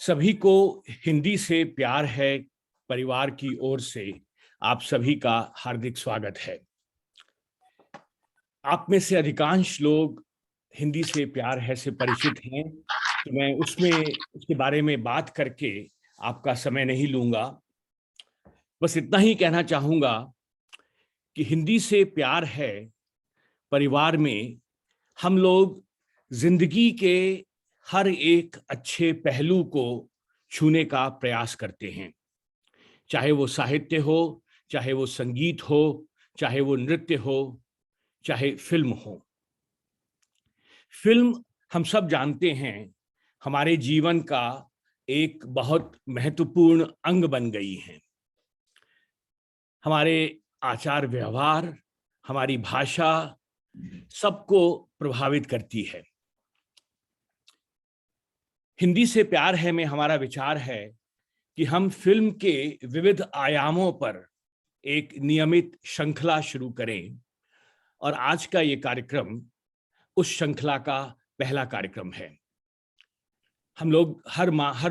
सभी को हिंदी से प्यार है परिवार की ओर से आप सभी का हार्दिक स्वागत है। आप में से अधिकांश लोग हिंदी से प्यार है से परिचित हैं, तो मैं उसके बारे में बात करके आपका समय नहीं लूंगा। बस इतना ही कहना चाहूंगा कि हिंदी से प्यार है परिवार में हम लोग जिंदगी के हर एक अच्छे पहलू को छूने का प्रयास करते हैं, चाहे वो साहित्य हो, चाहे वो संगीत हो, चाहे वो नृत्य हो, चाहे फिल्म हो। फिल्म हम सब जानते हैं हमारे जीवन का एक बहुत महत्वपूर्ण अंग बन गई है। हमारे आचार व्यवहार, हमारी भाषा सबको प्रभावित करती है। हिंदी से प्यार है में हमारा विचार है कि हम फिल्म के विविध आयामों पर एक नियमित श्रृंखला शुरू करें, और आज का ये कार्यक्रम उस श्रृंखला का पहला कार्यक्रम है। हम लोग हर माह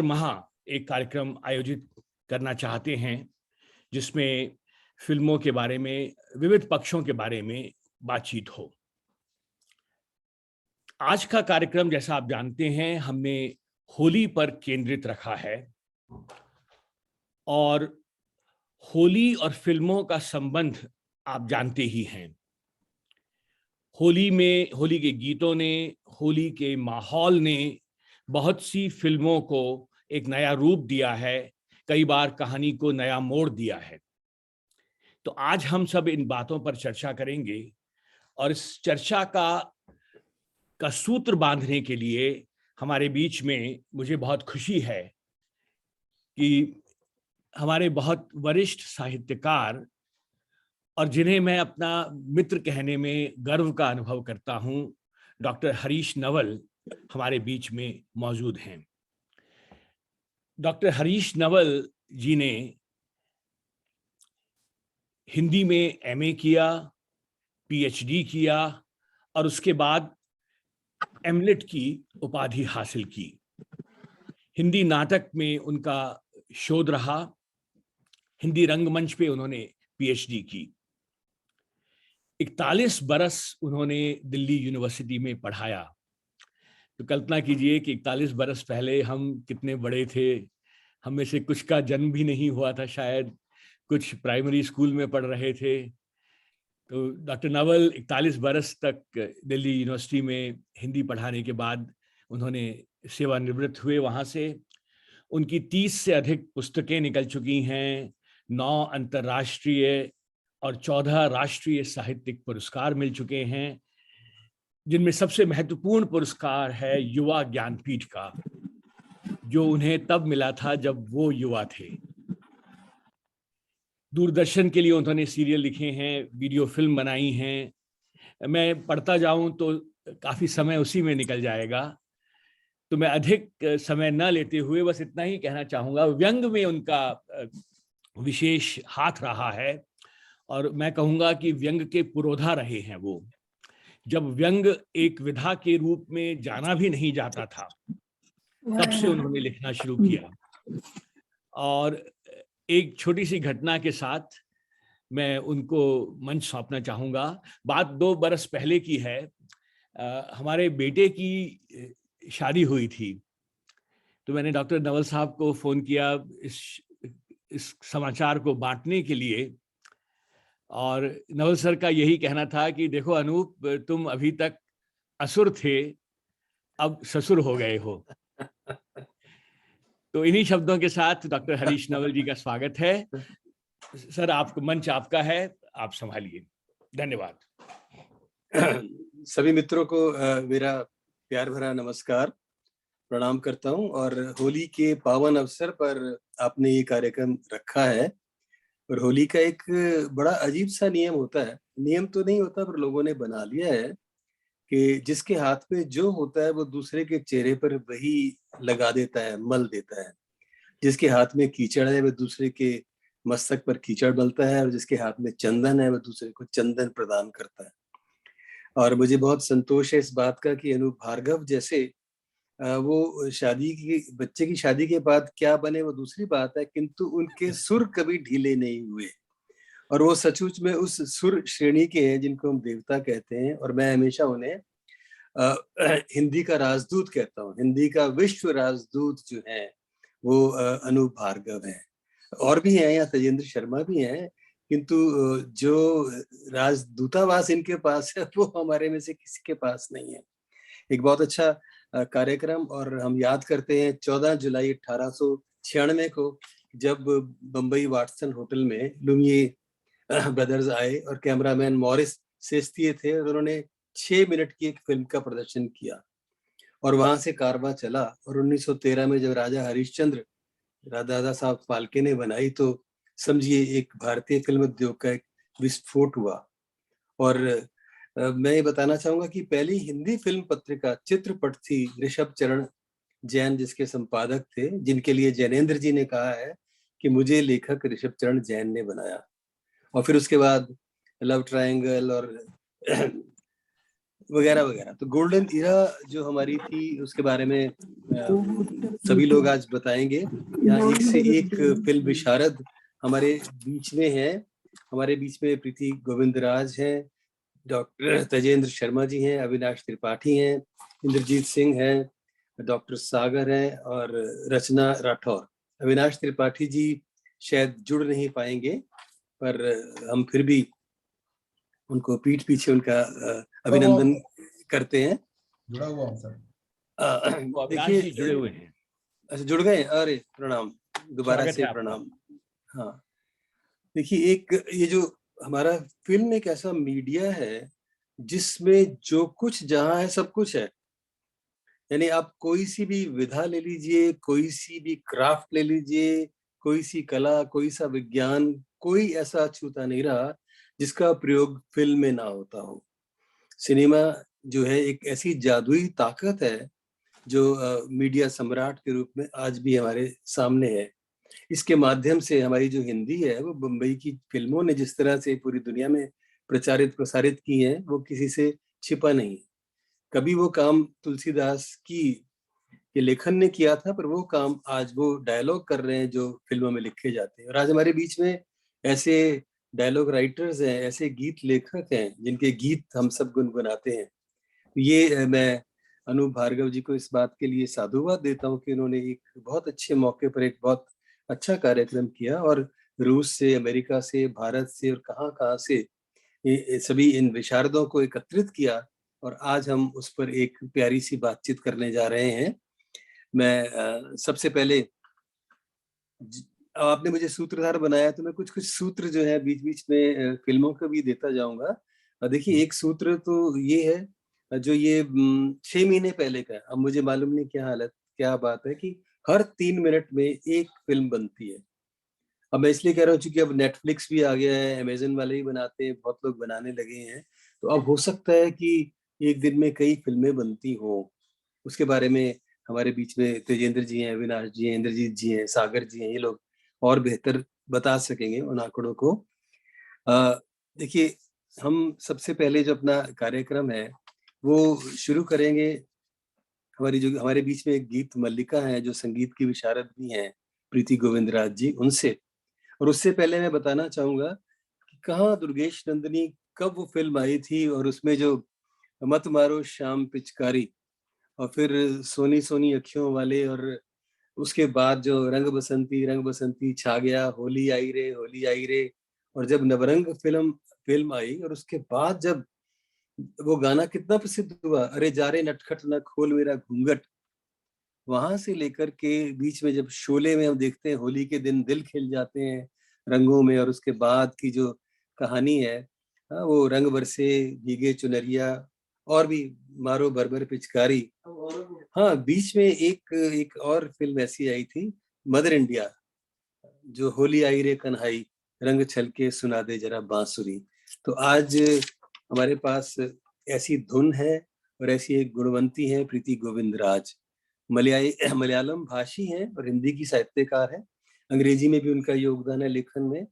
एक कार्यक्रम आयोजित करना चाहते हैं जिसमें फिल्मों के बारे में, विविध पक्षों के बारे में बातचीत हो। आज का कार्यक्रम, जैसा आप जानते हैं, हमने होली पर केंद्रित रखा है, और होली और फिल्मों का संबंध आप जानते ही हैं। होली में, होली के गीतों ने, होली के माहौल ने बहुत सी फिल्मों को एक नया रूप दिया है, कई बार कहानी को नया मोड़ दिया है। तो आज हम सब इन बातों पर चर्चा करेंगे, और इस चर्चा का सूत्र बांधने के लिए हमारे बीच में मुझे बहुत खुशी है कि हमारे बहुत वरिष्ठ साहित्यकार, और जिन्हें मैं अपना मित्र कहने में गर्व का अनुभव करता हूं, डॉक्टर हरीश नवल हमारे बीच में मौजूद हैं। डॉक्टर हरीश नवल जी ने हिंदी में एमए किया, पीएचडी किया, और उसके बाद एमलिट की उपाधि हासिल की। हिंदी नाटक में उनका शोध रहा, हिंदी रंगमंच पे उन्होंने पीएचडी की। 41 बरस उन्होंने दिल्ली यूनिवर्सिटी में पढ़ाया। तो कल्पना कीजिए कि 41 बरस पहले हम कितने बड़े थे। हम में से कुछ का जन्म भी नहीं हुआ था, शायद कुछ प्राइमरी स्कूल में पढ़ रहे थे। तो डॉक्टर नवल 41 बरस तक दिल्ली यूनिवर्सिटी में हिंदी पढ़ाने के बाद उन्होंने सेवानिवृत्त हुए वहाँ से। उनकी 30 से अधिक पुस्तकें निकल चुकी हैं, 9 अंतर्राष्ट्रीय और 14 राष्ट्रीय साहित्यिक पुरस्कार मिल चुके हैं, जिनमें सबसे महत्वपूर्ण पुरस्कार है युवा ज्ञानपीठ का, जो उन्हें तब मिला था जब वो युवा थे। दूरदर्शन के लिए उन्होंने सीरियल लिखे हैं, वीडियो फिल्म बनाई हैं। मैं पढ़ता जाऊं तो काफी समय उसी में निकल जाएगा, तो मैं अधिक समय न लेते हुए बस इतना ही कहना चाहूंगा। व्यंग में उनका विशेष हाथ रहा है, और मैं कहूंगा कि व्यंग के पुरोधा रहे हैं वो। जब व्यंग एक विधा के रूप में जाना भी नहीं जाता था, तब से उन्होंने लिखना शुरू किया। और एक छोटी सी घटना के साथ मैं उनको मंच सौंपना चाहूंगा। बात 2 बरस पहले की है। हमारे बेटे की शादी हुई थी, तो मैंने डॉक्टर नवल साहब को फोन किया इस समाचार को बांटने के लिए। और नवल सर का यही कहना था कि देखो अनूप, तुम अभी तक असुर थे, अब ससुर हो गए हो। तो इन्हीं शब्दों के साथ डॉक्टर हरीश नवल जी का स्वागत है। सर, आपको मंच आपका है, आप संभालिए। धन्यवाद। सभी मित्रों को मेरा प्यार भरा नमस्कार, प्रणाम करता हूं। और होली के पावन अवसर पर आपने ये कार्यक्रम रखा है, और होली का एक बड़ा अजीब सा नियम होता है। नियम तो नहीं होता, पर लोगों ने बना लिया है कि जिसके हाथ में जो होता है वो दूसरे के चेहरे पर वही लगा देता है, मल देता है। जिसके हाथ में कीचड़ है वो दूसरे के मस्तक पर कीचड़ मलता है, और जिसके हाथ में चंदन है वो दूसरे को चंदन प्रदान करता है। और मुझे बहुत संतोष है इस बात का कि अनूप भार्गव जैसे वो बच्चे की शादी के बाद क्या बने वो दूसरी बात है, किंतु उनके सुर कभी ढीले नहीं हुए। और वो सचमुच में उस सुर श्रेणी के हैं जिनको हम देवता कहते हैं। और मैं हमेशा उन्हें हिंदी का राजदूत कहता हूँ। हिंदी का विश्व राजदूत जो है वो अनूप भार्गव है। और भी हैं, यहाँ तेजेंद्र शर्मा भी हैं, किंतु जो राजदूतावास इनके पास है वो हमारे में से किसी के पास नहीं है। एक बहुत अच्छा कार्यक्रम। और हम याद करते हैं 14 जुलाई 1896 को, जब बम्बई वाटसन होटल में लुमिये ब्रदर्स आए और कैमरामैन मॉरिस सेस्तिये थे और उन्होंने 6 मिनट की एक फिल्म का प्रदर्शन किया और वहां से कारवां चला। और 1913 में जब राजा हरिश्चंद्र दादा साहब फाल्के ने बनाई तो समझिए एक भारतीय फिल्म उद्योग का एक विस्फोट हुआ। और मैं ये बताना चाहूंगा कि पहली हिंदी फिल्म पत्रिका चित्रपट थी ऋषभ चरण जैन जिसके संपादक थे, जिनके लिए जैनेन्द्र जी ने कहा है कि मुझे लेखक ऋषभ चरण जैन ने बनाया। और फिर उसके बाद लव ट्रायंगल और वगैरह वगैरह। तो गोल्डन इरा जो हमारी थी उसके बारे में सभी लोग आज बताएंगे। यहाँ एक से एक फिल्म विशारद हमारे बीच में है। हमारे बीच में प्रीति गोविंदराज हैं, डॉक्टर तेजेंद्र शर्मा जी हैं, अविनाश त्रिपाठी हैं, इंद्रजीत सिंह हैं, डॉक्टर सागर हैं और रचना राठौर। अविनाश त्रिपाठी जी शायद जुड़ नहीं पाएंगे, पर हम फिर भी उनको पीठ पीछे उनका अभिनंदन करते हैं। जुड़ा हुआ हूं सर। देखिए जुड़े हुए हैं। अच्छा, जुड़ गए। अरे प्रणाम, दोबारा से प्रणाम। हाँ, देखिए एक ये जो हमारा फिल्म एक ऐसा मीडिया है जिसमें जो कुछ जहाँ है सब कुछ है। यानी आप कोई सी भी विधा ले लीजिए, कोई सी भी क्राफ्ट ले लीजिए, कोई सी कला, कोई सा विज्ञान, कोई ऐसा अछूता नहीं रहा जिसका प्रयोग फिल्म में ना होता हो। सिनेमा जो है एक ऐसी जादुई ताकत है जो मीडिया सम्राट के रूप में आज भी हमारे सामने है। इसके माध्यम से हमारी जो हिंदी है वो बम्बई की फिल्मों ने जिस तरह से पूरी दुनिया में प्रचारित प्रसारित की है वो किसी से छिपा नहीं। कभी वो काम तुलसीदास की के लेखन ने किया था, पर वो काम आज वो डायलॉग कर रहे हैं जो फिल्मों में लिखे जाते हैं। और आज हमारे बीच में ऐसे डायलॉग राइटर्स हैं, ऐसे गीत लेखक हैं जिनके गीत हम सब गुनगुनाते हैं। ये मैं अनूप भार्गव जी को इस बात के लिए साधुवाद देता हूँ कि उन्होंने एक बहुत अच्छे मौके पर एक बहुत अच्छा कार्यक्रम किया और रूस से, अमेरिका से, भारत से और कहाँ से सभी इन विशारदों को एकत्रित किया और आज हम उस पर एक प्यारी सी बातचीत करने जा रहे हैं। मैं सबसे पहले आपने मुझे सूत्रधार बनाया तो मैं कुछ कुछ सूत्र जो है बीच बीच में फिल्मों का भी देता जाऊंगा। देखिए एक सूत्र तो ये है जो ये 6 महीने पहले का है। अब मुझे मालूम नहीं क्या बात है कि हर 3 मिनट में एक फिल्म बनती है। अब मैं इसलिए कह रहा हूँ क्योंकि अब नेटफ्लिक्स भी आ गया है, अमेजन वाले ही बनाते हैं, बहुत लोग बनाने लगे हैं। तो अब हो सकता है कि एक दिन में कई फिल्में बनती हो। उसके बारे में हमारे बीच में तेजेंद्र जी हैं, अविनाश जी हैं, इंद्रजीत जी हैं, सागर जी हैं, ये लोग और बेहतर बता सकेंगे उन आंकड़ों को। देखिए हम सबसे पहले जो अपना कार्यक्रम है वो शुरू करेंगे। हमारे बीच में एक गीत मल्लिका है जो संगीत की विशारद भी हैं, प्रीति गोविंदराज जी, उनसे। और उससे पहले मैं बताना चाहूंगा कि कहाँ दुर्गेश नंदिनी कब वो फिल्म आई थी और उसमें जो मत मारो शाम पिचकारी और फिर सोनी सोनी अखियों वाले और उसके बाद जो रंग बसंती छा गया, होली आई रे। और जब नवरंग फिल्म आई और उसके बाद जब वो गाना कितना प्रसिद्ध हुआ, अरे जा रे नटखट न खोल मेरा घूंघट, वहां से लेकर के बीच में जब शोले में हम देखते हैं होली के दिन दिल खिल जाते हैं रंगों में, और उसके बाद की जो कहानी है, वो रंग बरसे भीगे चुनरिया और भी मारो भर पिचकारी। हाँ, बीच में एक और फिल्म ऐसी आई थी, मदर इंडिया, जो होली आई रे कन्हाई, रंग छलके सुना दे जरा बांसुरी। तो आज हमारे पास ऐसी धुन है और ऐसी एक गुणवंती है प्रीति गोविंदराज। मलयालम भाषी हैं और हिंदी की साहित्यकार है। अंग्रेजी में भी उनका योगदान है लेखन में,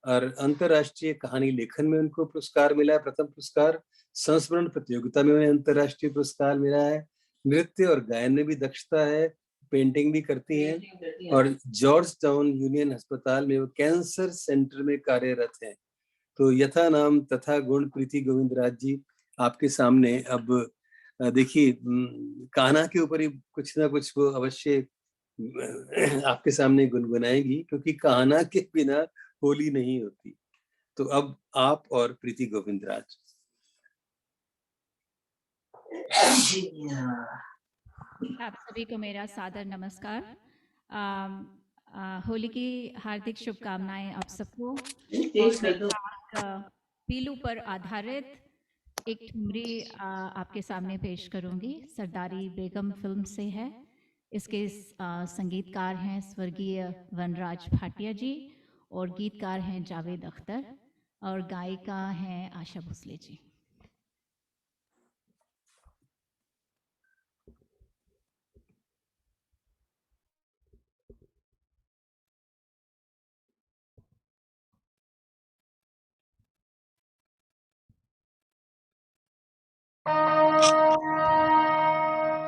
और अंतर्राष्ट्रीय कहानी लेखन में उनको पुरस्कार मिला है, प्रथम पुरस्कार। संस्मरण प्रतियोगिता में उन्हें अंतर्राष्ट्रीय पुरस्कार मिला है। नृत्य और गायन में भी दक्षता है, पेंटिंग भी करती हैं और जॉर्ज टाउन यूनियन अस्पताल में वो कैंसर सेंटर में कार्यरत हैं। तो यथा नाम तथा गुण प्रीति गोविंदराज जी आपके सामने अब देखिए कान्हा के ऊपर ही कुछ ना कुछ वो अवश्य आपके सामने गुनगुनाएंगी, क्योंकि कान्हा के बिना होली नहीं होती। तो अब आप और प्रीति गोविंदराज। आप सभी को मेरा सादर नमस्कार। होली की हार्दिक शुभकामनाएं आप सबको। और मैं पीलू पर आधारित एक ठुमरी आपके सामने पेश करूंगी। सरदारी बेगम फिल्म से है। इसके संगीतकार हैं स्वर्गीय वनराज भाटिया जी और गीतकार हैं जावेद अख्तर और गायिका हैं आशा भोसले जी।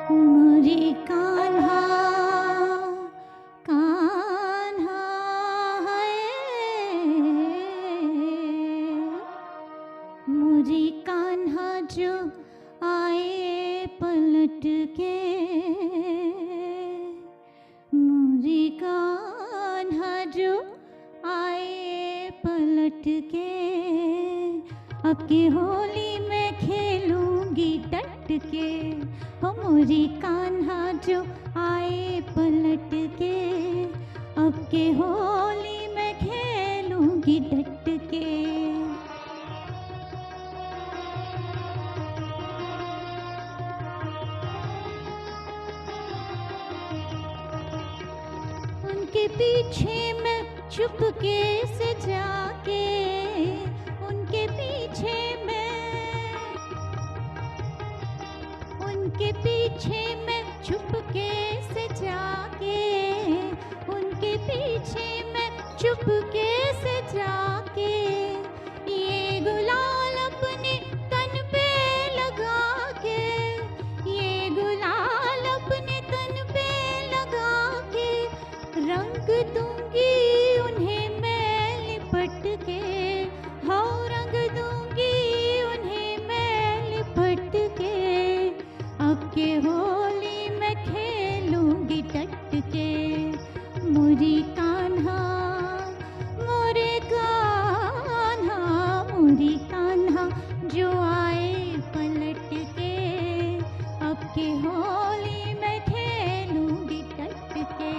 मुझे कान्हा कान्हा है, मुझे कान्हा जो आए पलट के, मुझे कान्हा जो आए पलट के, अब की होली में खेलूंगी डट के। हो मुझे कान्हा जो आए पलट के, अब के होली में खेलूंगी डट के। उनके पीछे मैं चुपके से जाके, उनके पीछे मैं चुपके से जाके, उनके पीछे मैं चुपके से जाके, ये गुलाल अपने तन पे लगा के, ये गुलाल अपने तन पे लगा के, रंग दूंगी उन्हें मैं लिपट के। हो रंग दूंगी उन्हें मैं लिपट के, अब के होली में खेलूंगी डट के। मुझे कान्हा मोरे कान्हा, मुझे कान्हा जो आए पलट के, अब के होली में खेलूंगी डट के।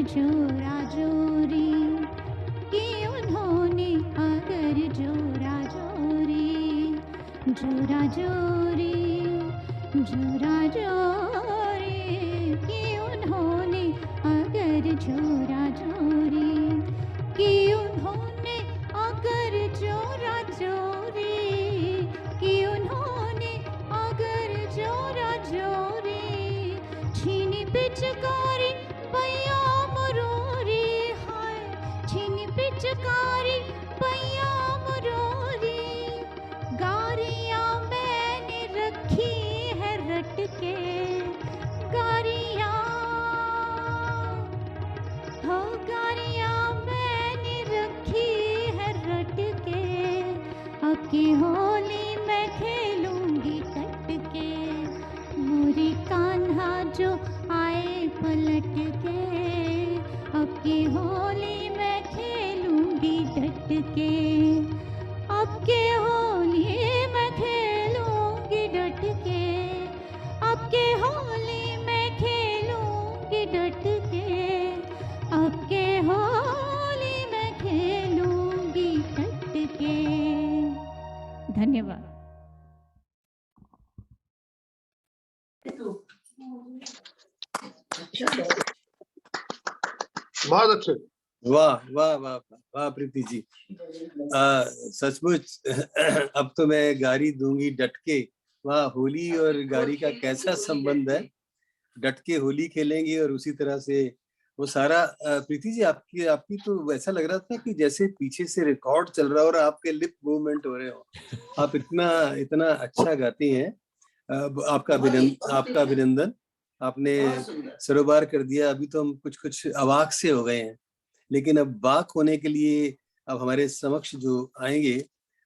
जोरा जोरी कि उन्होंने अगर जोरा जोरी, जोरा जोरी, जोरा जोरी कि उन्होंने अगर जोरा जोरी, कि उन्होंने अगर जोरा जोरी, कि उन्होंने अगर जोरा जोरी, छीनी पिचकारी पैया पिचकारी पैया मरोरी, गारियां मैंने रखी है रट के, गारियां हो गारियां मैंने रखी है रट के, अब की होली मैं खेलूंगी डट के। मोरी कान्हा जो आए पलट के, अब की होली डट के, अब के होली में खेलूंगी डट के, अब के होली में खेलूंगी डट के, अब के होली में खेलूंगी डट के। धन्यवाद। बहुत अच्छे। वाह वाह वाह वाह प्रीति जी, सचमुच अब तो मैं गारी दूंगी डट के। वाह, होली और गारी का कैसा संबंध है। डट के होली खेलेंगे और उसी तरह से वो सारा प्रीति जी आपकी आपकी तो ऐसा लग रहा था कि जैसे पीछे से रिकॉर्ड चल रहा हो और आपके लिप मूवमेंट हो रहे हो। आप इतना इतना अच्छा गाती हैं। आपका अभिनंदन। आपने सरोबार कर दिया। अभी तो हम कुछ कुछ अवाक से हो गए हैं, लेकिन अब बाक होने के लिए अब हमारे समक्ष जो आएंगे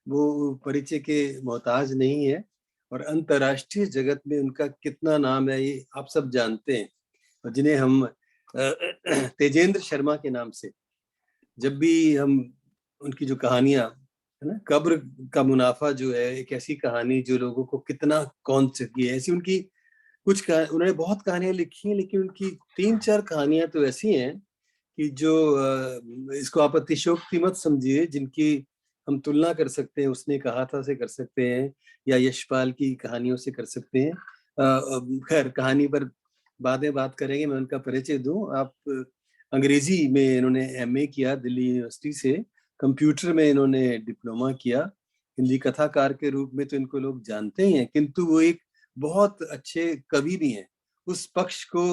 वो परिचय के मोहताज नहीं है, और अंतर्राष्ट्रीय जगत में उनका कितना नाम है ये आप सब जानते हैं, और जिन्हें हम तेजेंद्र शर्मा के नाम से जब भी हम उनकी जो कहानियां है ना, कब्र का मुनाफा जो है एक ऐसी कहानी जो लोगों को कितना कौन सकी है, ऐसी उनकी उन्होंने बहुत कहानियां लिखी हैं, लेकिन उनकी 3-4 कहानियां तो ऐसी हैं कि जो इसको आप अतिशयोक्ति मत समझिए, जिनकी हम तुलना कर सकते हैं उसने कहा था से कर सकते हैं, या यशपाल की कहानियों से कर सकते हैं। खैर कहानी पर बाद में बात करेंगे। मैं उनका परिचय दूं। आप अंग्रेजी में इन्होंने एमए किया दिल्ली यूनिवर्सिटी से, कंप्यूटर में इन्होंने डिप्लोमा किया। हिंदी कथाकार के रूप में तो इनको लोग जानते ही हैं, किंतु वो एक बहुत अच्छे कवि भी हैं। उस पक्ष को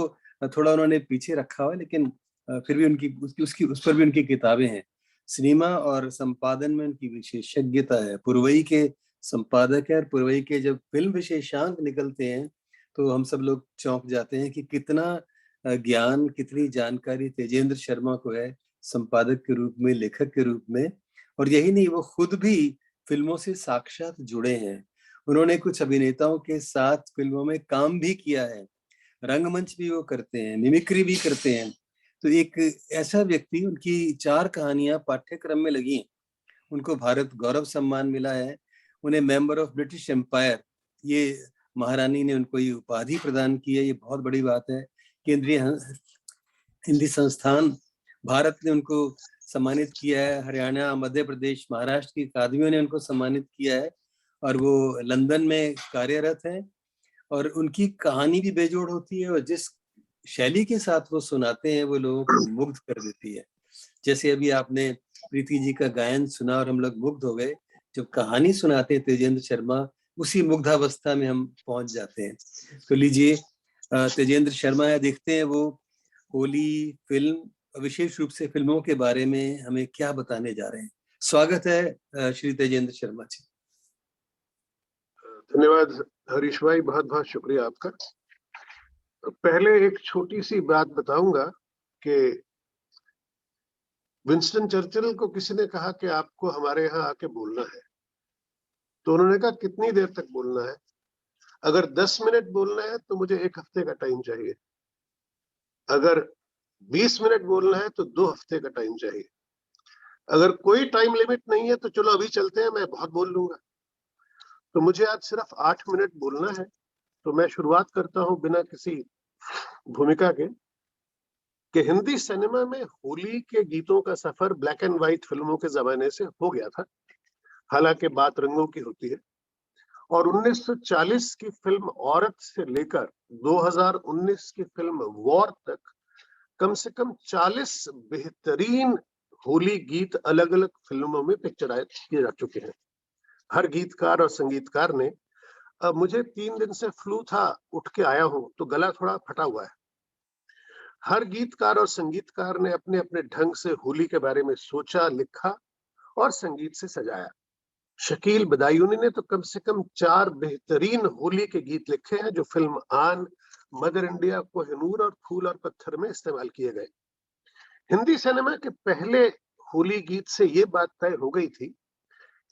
थोड़ा उन्होंने पीछे रखा हुआ है, लेकिन फिर भी उस पर भी उनकी किताबें हैं। सिनेमा और संपादन में उनकी विशेषज्ञता है। पुरवई के संपादक है, और पुरवई के जब फिल्म विशेषांक निकलते हैं तो हम सब लोग चौंक जाते हैं कि कितना ज्ञान, कितनी जानकारी तेजेंद्र शर्मा को है, संपादक के रूप में, लेखक के रूप में। और यही नहीं, वो खुद भी फिल्मों से साक्षात जुड़े हैं। उन्होंने कुछ अभिनेताओं के साथ फिल्मों में काम भी किया है, रंगमंच भी वो करते हैं, मिमिक्री भी करते हैं। तो एक ऐसा व्यक्ति, उनकी 4 कहानियां पाठ्यक्रम में लगी, उनको भारत गौरव सम्मान मिला है। उन्हें मेंबर ऑफ ब्रिटिश एम्पायर, ये महारानी ने उनको ये उपाधि प्रदान की है, ये बहुत बड़ी बात है। केंद्रीय हिंदी संस्थान भारत ने उनको सम्मानित किया है। हरियाणा, मध्य प्रदेश, महाराष्ट्र की अकादमियों ने उनको सम्मानित किया है, और वो लंदन में कार्यरत हैं। और उनकी कहानी भी बेजोड़ होती है, और जिस शैली के साथ वो सुनाते हैं वो लोगों को मुग्ध कर देती है। जैसे अभी आपने प्रीति जी का गायन सुना और हम लोग मुग्ध हो गए। जब कहानी सुनाते हैं तेजेंद्र शर्मा, उसी मुग्धावस्था में हम पहुंच जाते हैं। तो लीजिए, तेजेंद्र शर्मा है, देखते हैं वो होली फिल्म, विशेष रूप से फिल्मों के बारे में हमें क्या बताने जा रहे हैं। स्वागत है श्री तेजेंद्र शर्मा जी। धन्यवाद हरीश भाई, बहुत बहुत शुक्रिया आपका। पहले एक छोटी सी बात बताऊंगा कि विंस्टन चर्चिल को किसी ने कहा कि आपको हमारे यहाँ आके बोलना है, तो उन्होंने कहा कितनी देर तक बोलना है? अगर 10 मिनट बोलना है तो मुझे 1 हफ्ते का टाइम चाहिए, अगर 20 मिनट बोलना है तो 2 हफ्ते का टाइम चाहिए, अगर कोई टाइम लिमिट नहीं है तो चलो अभी चलते हैं, मैं बहुत बोल लूंगा। तो मुझे आज सिर्फ 8 मिनट बोलना है। तो मैं शुरुआत करता हूं बिना किसी भूमिका के कि हिंदी सिनेमा में होली के गीतों का सफर ब्लैक एंड व्हाइट फिल्मों के जमाने से हो गया था, हालांकि बात रंगों की होती है। और 1940 की फिल्म औरत से लेकर 2019 की फिल्म वॉर तक कम से कम 40 बेहतरीन होली गीत अलग अलग फिल्मों में पिक्चराइज किए जा चुके हैं। हर गीतकार और संगीतकार ने, अब मुझे 3 दिन से फ्लू था, उठ के आया हूं तो गला थोड़ा फटा हुआ है, हर गीतकार और संगीतकार ने अपने अपने ढंग से होली के बारे में सोचा, लिखा और संगीत से सजाया। शकील बदायूनी ने तो कम से कम 4 बेहतरीन होली के गीत लिखे हैं जो फिल्म आन, मदर इंडिया, कोहिनूर और फूल और पत्थर में इस्तेमाल किए गए। हिंदी सिनेमा के पहले होली गीत से ये बात तय हो गई थी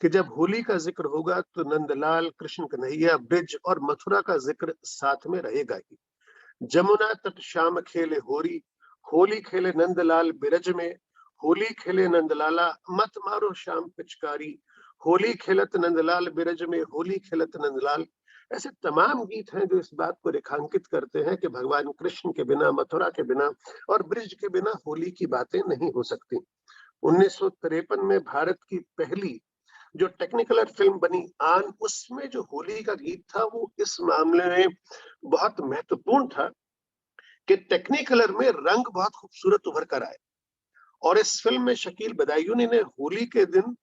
कि जब होली का जिक्र होगा तो नंदलाल, कृष्ण कन्हैया, ब्रिज और मथुरा का जिक्र साथ में रहेगा ही। जमुना तट श्याम खेले होरी, होली खेले नंदलाल बिरज में, होली खेले नंदलाला मत मारो श्याम पिचकारी, होली खेलत नंदलाल बिरज में, होली खेलत नंदलाल। ऐसे तमाम गीत हैं जो इस बात को रेखांकित करते हैं कि भगवान कृष्ण के बिना, मथुरा के बिना और ब्रिज के बिना होली की बातें नहीं हो सकती। 1953 में भारत की पहली जो टेक्निकलर फिल्म बनी आन, उसमें जो होली का गीत था वो इस मामले में बहुत महत्वपूर्ण था कि टेक्निकलर में रंग बहुत खूबसूरत उभर कर आए। और इस फिल्म में शकील बदायूनी ने होली के दिन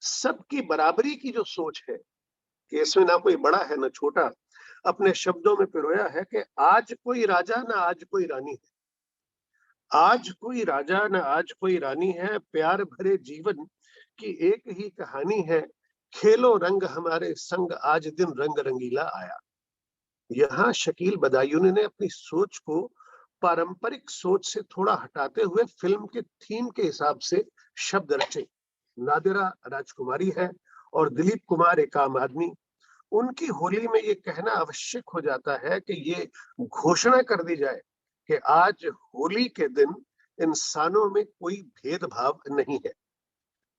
सबकी बराबरी की जो सोच है कि इसमें ना कोई बड़ा है ना छोटा, अपने शब्दों में पिरोया है कि आज कोई राजा ना आज कोई रानी है, आज कोई राजा ना आज कोई रानी है, प्यार भरे जीवन की एक ही कहानी है, खेलो रंग हमारे संग आज दिन रंग रंगीला आया। यहाँ शकील बदायूनी ने अपनी सोच को पारंपरिक सोच से थोड़ा हटाते हुए फिल्म के थीम के हिसाब से शब्द रचे। नादिरा राजकुमारी है और दिलीप कुमार एक आम आदमी। उनकी होली में ये कहना आवश्यक हो जाता है कि ये घोषणा कर दी जाए कि आज होली के दिन इंसानों में कोई भेदभाव नहीं है।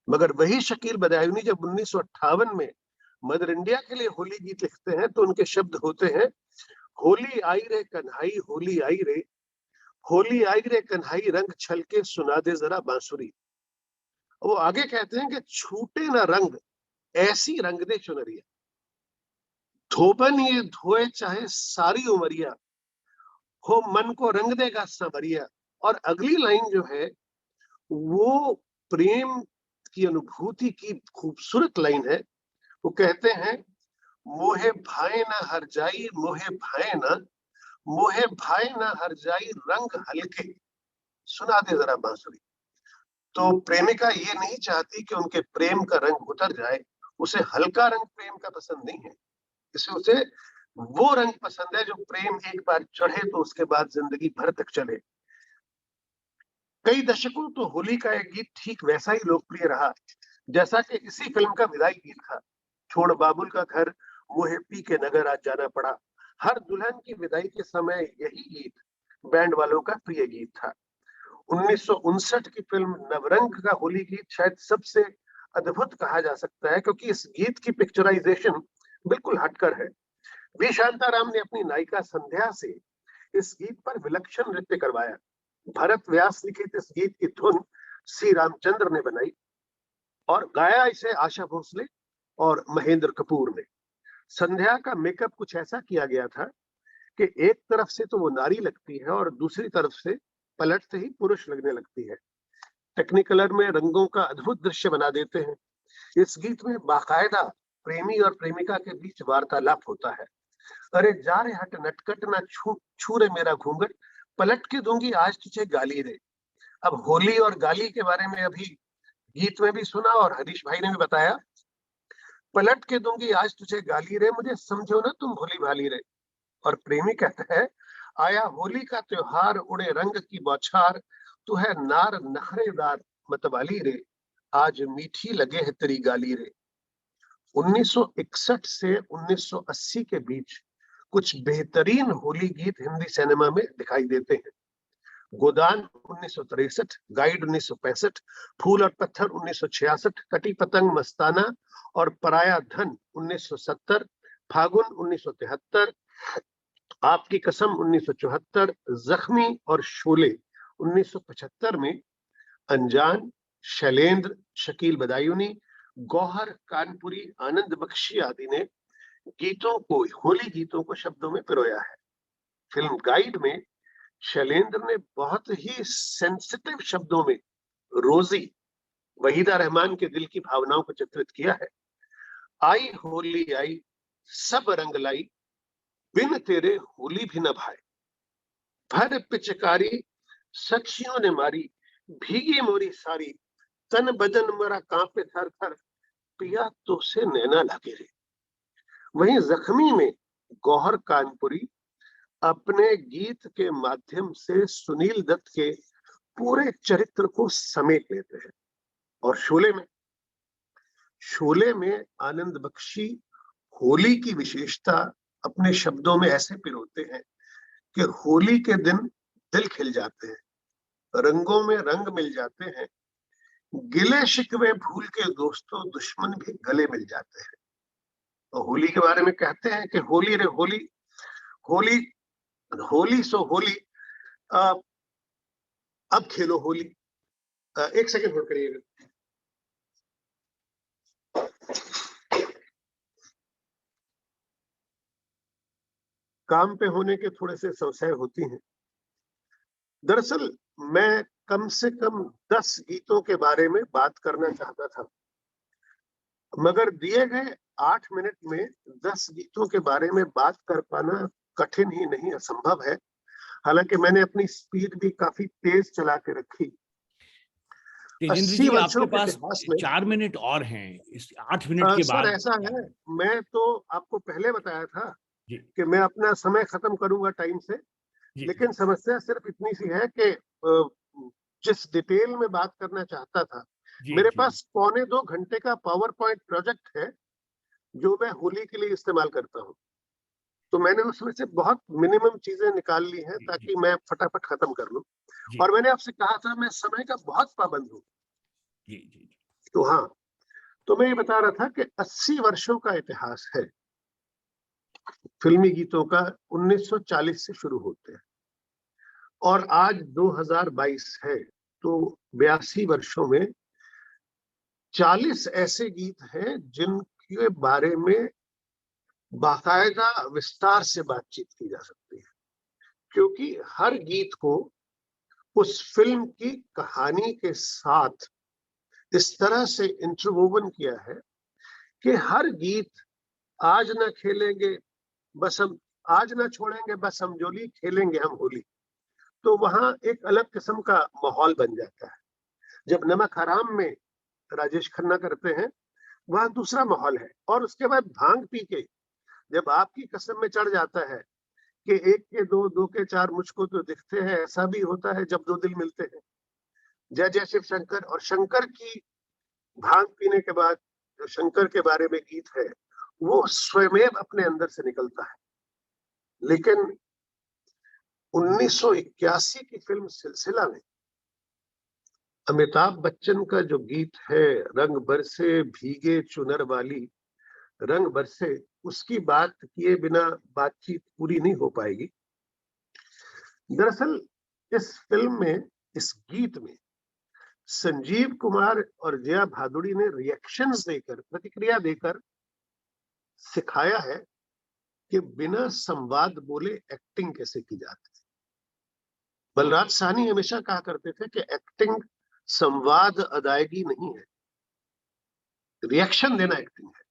मगर वही शकील बदायूनी जब 1958 में मदर इंडिया के लिए होली गीत लिखते हैं तो उनके शब्द होते हैं, होली आई रे कन्हाई होली आई रे, होली आई रे कन्हाई रंग छलके सुना दे जरा बांसुरी। वो आगे कहते हैं कि छूटे ना रंग ऐसी रंग दे चुनरिया, धोबन ये धोए चाहे सारी उमरिया, हो मन को रंग देगा संवरिया। और अगली लाइन जो है वो प्रेम की अनुभूति की खूबसूरत लाइन है। वो कहते हैं, मोहे भाए ना हर जाई मोहे भाए ना, मोहे भाए ना हर जाई रंग हल्के सुना दे जरा बांसुरी। तो प्रेमिका ये नहीं चाहती कि उनके प्रेम का रंग उतर जाए, उसे हल्का रंग प्रेम का पसंद नहीं है, इसे उसे वो रंग पसंद है जो प्रेम एक बार चढ़े तो उसके बाद जिंदगी भर तक चले। कई दशकों तो होली का एक गीत ठीक वैसा ही लोकप्रिय रहा जैसा कि इसी फिल्म का विदाई गीत था। छोड़ बाबुल का घर मोहे पी के नगर आज जाना पड़ा, हर दुल्हन की विदाई के समय यही गीत बैंड वालों का प्रिय गीत था। 1959 की फिल्म नवरंग का होली गीत शायद सबसे अद्भुत कहा जा सकता है क्योंकि इस गीत की पिक्चराइजेशन बिल्कुल हटकर है। वी शांताराम ने अपनी नायिका संध्या से इस गीत पर विलक्षण नृत्य करवाया। भरत व्यास लिखित इस गीत की धुन सी रामचंद्र ने बनाई और गाया इसे आशा भोसले और महेंद्र कपूर ने। संध्या का मेकअप कुछ ऐसा किया गया था कि एक तरफ से तो वो नारी लगती है और दूसरी तरफ से पलटते ही पुरुष लगने लगती है। टेक्निकलर में रंगों का अद्भुत दृश्य बना देते हैं। इस गीत में बाकायदा प्रेमी और प्रेमिका के बीच वार्तालाप होता है। अरे जा रे हट नटकट ना छू रे मेरा घूंघट, पलट के दूंगी आज तुझे गाली रे। अब होली और गाली के बारे में अभी गीत में भी सुना और हरीश भाई ने भी बताया। पलट के दूंगी आज तुझे गाली रे, मुझे समझो ना तुम भोली भाली रे। और प्रेमी कहता है, आया होली का त्योहार उड़े रंग की बौछार, तू है नार नखरेदार मतवाली रे, आज मीठी लगे है तेरी गाली रे। 1961 से 1980 के बीच कुछ बेहतरीन होली गीत हिंदी सिनेमा में दिखाई देते हैं। गोदान 1963, गाइड 1965, फूल और पत्थर 1966, कटी पतंग मस्ताना और पराया धन 1970, फागुन 1973, आपकी कसम 1974, जख्मी और शोले 1975 में, अनजान, शैलेंद्र, शकील बदायूनी, गौहर कानपुरी, आनंद बख्शी आदि ने गीतों को, होली गीतों को शब्दों में पिरोया है। फिल्म गाइड में शैलेंद्र ने बहुत ही सेंसिटिव शब्दों में रोजी, वहीदा रहमान के दिल की भावनाओं को चित्रित किया है। आई होली आई सब रंग लाई, बिन तेरे होली भी न भाए, भर पिचकारी सखियों ने मारी, भीगी मोरी सारी, तन बदन मरा कांपे थर थर, पिया तो से नैना लागे रे। वहीं जख्मी में गौहर कानपुरी अपने गीत के माध्यम से सुनील दत्त के पूरे चरित्र को समेट लेते हैं। और शोले में आनंद बख्शी होली की विशेषता अपने शब्दों में ऐसे पिरोते हैं कि होली के दिन दिल खिल जाते हैं, रंगों में रंग मिल जाते हैं, गिले शिकवे भूल के दोस्तों दुश्मन भी गले मिल जाते हैं। तो होली के बारे में कहते हैं कि होली रे होली, होली होली सो होली, अब खेलो होली। एक सेकंड होल्ड करिएगा। काम पे होने के थोड़े से संशय होती हैं। दरअसल मैं कम से कम 10 गीतों के बारे में बात करना चाहता था। मगर दिए गए 8 मिनट में 10 गीतों के बारे में बात कर पाना कठिन ही नहीं, असंभव है। हालांकि मैंने अपनी स्पीड भी काफी तेज चला के रखी। तेजेंद्र 80 जी, वर्षों आपके के पास इतिहास में 4 मिनट और हैं इस 8 मिनट के सर बाद। ऐसा है, मैं तो आपको पहले बताया था जी कि मैं अपना समय खत्म करूंगा टाइम से, जी लेकिन समस्या सिर्फ इतनी सी है कि जिस डिटेल में बात करना चाहता था, जी मेरे जी पास 2.25 घंटे का पावर पॉइंट प्रोजेक्ट है जो मैं होली के लिए इस्तेमाल करता हूँ। तो मैंने उसमें से बहुत मिनिमम चीजें निकाल ली हैं जी ताकि मैं फटाफट खत्म कर लूं। जी और मैंने आपसे कहा था मैं समय का बहुत पाबंद हूँ। जी जी तो हाँ, तो मैं ये बता रहा था कि 80 वर्षों का इतिहास है फिल्मी गीतों का। 1940 से शुरू होते हैं और आज 2022 है, तो 82 वर्षों में 40 ऐसे गीत हैं जिनके बारे में बाकायदा विस्तार से बातचीत की जा सकती है, क्योंकि हर गीत को उस फिल्म की कहानी के साथ इस तरह से इंटरवोवन किया है कि हर गीत आज ना खेलेंगे बस हम, आज ना छोड़ेंगे बस हम जोली, खेलेंगे हम होली, तो वहां एक अलग किस्म का माहौल बन जाता है। जब नमक हराम में राजेश खन्ना करते हैं, वहां दूसरा माहौल है। और उसके बाद भांग पी के जब आपकी कसम में चढ़ जाता है कि एक के दो, दो के चार मुझको तो दिखते हैं, ऐसा भी होता है जब दो दिल मिलते हैं, जय जय शिव शंकर, और शंकर की भांग पीने के बाद जो शंकर के बारे में गीत है वो स्वयं अपने अंदर से निकलता है। लेकिन 1981 की फिल्म सिलसिला में अमिताभ बच्चन का जो गीत है, रंग बरसे भीगे चुनर वाली, रंग बरसे, उसकी बात किए बिना बातचीत पूरी नहीं हो पाएगी। दरअसल इस फिल्म में, इस गीत में संजीव कुमार और जया भादुड़ी ने रिएक्शंस देकर, प्रतिक्रिया देकर सिखाया है कि बिना संवाद बोले एक्टिंग कैसे की जाती है। बलराज साहनी हमेशा कहा करते थे कि एक्टिंग संवाद अदायगी नहीं है, रिएक्शन देना एक्टिंग है।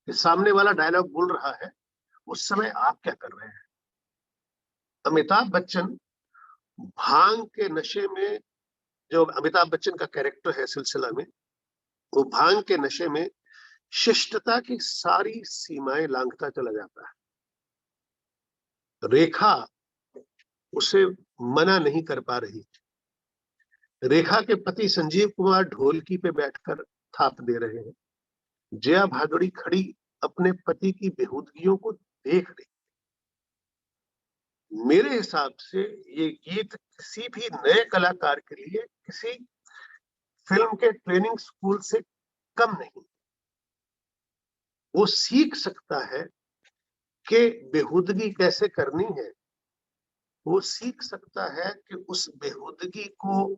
कि सामने वाला डायलॉग बोल रहा है, उस समय आप क्या कर रहे हैं। अमिताभ बच्चन भांग के नशे में, जो अमिताभ बच्चन का कैरेक्टर है सिलसिला में, वो भांग के नशे में शिष्टता की सारी सीमाएं लांघता चला जाता है। रेखा उसे मना नहीं कर पा रही। रेखा के पति संजीव कुमार ढोलकी पे बैठकर थाप दे रहे हैं। जया भादुड़ी खड़ी अपने पति की बेहूदगियों को देख रही। मेरे हिसाब से ये गीत किसी भी नए कलाकार के लिए किसी फिल्म के ट्रेनिंग स्कूल से कम नहीं। वो सीख सकता है कि बेहूदगी कैसे करनी है। वो सीख सकता है कि उस बेहूदगी को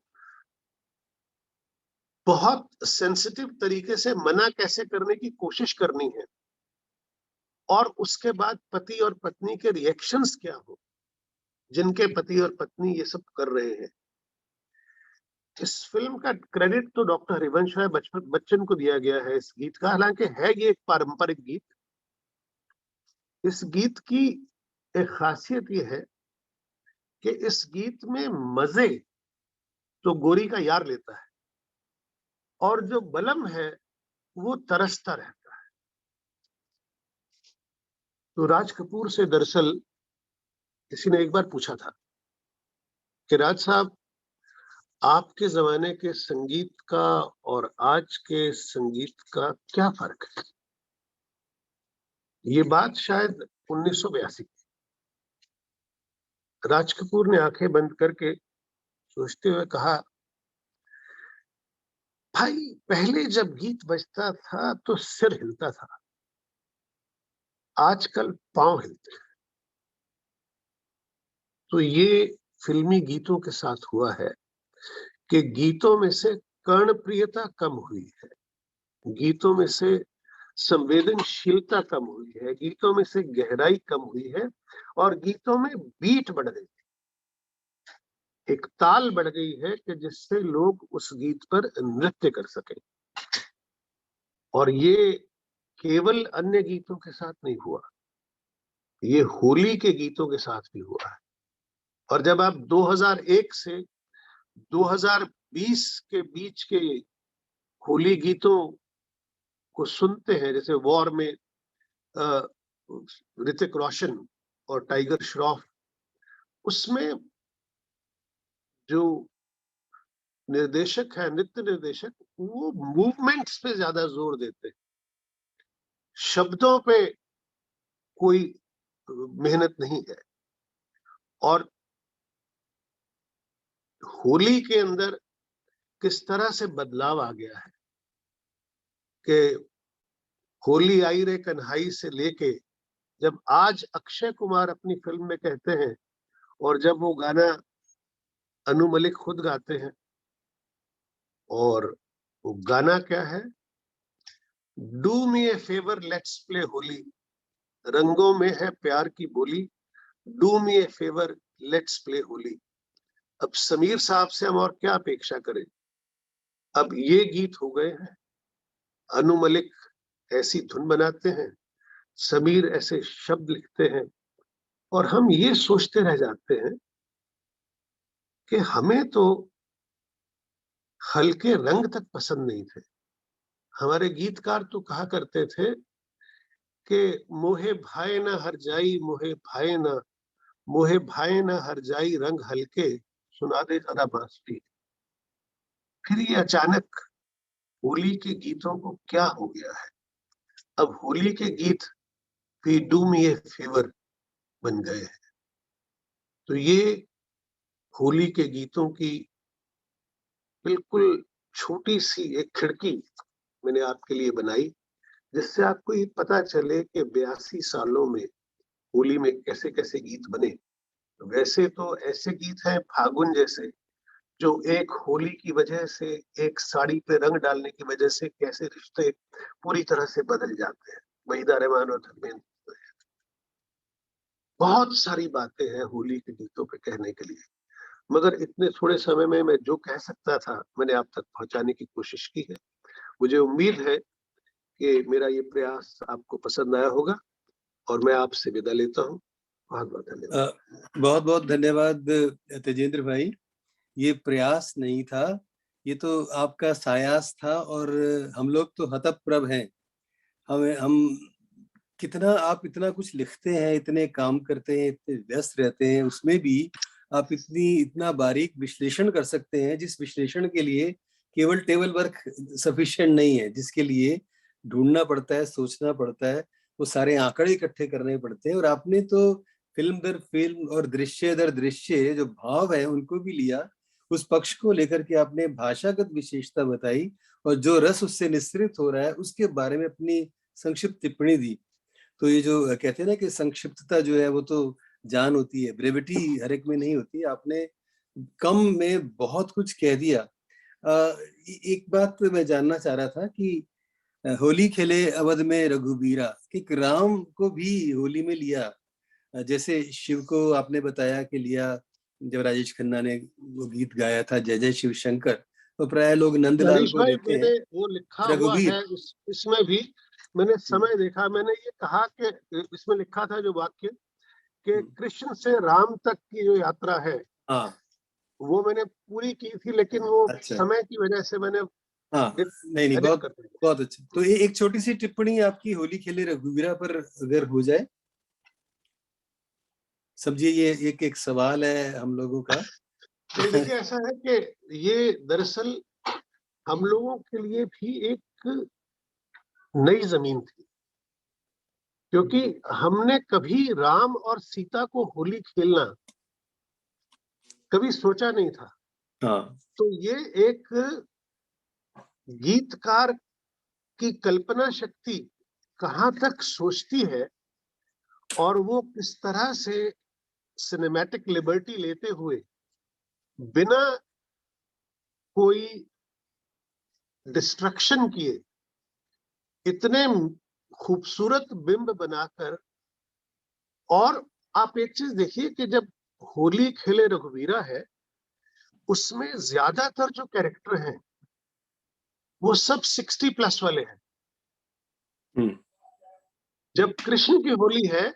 बहुत सेंसिटिव तरीके से मना कैसे करने की कोशिश करनी है, और उसके बाद पति और पत्नी के रिएक्शंस क्या हो, जिनके पति और पत्नी ये सब कर रहे हैं। इस फिल्म का क्रेडिट तो डॉक्टर हरिवंश राय बच्चन को दिया गया है इस गीत का, हालांकि है ये एक पारंपरिक गीत। इस गीत की एक खासियत ये है कि इस गीत में मजे तो गोरी का यार लेता है, और जो बलम है वो तरसता रहता है। तो राज कपूर से दरअसल किसी ने एक बार पूछा था कि राज साहब, आपके जमाने के संगीत का और आज के संगीत का क्या फर्क है। ये बात शायद 1982 की। राज कपूर ने आंखें बंद करके सोचते हुए कहा, भाई पहले जब गीत बजता था तो सिर हिलता था, आजकल पांव हिलते हैं। तो ये फिल्मी गीतों के साथ हुआ है कि गीतों में से कर्णप्रियता कम हुई है, गीतों में से संवेदनशीलता कम हुई है, गीतों में से गहराई कम हुई है, और गीतों में बीट बढ़ गई, एक ताल बढ़ गई है कि जिससे लोग उस गीत पर नृत्य कर सके। और ये केवल अन्य गीतों के साथ नहीं हुआ, ये होली के गीतों के साथ भी हुआ है। और जब आप 2001 से 2020 के बीच के होली गीतों को सुनते हैं, जैसे वॉर में ऋतिक रोशन और टाइगर श्रॉफ, उसमें जो निर्देशक है, नृत्य निर्देशक, वो मूवमेंट्स पे ज्यादा जोर देते हैं, शब्दों पे कोई मेहनत नहीं है। और होली के अंदर किस तरह से बदलाव आ गया है कि होली आई रे कन्हाई से लेके जब आज अक्षय कुमार अपनी फिल्म में कहते हैं, और जब वो गाना अनु मलिक खुद गाते हैं, और वो गाना क्या है, do me A favour let's play Holi, रंगों में है प्यार की बोली, do me A favour let's play Holi. अब समीर साहब से हम और क्या अपेक्षा करें। अब ये गीत हो गए हैं, अनु मलिक ऐसी धुन बनाते हैं, समीर ऐसे शब्द लिखते हैं, और हम ये सोचते रह जाते हैं कि हमें तो हल्के रंग तक पसंद नहीं थे। हमारे गीतकार तो कहा करते थे कि मोहे भाए ना हर जाई, मोहे भाए ना, मोहे भाए ना हर जाई, रंग हल्के सुना दे जरा बांसुरी। फिर ये अचानक होली के गीतों को क्या हो गया है, अब होली के गीत भी डू मी ए फेवर बन गए हैं। तो ये होली के गीतों की बिल्कुल छोटी सी एक खिड़की मैंने आपके लिए बनाई, जिससे आपको ये पता चले कि 82 सालों में होली में कैसे कैसे गीत बने। वैसे तो ऐसे गीत हैं फागुन जैसे, जो एक होली की वजह से, एक साड़ी पे रंग डालने की वजह से कैसे रिश्ते पूरी तरह से बदल जाते हैं। वहीदा रहमान और धर्मेंद्र, बहुत सारी बातें हैं होली के गीतों पे कहने के लिए, मगर इतने थोड़े समय में मैं जो कह सकता था मैंने आप तक पहुंचाने की कोशिश की है। मुझे उम्मीद है कि मेरा ये प्रयास आपको पसंद आया होगा, और मैं आपसे विदा लेता हूँ। बहुत बहुत धन्यवाद। बहुत बहुत धन्यवाद तेजेंद्र भाई। ये प्रयास नहीं था, ये तो आपका सायास था, और हम लोग तो हतप्रभ हैं। हम कितना आप इतना कुछ लिखते हैं, इतने काम करते हैं, इतने व्यस्त रहते हैं, उसमें भी आप इतना बारीक विश्लेषण कर सकते हैं, जिस विश्लेषण के लिए केवल टेबल वर्क सफिशिएंट नहीं है, जिसके लिए ढूंढना पड़ता है, सोचना पड़ता है, वो सारे आंकड़े इकट्ठे करने पड़ते हैं। और आपने तो फिल्म दर फिल्म और दृश्य दर दृश्य जो भाव है उनको भी लिया, उस पक्ष को लेकर के आपने भाषागत विशेषता बताई, और जो रस उससे निस्सृत हो रहा है उसके बारे में अपनी संक्षिप्त टिप्पणी दी। तो ये जो कहते हैं ना कि संक्षिप्तता जो है वो तो जान होती है, ब्रेविटी हर एक में नहीं होती। आपने कम में बहुत कुछ कह दिया। एक बात मैं जानना चाह रहा था कि होली खेले अवध में रघुबीरा, कि राम को भी होली में लिया, जैसे शिव को आपने बताया कि लिया, जब राजेश खन्ना ने वो गीत गाया था जय जय शिव शंकर, तो प्राय लोग नंदलाल हरीश को भाई, लेते मैंने हैं वो लिखा हुआ रघुवीर। है इसमें भी मैंने समय देखा, मैंने ये कहा कि इसमें लिखा था जो वाक्य कि कृष्ण से राम तक की जो यात्रा है, हाँ, वो मैंने पूरी की थी, लेकिन वो अच्छा, समय की वजह से मैंने हाँ, नहीं एडिट बहुत कर दिया। बहुत अच्छा। तो ये एक छोटी सी टिप्पणी आपकी होली खेले रघुवीरा पर अगर हो जाए। समझिए ये एक एक सवाल है हम लोगों का। तो देखिए, ऐसा है कि ये दरअसल हम लोगों के लिए भी एक नई जमीन थी, क्योंकि हमने कभी राम और सीता को होली खेलना कभी सोचा नहीं था। हाँ, तो ये एक गीतकार की कल्पना शक्ति कहाँ तक सोचती है, और वो किस तरह से सिनेमैटिक लिबर्टी लेते हुए बिना कोई डिस्ट्रक्शन किए इतने खूबसूरत बिंब बनाकर। और आप एक चीज देखिए कि जब होली खेले रघुवीरा है, उसमें ज्यादातर जो कैरेक्टर हैं वो सब 60 प्लस वाले हैं। जब कृष्ण की होली है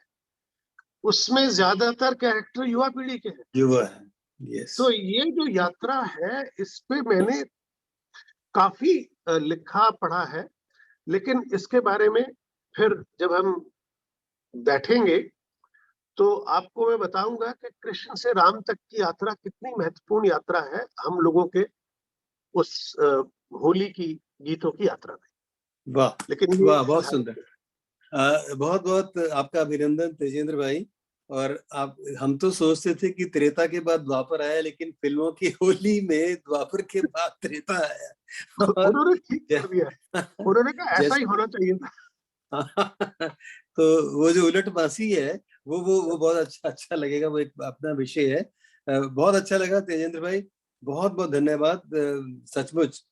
उसमें ज्यादातर कैरेक्टर युवा पीढ़ी के हैं, युवा है। यस। तो ये जो यात्रा है इस पे मैंने काफी लिखा पढ़ा है, लेकिन इसके बारे में फिर जब हम बैठेंगे तो आपको मैं बताऊंगा कि कृष्ण से राम तक की यात्रा कितनी महत्वपूर्ण यात्रा है हम लोगों के उस होली की गीतों की यात्रा में। वाह, लेकिन वाह, बहुत सुंदर। बहुत बहुत आपका अभिनंदन तेजेंद्र भाई। और आप, हम तो सोचते थे कि त्रेता के बाद द्वापर आया, लेकिन फिल्मों की होली में द्वापर के बाद त्रेता आया। उन्होंने ठीक कर दिया, उन्होंने कहा ऐसा ही होना चाहिए था। तो वो जो उलट बांसी है वो बहुत अच्छा लगेगा, वो एक अपना विषय है। बहुत अच्छा लगा तेजेंद्र भाई, बहुत बहुत धन्यवाद। सचमुच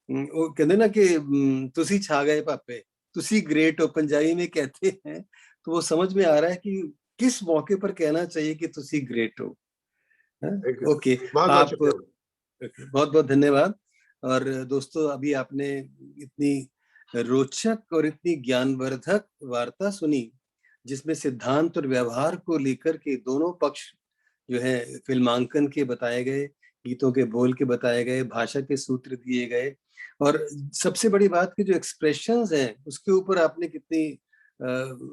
वो कहते ना कि तुसी छा गए पापे, तुसी ग्रेट हो पंजाबी में कहते हैं, तो वो समझ में आ रहा है कि किस मौके पर कहना चाहिए कि तुसी ग्रेट हो। ओके, आप बहुत बहुत धन्यवाद। और दोस्तों, अभी आपने इतनी रोचक और इतनी ज्ञानवर्धक वार्ता सुनी, जिसमें सिद्धांत और व्यवहार को लेकर के दोनों पक्ष जो है फिल्मांकन के बताए गए, गीतों के बोल के बताए गए, भाषा के सूत्र दिए गए, और सबसे बड़ी बात की जो एक्सप्रेशंस हैं उसके ऊपर आपने कितनी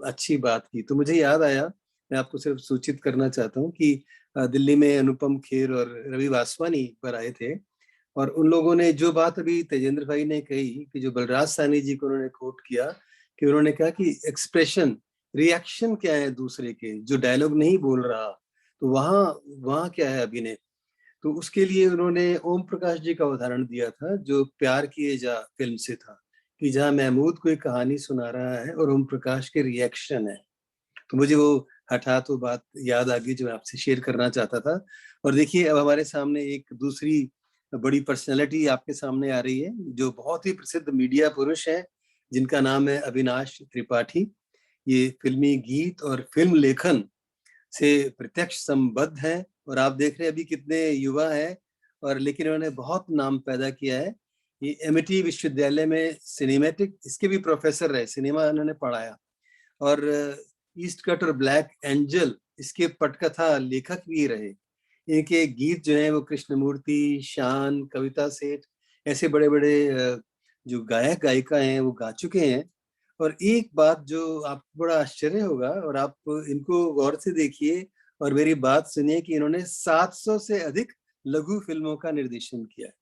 अच्छी बात की। तो मुझे याद आया, मैं आपको सिर्फ सूचित करना चाहता हूँ कि दिल्ली में अनुपम खेर और रवि वासवानी पर आए थे, और उन लोगों ने जो बात अभी तेजेंद्र भाई ने कही कि जो बलराज साहनी जी को उन्होंने कोट किया, कि उन्होंने कहा कि एक्सप्रेशन, रिएक्शन क्या है दूसरे के, जो डायलॉग नहीं बोल रहा, तो वहाँ क्या है अभिनय। तो उसके लिए उन्होंने ओम प्रकाश जी का उदाहरण दिया था, जो प्यार किए जा फिल्म से था, कि जहाँ महमूद कोई कहानी सुना रहा है और ओम प्रकाश के रिएक्शन है। तो मुझे वो हठात वो बात याद आ गई जो मैं आपसे शेयर करना चाहता था। और देखिए, अब हमारे सामने एक दूसरी बड़ी पर्सनैलिटी आपके सामने आ रही है, जो बहुत ही प्रसिद्ध मीडिया पुरुष है, जिनका नाम है अविनाश त्रिपाठी। ये फिल्मी गीत और फिल्म लेखन से प्रत्यक्ष संबद्ध है, और आप देख रहे हैं अभी कितने युवा हैं, और लेकिन इन्होंने बहुत नाम पैदा किया है। ये एमआईटी विश्वविद्यालय में सिनेमैटिक, इसके भी प्रोफेसर रहे, सिनेमा इन्होंने पढ़ाया, और ईस्ट कट और ब्लैक एंजल इसके पटकथा लेखक भी रहे। इनके गीत जो हैं वो कृष्णमूर्ति, शान, कविता सेठ, ऐसे बड़े बड़े जो गायक गायिका हैं वो गा चुके हैं। और एक बात जो आपको बड़ा आश्चर्य होगा, और आप इनको गौर से देखिए और मेरी बात सुनिए, कि इन्होंने 700 से अधिक लघु फिल्मों का निर्देशन किया है,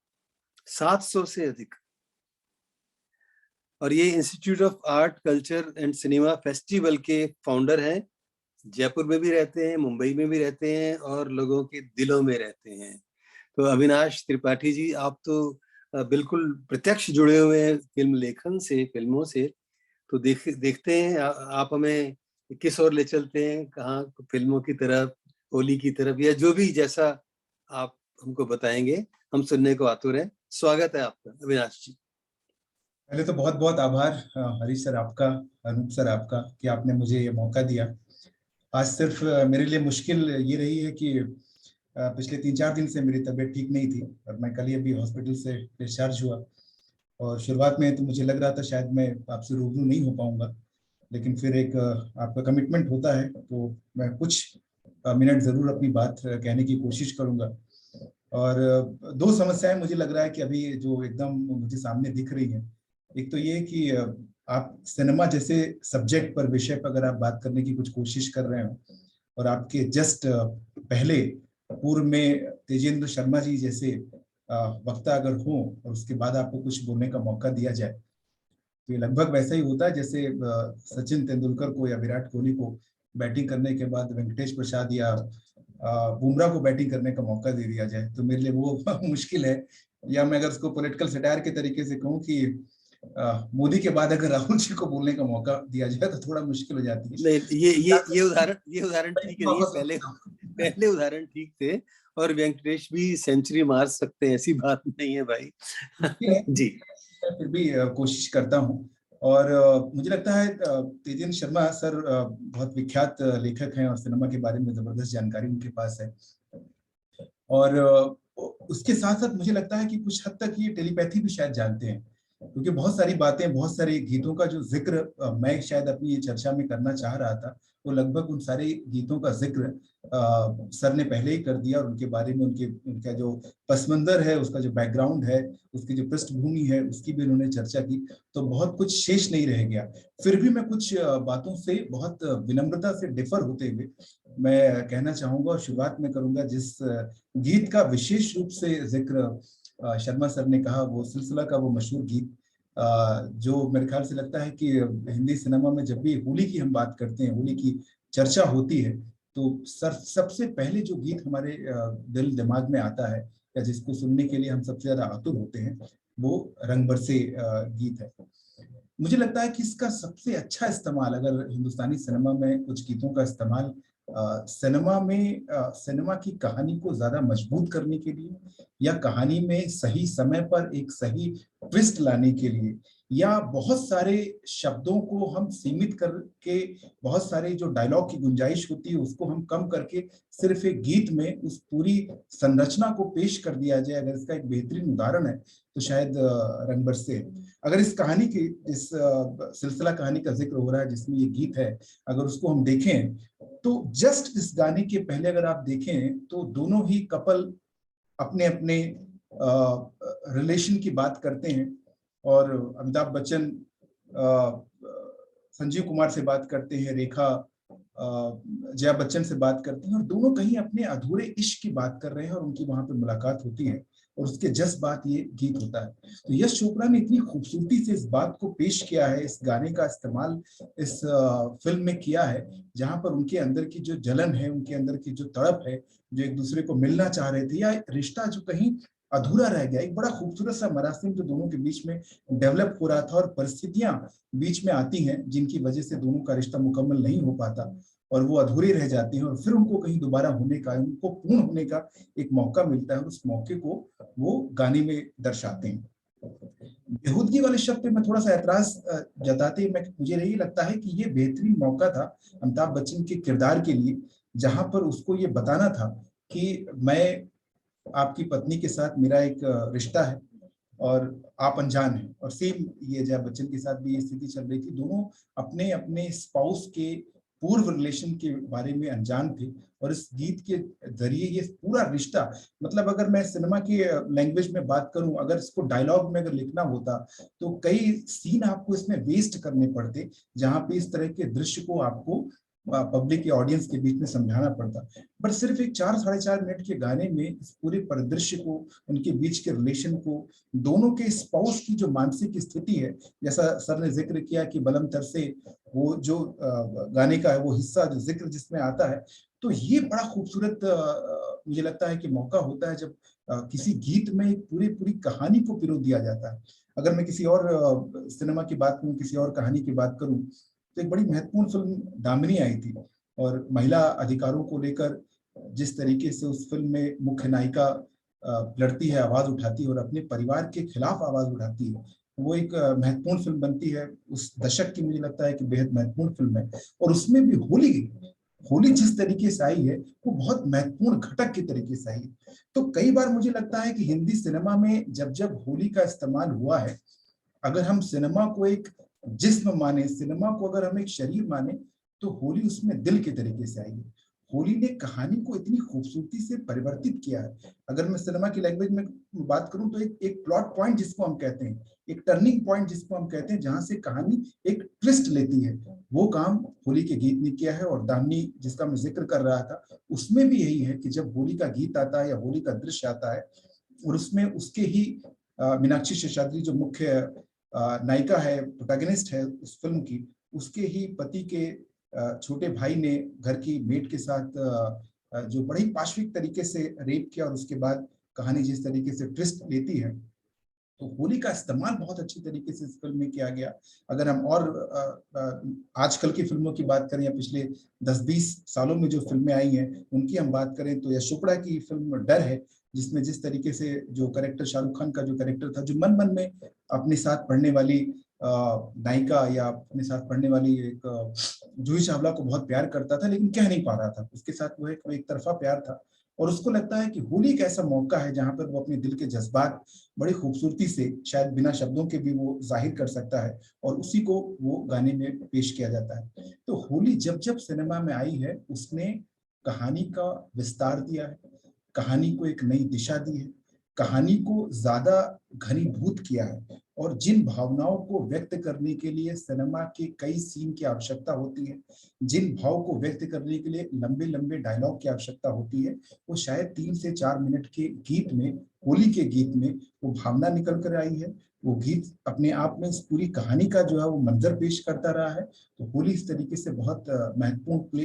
700 से अधिक। और ये institute of art, culture and cinema festival के फाउंडर हैं। जयपुर में भी रहते हैं, मुंबई में भी रहते हैं, और लोगों के दिलों में रहते हैं। तो अविनाश त्रिपाठी जी, आप तो बिल्कुल प्रत्यक्ष जुड़े हुए हैं फिल्म लेखन से, फिल्मों से। तो देखते हैं आप हमें किस ओर ले चलते हैं, कहाँ, फिल्मों की तरफ, होली की तरफ, या जो भी जैसा आप हमको बताएंगे, हम सुनने को आतुर हैं। स्वागत है आपका अविनाश जी। पहले तो बहुत बहुत आभार हरीश सर आपका, अनूप सर आपका, कि आपने मुझे ये मौका दिया। आज सिर्फ मेरे लिए मुश्किल ये रही है कि पिछले 3-4 दिन से मेरी तबीयत ठीक नहीं थी, और मैं कल ही अभी हॉस्पिटल से डिस्चार्ज हुआ। और शुरुआत में तो मुझे लग रहा था शायद मैं आपसे रूबरू नहीं हो पाऊंगा, लेकिन फिर एक आपका कमिटमेंट होता है, तो मैं कुछ मिनट जरूर अपनी बात कहने की कोशिश करूंगा। और दो समस्याएं मुझे लग रहा है कि अभी जो एकदम मुझे सामने दिख रही हैं। एक तो ये कि आप सिनेमा जैसे सब्जेक्ट पर, विषय पर अगर आप बात करने की कुछ कोशिश कर रहे हो, और आपके जस्ट पहले पूर्व में तेजेंद्र शर्मा जी जैसे वक्ता अगर हो, और उसके बाद आपको कुछ बोलने का मौका दिया जाए, तो ये लगभग वैसा ही होता है जैसे सचिन तेंदुलकर को या विराट कोहली को बैटिंग करने के बाद वेंकटेश प्रसाद या बुमराह को बैटिंग करने का मौका दे दिया जाए। तो मेरे लिए वो मुश्किल है। या मैं अगर उसको पॉलिटिकल सटायर के तरीके से कहूँ कि मोदी के बाद अगर राहुल जी को बोलने का मौका दिया जाए तो थोड़ा मुश्किल हो जाती है। नहीं, ये उदाहरण ठीक नहीं है। पहले उदाहरण ठीक थे, और वेंकटेश भी सेंचुरी मार सकते हैं, ऐसी बात नहीं है भाई। जी, फिर भी कोशिश करता हूँ। और मुझे लगता है तेजेंद्र शर्मा सर बहुत विख्यात लेखक हैं, और सिनेमा के बारे में जबरदस्त जानकारी उनके पास है। और उसके साथ साथ मुझे लगता है कि कुछ हद तक ये टेलीपैथी भी शायद जानते हैं, क्योंकि बहुत सारी बातें, बहुत सारे गीतों का जो जिक्र मैं शायद अपनी ये चर्चा में करना चाह रहा था, वो लगभग उन सारे गीतों का जिक्र सर ने पहले ही कर दिया, और उनके बारे में, उनका जो पस मंजर है, उसका जो बैकग्राउंड है, उसकी जो पृष्ठभूमि है, उसकी भी उन्होंने चर्चा की, तो बहुत कुछ शेष नहीं रह गया। फिर भी मैं कुछ बातों से बहुत विनम्रता से डिफर होते हुए मैं कहना चाहूंगा, और शुरुआत में करूंगा जिस गीत का विशेष रूप से जिक्र शर्मा सर ने कहा, वो सिलसिला का वो मशहूर गीत, जो मेरे ख्याल से लगता है कि हिंदी सिनेमा में जब भी होली की हम बात करते हैं, होली की चर्चा होती है, तो सबसे पहले जो गीत हमारे दिल दिमाग में आता है, या जिसको सुनने के लिए हम सबसे ज्यादा आतुर होते हैं, वो रंग बरसे गीत है। मुझे लगता है कि इसका सबसे अच्छा इस्तेमाल, अगर हिंदुस्तानी सिनेमा में कुछ गीतों का इस्तेमाल सिनेमा की कहानी को ज्यादा मजबूत करने के लिए, या कहानी में सही समय पर एक सही ट्विस्ट लाने के लिए, या बहुत सारे शब्दों को हम सीमित करके, बहुत सारे जो डायलॉग की गुंजाइश होती है उसको हम कम करके सिर्फ एक गीत में उस पूरी संरचना को पेश कर दिया जाए, अगर इसका एक बेहतरीन उदाहरण है तो शायद रंग बरसे। अगर इस कहानी की, इस सिलसिला कहानी का जिक्र हो रहा है जिसमें ये गीत है, अगर उसको हम देखें तो जस्ट इस गाने के पहले अगर आप देखें तो दोनों ही कपल अपने अपने रिलेशन की बात करते हैं, और अमिताभ बच्चन संजीव कुमार से बात करते हैं, रेखा जया बच्चन से बात करती हैं, और दोनों कहीं अपने अधूरे इश्क की बात कर रहे हैं, और उनकी वहां पे मुलाकात होती है, और उसके जस्ट बाद ये गीत होता है। तो यश चोपड़ा ने इतनी खूबसूरती से इस बात को पेश किया है, इस गाने का इस्तेमाल इस फिल्म में किया है, जहां पर उनके अंदर की जो जलन है, उनके अंदर की जो तड़प है, जो एक दूसरे को मिलना चाह रहे थे, या रिश्ता जो कहीं अधूरा रह गया, एक बड़ा खूबसूरत सा मरासिम जो दोनों के बीच में डेवलप हो रहा था, और परिस्थितियां बीच में आती हैं जिनकी वजह से दोनों का रिश्ता मुकम्मल नहीं हो पाता, और वो अधूरे रह जाते हैं, और फिर उनको कहीं दोबारा होने का, उनको पूर्ण होने का एक मौका मिलता है, और उस मौके को वो गाने में दर्शाते हैं। बेहूदगी वाले शब्द पे मैं थोड़ा सा ऐतराज जताते, मुझे यही लगता है कि ये बेहतरीन मौका था अमिताभ बच्चन के किरदार के लिए, जहां पर उसको ये बताना था कि मैं, आपकी पत्नी के साथ मेरा एक रिश्ता है और आप अनजान हैं, और सेम ये जया बच्चन के साथ भी ये स्थिति चल रही थी, दोनों अपने अपने स्पाउस के पूर्व रिलेशन के बारे में अनजान थे, और इस गीत के जरिए ये पूरा रिश्ता, मतलब अगर मैं सिनेमा की लैंग्वेज में बात करूं, अगर इसको डायलॉग में अगर लिखना होता तो कई सीन आपको इसमें वेस्ट करने पड़ते, जहां पे इस तरह के दृश्य को आपको पब्लिक के ऑडियंस के बीच में समझाना पड़ता, बट सिर्फ एक 4-4.5 मिनट के गाने में इस पूरे परिदृश्य को, उनके बीच के रिलेशन को, दोनों के स्पाउस की जो मानसिक स्थिति है, जैसा सर ने जिक्र किया कि बलम तर से वो जो गाने का है वो हिस्सा जो जिक्र जिसमें आता है, तो ये बड़ा खूबसूरत मुझे लगता है कि मौका होता है जब किसी गीत में पूरी पूरी कहानी को पिरो दिया जाता है। अगर मैं किसी और सिनेमा की बात करूं, किसी और कहानी की बात करूं, तो एक बड़ी महत्वपूर्ण फिल्म दामिनी आई थी, और महिला अधिकारों को लेकर जिस तरीके से उस फिल्म में मुख्य नायिका लड़ती है, आवाज उठाती है, और अपने परिवार के खिलाफ आवाज उठाती है, वो एक महत्वपूर्ण फिल्म बनती है उस दशक की, मुझे लगता है कि बेहद महत्वपूर्ण फिल्म है। और उसमें भी होली जिस तरीके से आई है वो बहुत महत्वपूर्ण घटक के तरीके से आई है। तो कई बार मुझे लगता है कि हिंदी सिनेमा में जब जब होली का इस्तेमाल हुआ है, अगर हम सिनेमा को एक जिस्म माने, सिनेमा को अगर हम एक शरीर माने, तो होली उसमें दिल के तरीके से आई है। होली ने कहानी को इतनी खूबसूरती से परिवर्तित किया है। अगर मैं सिनेमा की लैंग्वेज में बात करूं तो एक प्लॉट पॉइंट जिसको हम कहते हैं, एक टर्निंग पॉइंट जिसको हम कहते हैं, जहां से कहानी एक ट्विस्ट लेती है, वो काम होली के गीत ने किया है। और दामिनी जिसका मैं जिक्र कर रहा था, उसमें भी यही है कि जब होली का गीत आता है या होली का दृश्य आता है, और उसमें उसके ही मीनाक्षी शेषाद्री जो मुख्य नायिका है, प्रोटैगनिस्ट है उस फिल्म की, उसके ही पति के छोटे भाई ने घर की मेट के साथ जो बड़ी पाशविक तरीके से रेप किया, और उसके बाद कहानी जिस तरीके से ट्विस्ट लेती है, तो होली का इस्तेमाल बहुत अच्छी तरीके से इस फिल्म में किया गया। अगर हम और आजकल की फिल्मों की बात करें, या पिछले 10-20 सालों में जो फिल्में आई हैं उनकी हम बात करें, तो यश चोपड़ा की फिल्म डर है, जिसमें जिस तरीके से जो कैरेक्टर, शाहरुख खान का जो कैरेक्टर था, जो मन मन में अपने साथ पढ़ने वाली नायिका या अपने साथ पढ़ने वाली एक जूही चावला को बहुत प्यार करता था, लेकिन कह नहीं पा रहा था, उसके साथ वो एक तरफा प्यार था, और उसको लगता है कि होली एक ऐसा मौका है जहां पर वो अपने दिल के जज्बात बड़ी खूबसूरती से शायद बिना शब्दों के भी वो जाहिर कर सकता है, और उसी को वो गाने में पेश किया जाता है। तो होली जब जब सिनेमा में आई है उसने कहानी का विस्तार दिया है, कहानी को एक नई दिशा दी है, कहानी को ज्यादा घनीभूत किया है, और जिन भावनाओं को व्यक्त करने के लिए सिनेमा के कई सीन की आवश्यकता होती है, जिन भाव को व्यक्त करने के लिए लंबे लंबे डायलॉग की आवश्यकता होती है, वो शायद 3 से 4 मिनट के गीत में, होली के गीत में वो भावना निकल कर आई है। वो गीत अपने आप में इस पूरी कहानी का जो है वो मंजर पेश करता रहा है। तो होली इस तरीके से बहुत महत्वपूर्ण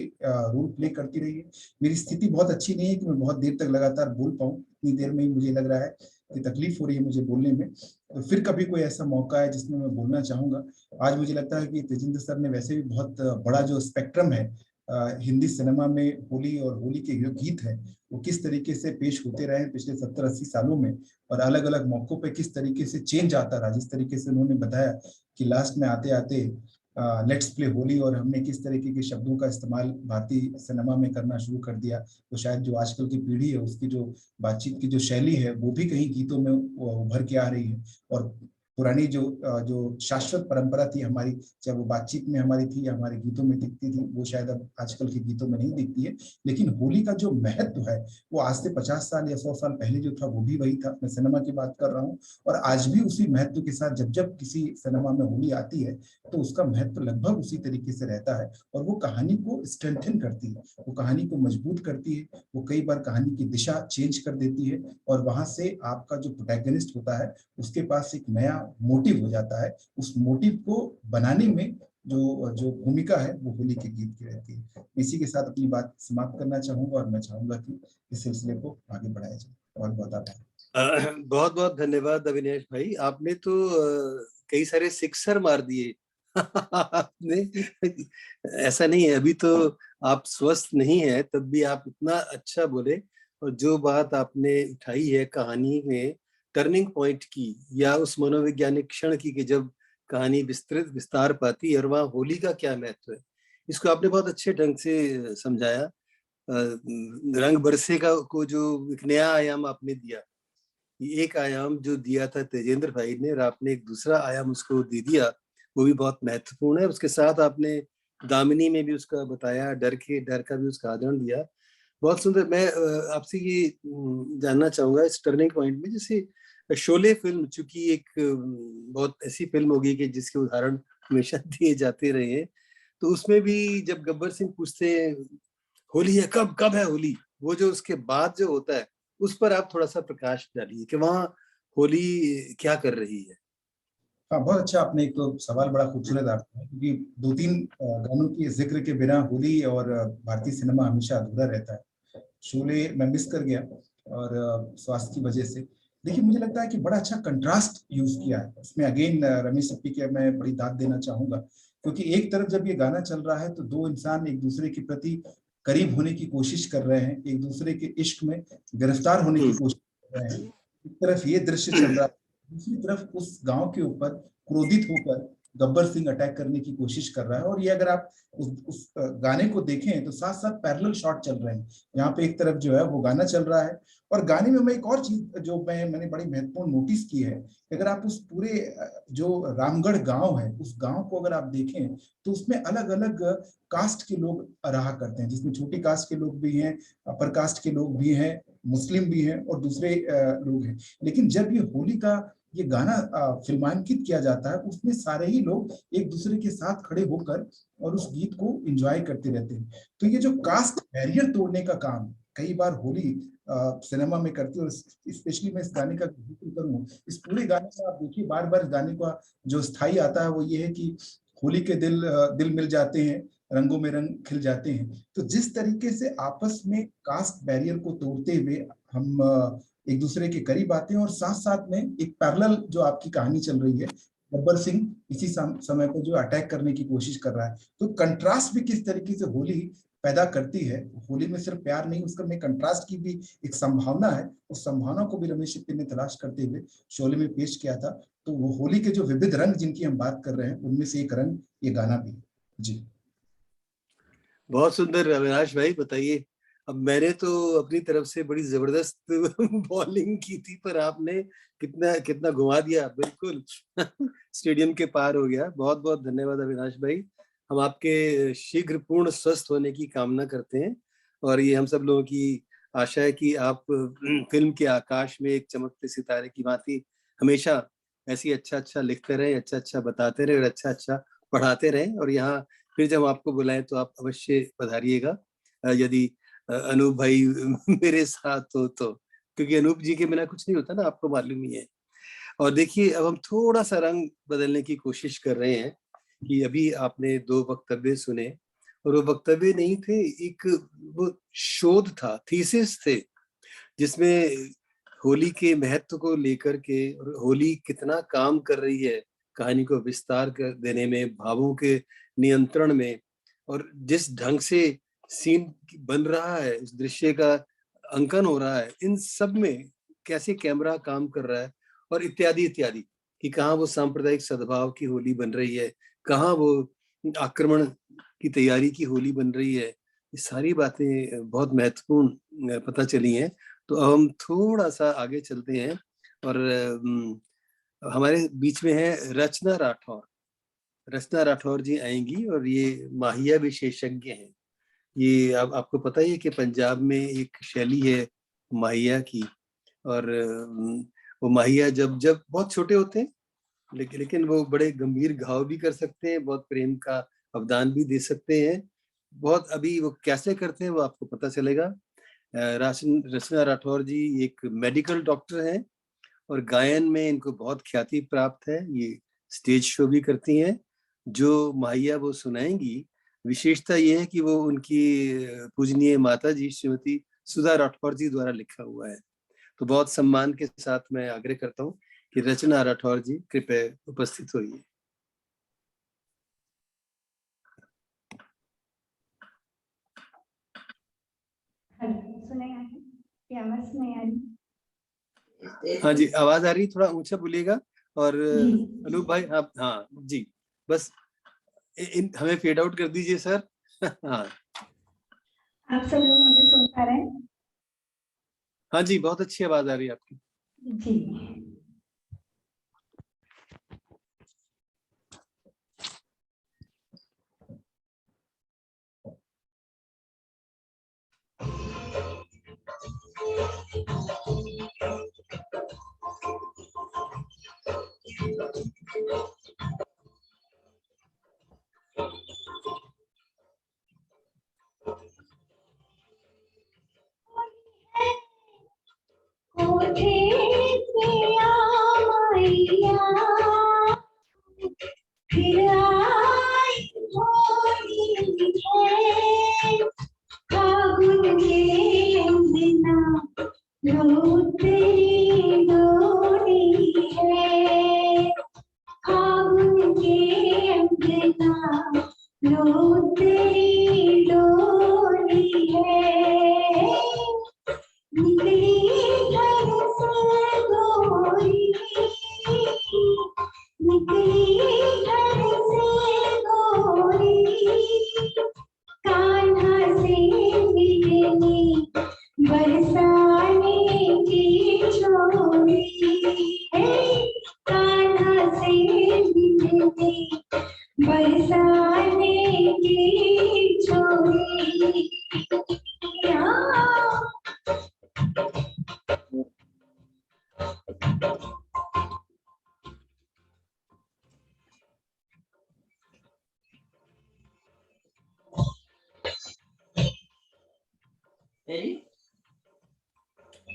रोल प्ले करती रही है। मेरी स्थिति बहुत अच्छी नहीं है कि मैं बहुत देर तक लगातार बोल पाऊं, इतनी देर में ही मुझे लग रहा है कि तकलीफ हो रही है मुझे बोलने में। तो फिर कभी कोई ऐसा मौका है जिसमें मैं बोलना चाहूंगा। आज मुझे लगता है कि तेजिंदर सर ने वैसे भी बहुत बड़ा जो स्पेक्ट्रम है हिंदी सिनेमा में होली और होली के जो गीत हैं वो किस तरीके से पेश होते रहे पिछले 70-80 सालों में, और अलग अलग मौकों पे किस तरीके से चेंज आता रहा। जिस तरीके से उन्होंने बताया कि लास्ट में आते आते लेट्स प्ले होली, और हमने किस तरीके के शब्दों का इस्तेमाल भारतीय सिनेमा में करना शुरू कर दिया, तो शायद जो आजकल की पीढ़ी है उसकी जो बातचीत की जो शैली है वो भी कहीं गीतों में उभर के आ रही है। और पुरानी जो शाश्वत परंपरा थी हमारी, चाहे वो बातचीत में हमारी थी या हमारे गीतों में दिखती थी, वो शायद अब आजकल के गीतों में नहीं दिखती है। लेकिन होली का जो महत्व है वो आज से 50 साल या 100 साल पहले जो था वो भी वही था। मैं सिनेमा की बात कर रहा हूँ, और आज भी उसी महत्व के साथ जब जब किसी सिनेमा में होली आती है तो उसका महत्व लगभग उसी तरीके से रहता है, और वो कहानी को स्ट्रेंथन करती है, वो कहानी को मजबूत करती है, वो कई बार कहानी की दिशा चेंज कर देती है, और वहां से आपका जो प्रोटैगनिस्ट होता है उसके पास एक नया मोटिव हो जाता है। उस मोटिव को बनाने में जो जो भूमिका है वो होली के गीत की रहती है। इसी के साथ अपनी बात समाप्त करना चाहूंगा, और मैं चाहूंगा कि इस सिलसिले को आगे बढ़ाया जाए। बहुत बहुत आभार। बहुत बहुत धन्यवाद अविनाश भाई, आपने तो कई सारे सिक्सर मार दिए। आपने, ऐसा नहीं है, अभी तो आप स्वस्थ नहीं है तब भी आप इतना अच्छा बोले, और जो बात आपने उठाई है कहानी में टर्निंग पॉइंट की, या उस मनोवैज्ञानिक क्षण की कि जब कहानी विस्तार पाती है, और वहाँ होली का क्या महत्व है, इसको आपने बहुत अच्छे ढंग से समझाया। रंग बरसे का को जो एक नया आयाम आपने दिया, एक आयाम जो दिया था तेजेंद्र भाई ने, और आपने एक दूसरा आयाम उसको दे दिया, वो भी बहुत महत्वपूर्ण है। उसके साथ आपने दामिनी में भी उसका बताया, डर का भी उसका आदरण दिया, बहुत सुंदर। मैं आपसे ये जानना चाहूंगा इस टर्निंग पॉइंट में, जैसे शोले फिल्म चूंकि एक बहुत ऐसी फिल्म होगी कि जिसके उदाहरण हमेशा दिए जाते रहे हैं, तो उसमें भी जब गब्बर सिंह पूछते हैं होली है, कब कब है होली, वो जो उसके बाद जो होता है उस पर आप थोड़ा सा प्रकाश डालिए कि वहाँ होली क्या कर रही है। हाँ, बहुत अच्छा। आपने एक तो सवाल बड़ा खूबसूरत आपका है, क्योंकि 2-3 गानों के जिक्र के बिना होली और भारतीय सिनेमा हमेशा अधूरा रहता है। शोले मैं मिस कर गया, और स्वास्थ्य की वजह से। देखिए, मुझे लगता है कि बड़ा अच्छा कंट्रास्ट यूज किया है इसमें। अगेन रमेश अप्पी के मैं बड़ी दाद देना चाहूंगा, क्योंकि एक तरफ जब ये गाना चल रहा है तो दो इंसान एक दूसरे के प्रति करीब होने की कोशिश कर रहे हैं, एक दूसरे के इश्क में गिरफ्तार होने की कोशिश कर रहे हैं। एक तरफ ये दृश्य चल रहा है, दूसरी तरफ उस गांव के ऊपर क्रोधित होकर गब्बर सिंह अटैक करने की कोशिश कर रहा है। और ये अगर आप उस गाने को देखें तो साथ साथ पैरेलल शॉट चल रहे हैं। यहाँ पे एक तरफ जो है वो गाना चल रहा है, और गाने में मैं एक और चीज जो मैंने बड़ी महत्वपूर्ण नोटिस की है, अगर आप उस पूरे जो रामगढ़ गांव है उस गांव को अगर आप देखें तो उसमें अलग अलग कास्ट के लोग रहा करते हैं, जिसमें छोटी कास्ट के लोग भी हैं, अपर कास्ट के लोग भी हैं, मुस्लिम भी हैं, और दूसरे लोग हैं। लेकिन जब ये होली का ये गाना फिल्मांकित किया जाता है उसमें सारे ही लोग एक दूसरे के साथ खड़े होकर और उस गीत को एंजॉय करते रहते हैं। तो ये जो कास्ट बैरियर तोड़ने का काम कई बार होली सिनेमा में करती है, और स्पेशली मैं इस गाने का जिक्र करूँ, इस पूरे गाने का आप देखिए बार बार गाने का जो स्थाई आता है वो ये है कि होली के दिल मिल जाते हैं, रंगों में रंग खिल जाते हैं। तो जिस तरीके से आपस में कास्ट बैरियर को तोड़ते हुए हम एक दूसरे के करीब आते हैं, और साथ साथ में एक पैरेलल जो आपकी कहानी चल रही है, गब्बर सिंह इसी समय पर जो अटैक करने की कोशिश कर रहा है, तो कंट्रास्ट भी किस तरीके से होली पैदा करती है। होली में सिर्फ प्यार नहीं, उसका में कंट्रास्ट की भी एक संभावना है। उस संभावना को भी रमेश सिप्पी ने तलाश करते हुए शोले में पेश किया था। तो वो होली के जो विविध रंग जिनकी हम बात कर रहे हैं उनमें से एक रंग ये गाना भी है। जी बहुत सुंदर अविनाश भाई, बताइए अब मैंने तो अपनी तरफ से बड़ी जबरदस्त बॉलिंग की थी, पर आपने कितना कितना घुमा दिया, बिल्कुल स्टेडियम के पार हो गया। बहुत बहुत धन्यवाद अविनाश भाई। हम आपके शीघ्र पूर्ण स्वस्थ होने की कामना करते हैं, और ये हम सब लोगों की आशा है कि आप फिल्म के आकाश में एक चमकते सितारे की भांति हमेशा ऐसी अच्छा अच्छा लिखते रहें, अच्छा अच्छा बताते रहें और अच्छा अच्छा पढ़ाते रहें। और यहाँ फिर जब आपको बुलाएं तो आप अवश्य पधारिएगा, यदि अनूप भाई मेरे साथ हो तो, क्योंकि अनूप जी के बिना कुछ नहीं होता ना, आपको मालूम ही है। और देखिए, अब हम थोड़ा सा रंग बदलने की कोशिश कर रहे हैं कि अभी आपने 2 वक्तव्य सुने, और वो वक्तव्य नहीं थे, एक वो शोध था, थीसिस थे, जिसमें होली के महत्व को लेकर के और होली कितना काम कर रही है कहानी को विस्तार कर देने में, भावों के नियंत्रण में, और जिस ढंग से सीन बन रहा है, उस दृश्य का अंकन हो रहा है, इन सब में कैसे कैमरा काम कर रहा है, और इत्यादि इत्यादि, कि कहाँ वो सांप्रदायिक सद्भाव की होली बन रही है, कहाँ वो आक्रमण की तैयारी की होली बन रही है। ये सारी बातें बहुत महत्वपूर्ण पता चली हैं। तो अब हम थोड़ा सा आगे चलते हैं, और हमारे बीच में है रचना राठौर। रचना राठौर जी आएंगी, और ये माहिया विशेषज्ञ हैं। ये आपको पता ही है कि पंजाब में एक शैली है माहिया की, और वो माहिया जब जब बहुत छोटे होते हैं, लेकिन वो बड़े गंभीर घाव भी कर सकते हैं, बहुत प्रेम का अवदान भी दे सकते हैं। बहुत अभी वो कैसे करते हैं वो आपको पता चलेगा। रचना राठौर जी एक मेडिकल डॉक्टर हैं, और गायन में इनको बहुत ख्याति प्राप्त है। ये स्टेज शो भी करती हैं। जो माहिया वो सुनाएंगी, विशेषता ये है कि वो उनकी पूजनीय माता जी श्रीमती सुधा राठौर जी द्वारा लिखा हुआ है। तो बहुत सम्मान के साथ मैं आग्रह करता हूँ कि रचना राठौर जी कृपया उपस्थित होइए। हाँ जी, आवाज आ रही, थोड़ा ऊंचा बोलिएगा। और अनूप भाई, आप, हाँ जी, बस हमें फेड आउट कर दीजिए सर। हाँ, आप सब लोग मुझे सुन पा रहे हैं? हाँ जी, बहुत अच्छी आवाज आ रही है आपकी जी। फिर आई होली है, फागुन के अंगना लो तेरी डोली है, फागुन के अंगना लो तेरी डोली है, निकली घर से गोरी, निकली घर से गोरी, कान्हा से मिलने बरसाने की छोरी है, कान्हा से मिलने बरसाने की छोरी।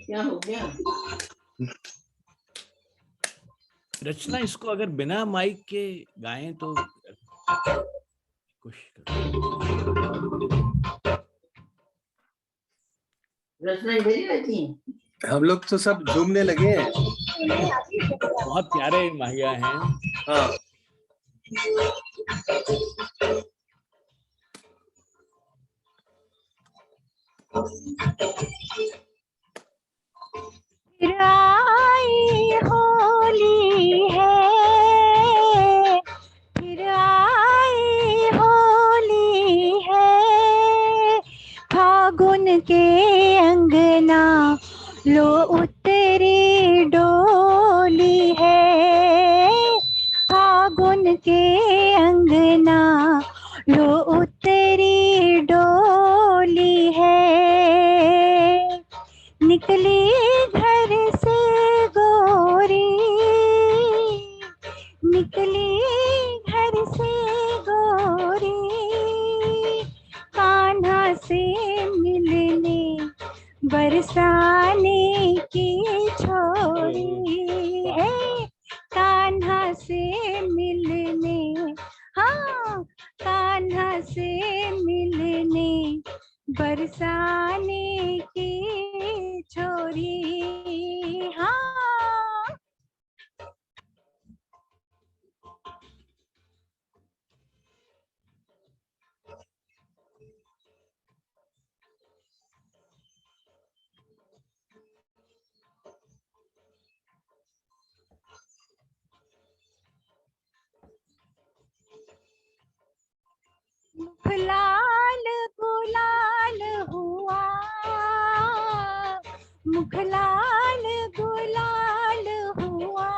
क्या हो गया? रचना, इसको अगर बिना माइक के गाएं तो कोशिश करो। रचना इधर ही रहती है? हम लोग तो सब झूमने लगे हैं। बहुत प्यारे माहिया हैं। हाँ, फिर आई होली है, फिर आई होली है, फागुन के लो उतरी डोली है, निकली घर से गोरी, निकली घर से गोरी, कान्हा से मिलने बरसाने की छोरी है, कान्हा से मिलने, हाँ कान्हा से मिलने बरसाने की छोरी, हाँ। मुख लाल गुलाल हुआ, मुख लाल गुलाल हुआ,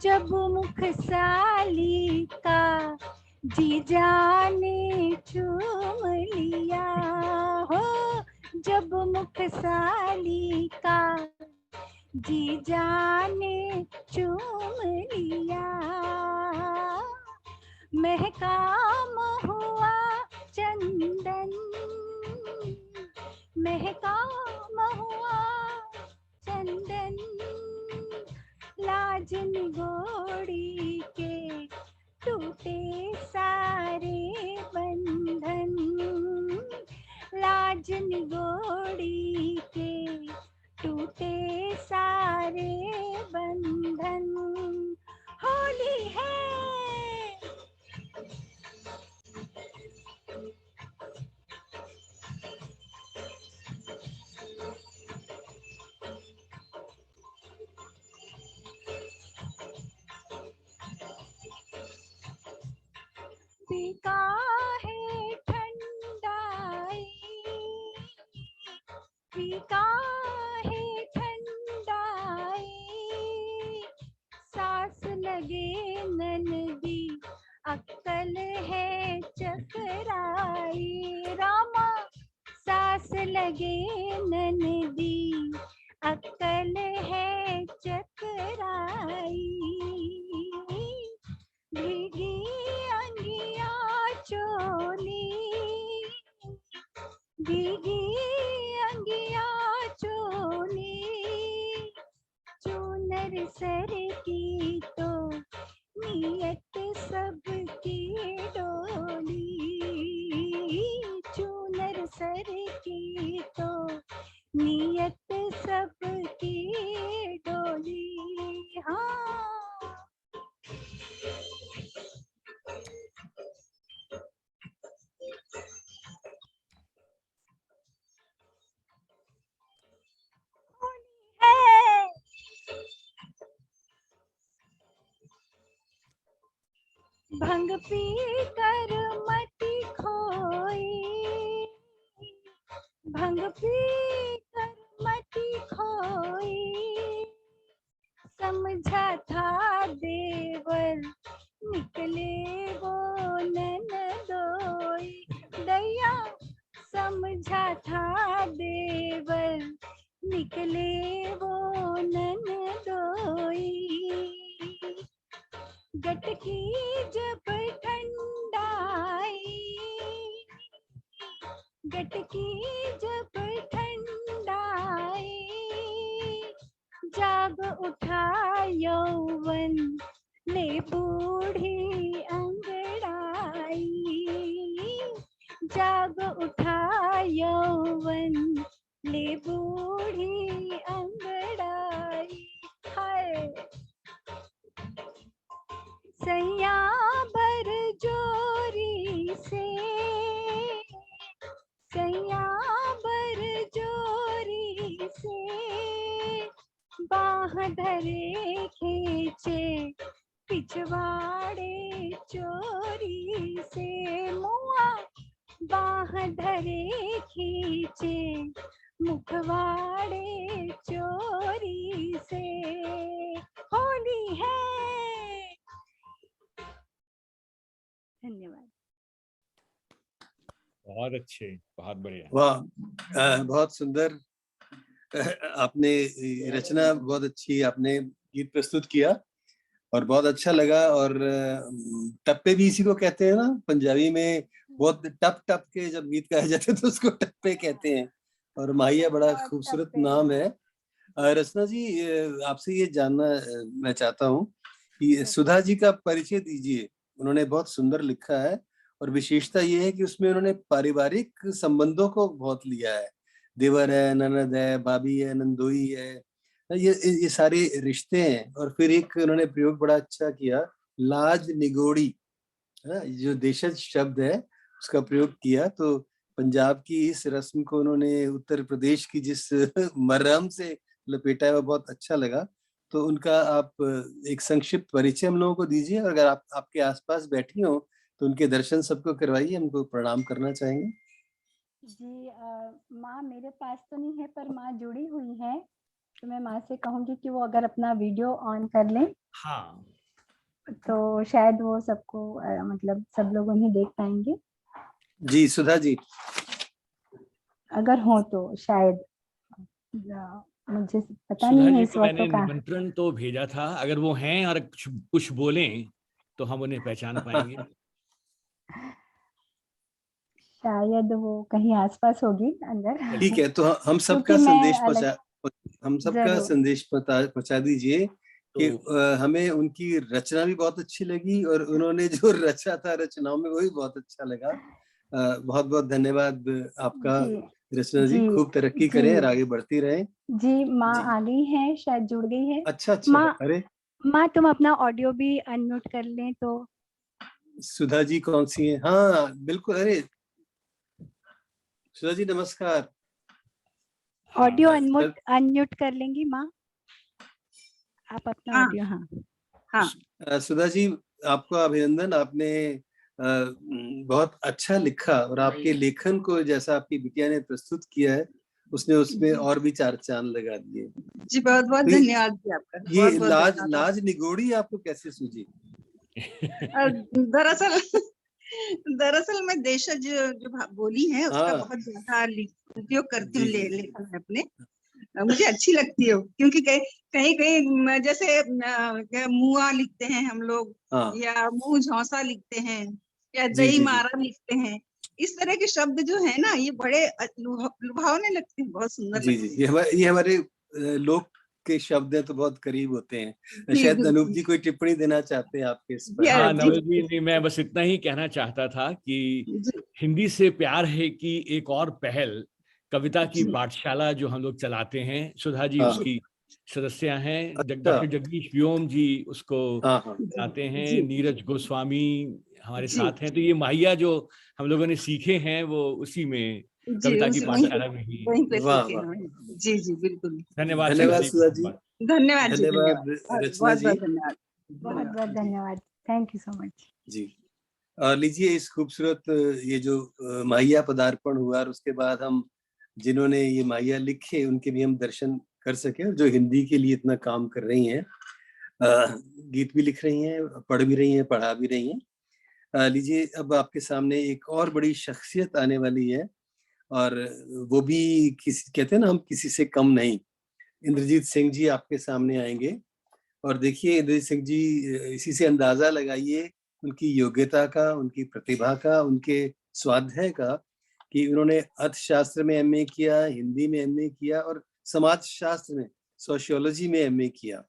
जब मुख साली का जीजा ने चूम लिया हो, जब मुख साली का जीजा ने चूम लिया, महका महुआ चंदन, महका महुआ चंदन, लाज निगोड़ी के टूटे सारे बंधन, लाज निगोड़ी के टूटे सारे बंधन, होली है। पीका है ठंडाई, पीका है ठंडाई, सास लगे ननदी अक्कल है चकराई, रामा सास लगे ननदी अक्कल है चकराई, भीगी अंगिया चोली, भीगी अंगिया चोली, चूनर सर की तो नियत सबकी डोली, चूनर सर की तो नियत सबकी डोली, हाँ। भंग पी कर मती खोई, भंग पी कर मती खोई, समझा था देवर निकले वो ननदोई, दैया समझा था देवर निकले वो ननदोई, गटकी जब ठंडाई, गटकी जब ठंडाई, जाग उठा यौवन ले बूढ़ी अंगड़ाई, जाग उठा यौवन ले बूढ़ी अंगड़ाई, हाय सैया बर जोरी से, सैया बर जोरी से, बाह धरे खींचे पिछवाड़े चोरी से, मुआ बाह धरे खींचे मुखवाड़े चोरी से, होली है। धन्यवाद। बहुत अच्छे, बहुत बढ़िया। वाह, बहुत सुंदर। आपने रचना बहुत अच्छी, आपने गीत प्रस्तुत किया और बहुत अच्छा लगा। और टप्पे भी इसी को कहते हैं ना, पंजाबी में बहुत टप टप के जब गीत गाए जाते हैं तो उसको टप्पे कहते हैं। और माहिया बड़ा खूबसूरत नाम है। रचना जी, आपसे ये जानना मैं चाहता हूँ कि सुधा जी का परिचय दीजिए। उन्होंने बहुत सुंदर लिखा है और विशेषता ये है कि उसमें उन्होंने पारिवारिक संबंधों को बहुत लिया है। देवर है, ननद है, भाभी है, नंदोई है, ये सारे रिश्ते हैं। और फिर एक उन्होंने प्रयोग बड़ा अच्छा किया, लाज निगोड़ी, जो देशज शब्द है उसका प्रयोग किया। तो पंजाब की इस रस्म को उन्होंने उत्तर प्रदेश की जिस मरहम से लपेटा है वो बहुत अच्छा लगा। तो उनका आप एक संक्षिप्त परिचय हम लोगों को दीजिए। और अगर आप आपके आसपास बैठी हो तो उनके दर्शन सबको करवाइए, हमको प्रणाम करना चाहेंगे। जी, माँ मेरे पास तो नहीं है पर माँ जुड़ी हुई है, तो मैं माँ से कहूँगी कि वो अगर अपना वीडियो ऑन कर लें हाँ, तो शायद वो सबको मतलब सब लोग उन्हें देख पाएंगे। जी सुधा जी, अगर हो तो शायद, मुझे पता सुधा नहीं है जी इस को वक्त मैंने तो कहाँ। निमंत्रण तो भेजा था, अगर वो हैं और कुछ कुछ बोलें तो हम उन्हें पहचान पाएंगे। शायद वो कहीं आसपास होगी अंदर। ठीक है। तो हम सबका क्योंकि मैं संदेश अलग, जरूर पहुंचा दीजिए कि तो हमें उनकी रचना भी बहुत अच्छी लगी और उन्होंने जो रचा था रचनाओं में वो भी बहुत अच्छा लगा। बहुत बहुत धन्यवाद आपका जी रचना जी। जी खूब तरक्की जी करें और आगे बढ़ती रहें। जी। माँ जी, आ गई है, शायद जुड़ गई है। अच्छा अच्छा। माँ, अरे माँ तुम अपना ऑडियो भी अनम्यूट कर लें तो। सुधा जी कौन सी है? हाँ बिल्कुल। अरे सुधा जी नमस्कार। ऑडियो हाँ, अनम्यूट अनम्यूट कर लेंगी माँ, आप अपना हाँ ऑडियो। हाँ हाँ सुधा जी, आपका अभिनंदन। आपने बहुत अच्छा लिखा और आपके लेखन को जैसा आपकी बिटिया ने प्रस्तुत किया है उसने उसमें जी और भी चार चांद लगा दिए। जी, बहुत बहुत तो धन्यवाद जी आपका, ये बहुत बहुत लाज धन्यवाद। लाज निगोड़ी आपको कैसे सूझी? दरअसल दरअसल मैं देशज जो बोली है उसका हाँ बहुत ज्यादा उपयोग करती हूँ जी जी। लेखन में अपने। मुझे अच्छी लगती है क्योंकि कहीं कहीं जैसे मुआ लिखते हैं हम लोग, हाँ या मुंह झौसा लिखते हैं, या जी दही जी जी मारा लिखते हैं। इस तरह के शब्द जो है ना ये बड़े लुभावने लगते हैं, बहुत सुंदर जी जी। लगते हैं। ये हमारे लोक के शब्द हैं तो बहुत करीब होते हैं। जी शायद अनूप बिल्कुल। जी कोई टिप्पणी देना चाहते हैं आपके इस पर। हाँ जी नवल जी, नहीं मैं बस इतना ही कहना चाहता था कि जी हिंदी से प्यार है कि एक और पहल कविता की जी पाठशाला जो हम लोग चलाते हैं, सुधा जी हाँ उसकी सदस्य हैं, अच्छा। डॉक्टर जगदीश व्योम जी उसको हाँ हाँ जी चलाते हैं, जी नीरज गोस्वामी हमारे जी साथ हैं। तो ये माहिया जो हम लोगों ने सीखे हैं वो उसी में, जी कविता की उस पाठशाला में ही। वहीं पे वाह सीखे वाह। हैं। जी जी बिल्कुल। धन्यवाद सुधा धन्यवाद जी, सुधा बहुत जी। बहुत। धन्यवाद जी, धन्यवाद धन्यवाद, रचना बहुत जी। बहुत धन्यवाद। बहुत बहुत जी धन्यवाद, थैंक यू सो मच। जी। और लीजिए इस खूबसूरत ये जो माहिया पदार्पण हुआ और उसके बाद हम जिन्होंने ये माहिया लिखे उनके भी हम दर्शन कर सके, जो हिंदी के लिए इतना काम कर रही हैं, गीत भी लिख रही हैं, पढ़ भी रही हैं, पढ़ा भी रही हैं। लीजिए अब आपके सामने एक और बड़ी शख्सियत आने वाली है और वो भी किसी, कहते हैं ना हम किसी से कम नहीं। इंद्रजीत सिंह जी आपके सामने आएंगे और देखिए इंद्रजीत सिंह जी, इसी से अंदाजा लगाइए उनकी योग्यता का, उनकी प्रतिभा का, उनके स्वाध्याय का, कि उन्होंने अर्थशास्त्र में एमए किया, हिंदी में एमए किया और समाज शास्त्र में, सोशियोलॉजी में एमए किया।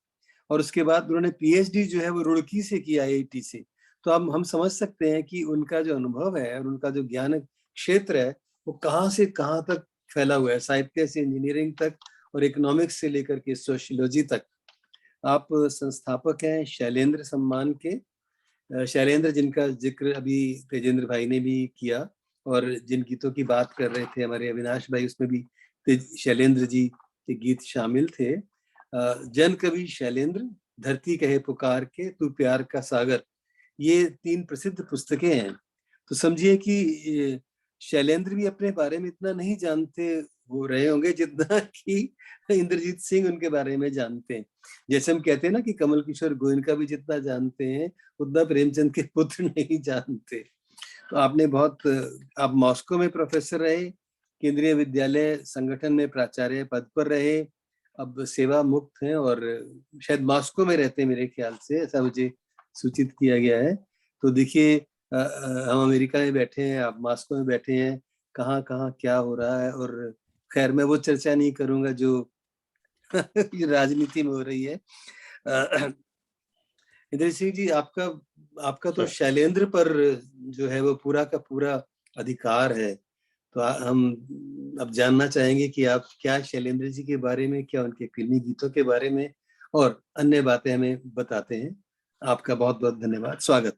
और उसके बाद उन्होंने पीएचडी जो है वो रुड़की से किया, आईआईटी से। तो अब हम समझ सकते हैं कि उनका जो अनुभव है और उनका जो ज्ञान क्षेत्र है वो कहाँ से कहाँ तक फैला हुआ है, साहित्य से इंजीनियरिंग तक और इकोनॉमिक्स से लेकर के सोशियोलॉजी तक। आप संस्थापक हैं शैलेंद्र सम्मान के। शैलेंद्र जिनका जिक्र अभी तेजेंद्र भाई ने भी किया और जिन गीतों की बात कर रहे थे हमारे अविनाश भाई, उसमें भी शैलेंद्र जी के गीत शामिल थे। जन कवि शैलेंद्र, धरती कहे पुकार के, तू प्यार का सागर, ये 3 प्रसिद्ध पुस्तकें हैं। तो समझिए कि शैलेंद्र भी अपने बारे में इतना नहीं जानते हो रहे होंगे जितना कि इंद्रजीत सिंह उनके बारे में जानते हैं। जैसे हम कहते हैं ना कि कमल किशोर गोयनका भी जितना जानते हैं उतना प्रेमचंद के पुत्र नहीं जानते। तो आपने आप मॉस्को में प्रोफेसर रहे, केंद्रीय विद्यालय संगठन में प्राचार्य पद पर रहे, अब सेवा मुक्त हैं और शायद मॉस्को में रहते हैं मेरे ख्याल से, ऐसा मुझे सूचित किया गया है। तो देखिए हम अमेरिका में बैठे हैं, आप मॉस्को में बैठे हैं, कहाँ कहाँ क्या हो रहा है। और खैर मैं वो चर्चा नहीं करूंगा जो राजनीति में हो रही है। इंद्र सिंह जी, आपका तो शैलेंद्र पर जो है वो पूरा का पूरा अधिकार है। तो हम अब जानना चाहेंगे कि आप क्या शैलेंद्र जी के बारे में, क्या उनके फिल्मी गीतों के बारे में और अन्य बातें हमें बताते हैं। आपका बहुत बहुत धन्यवाद, स्वागत।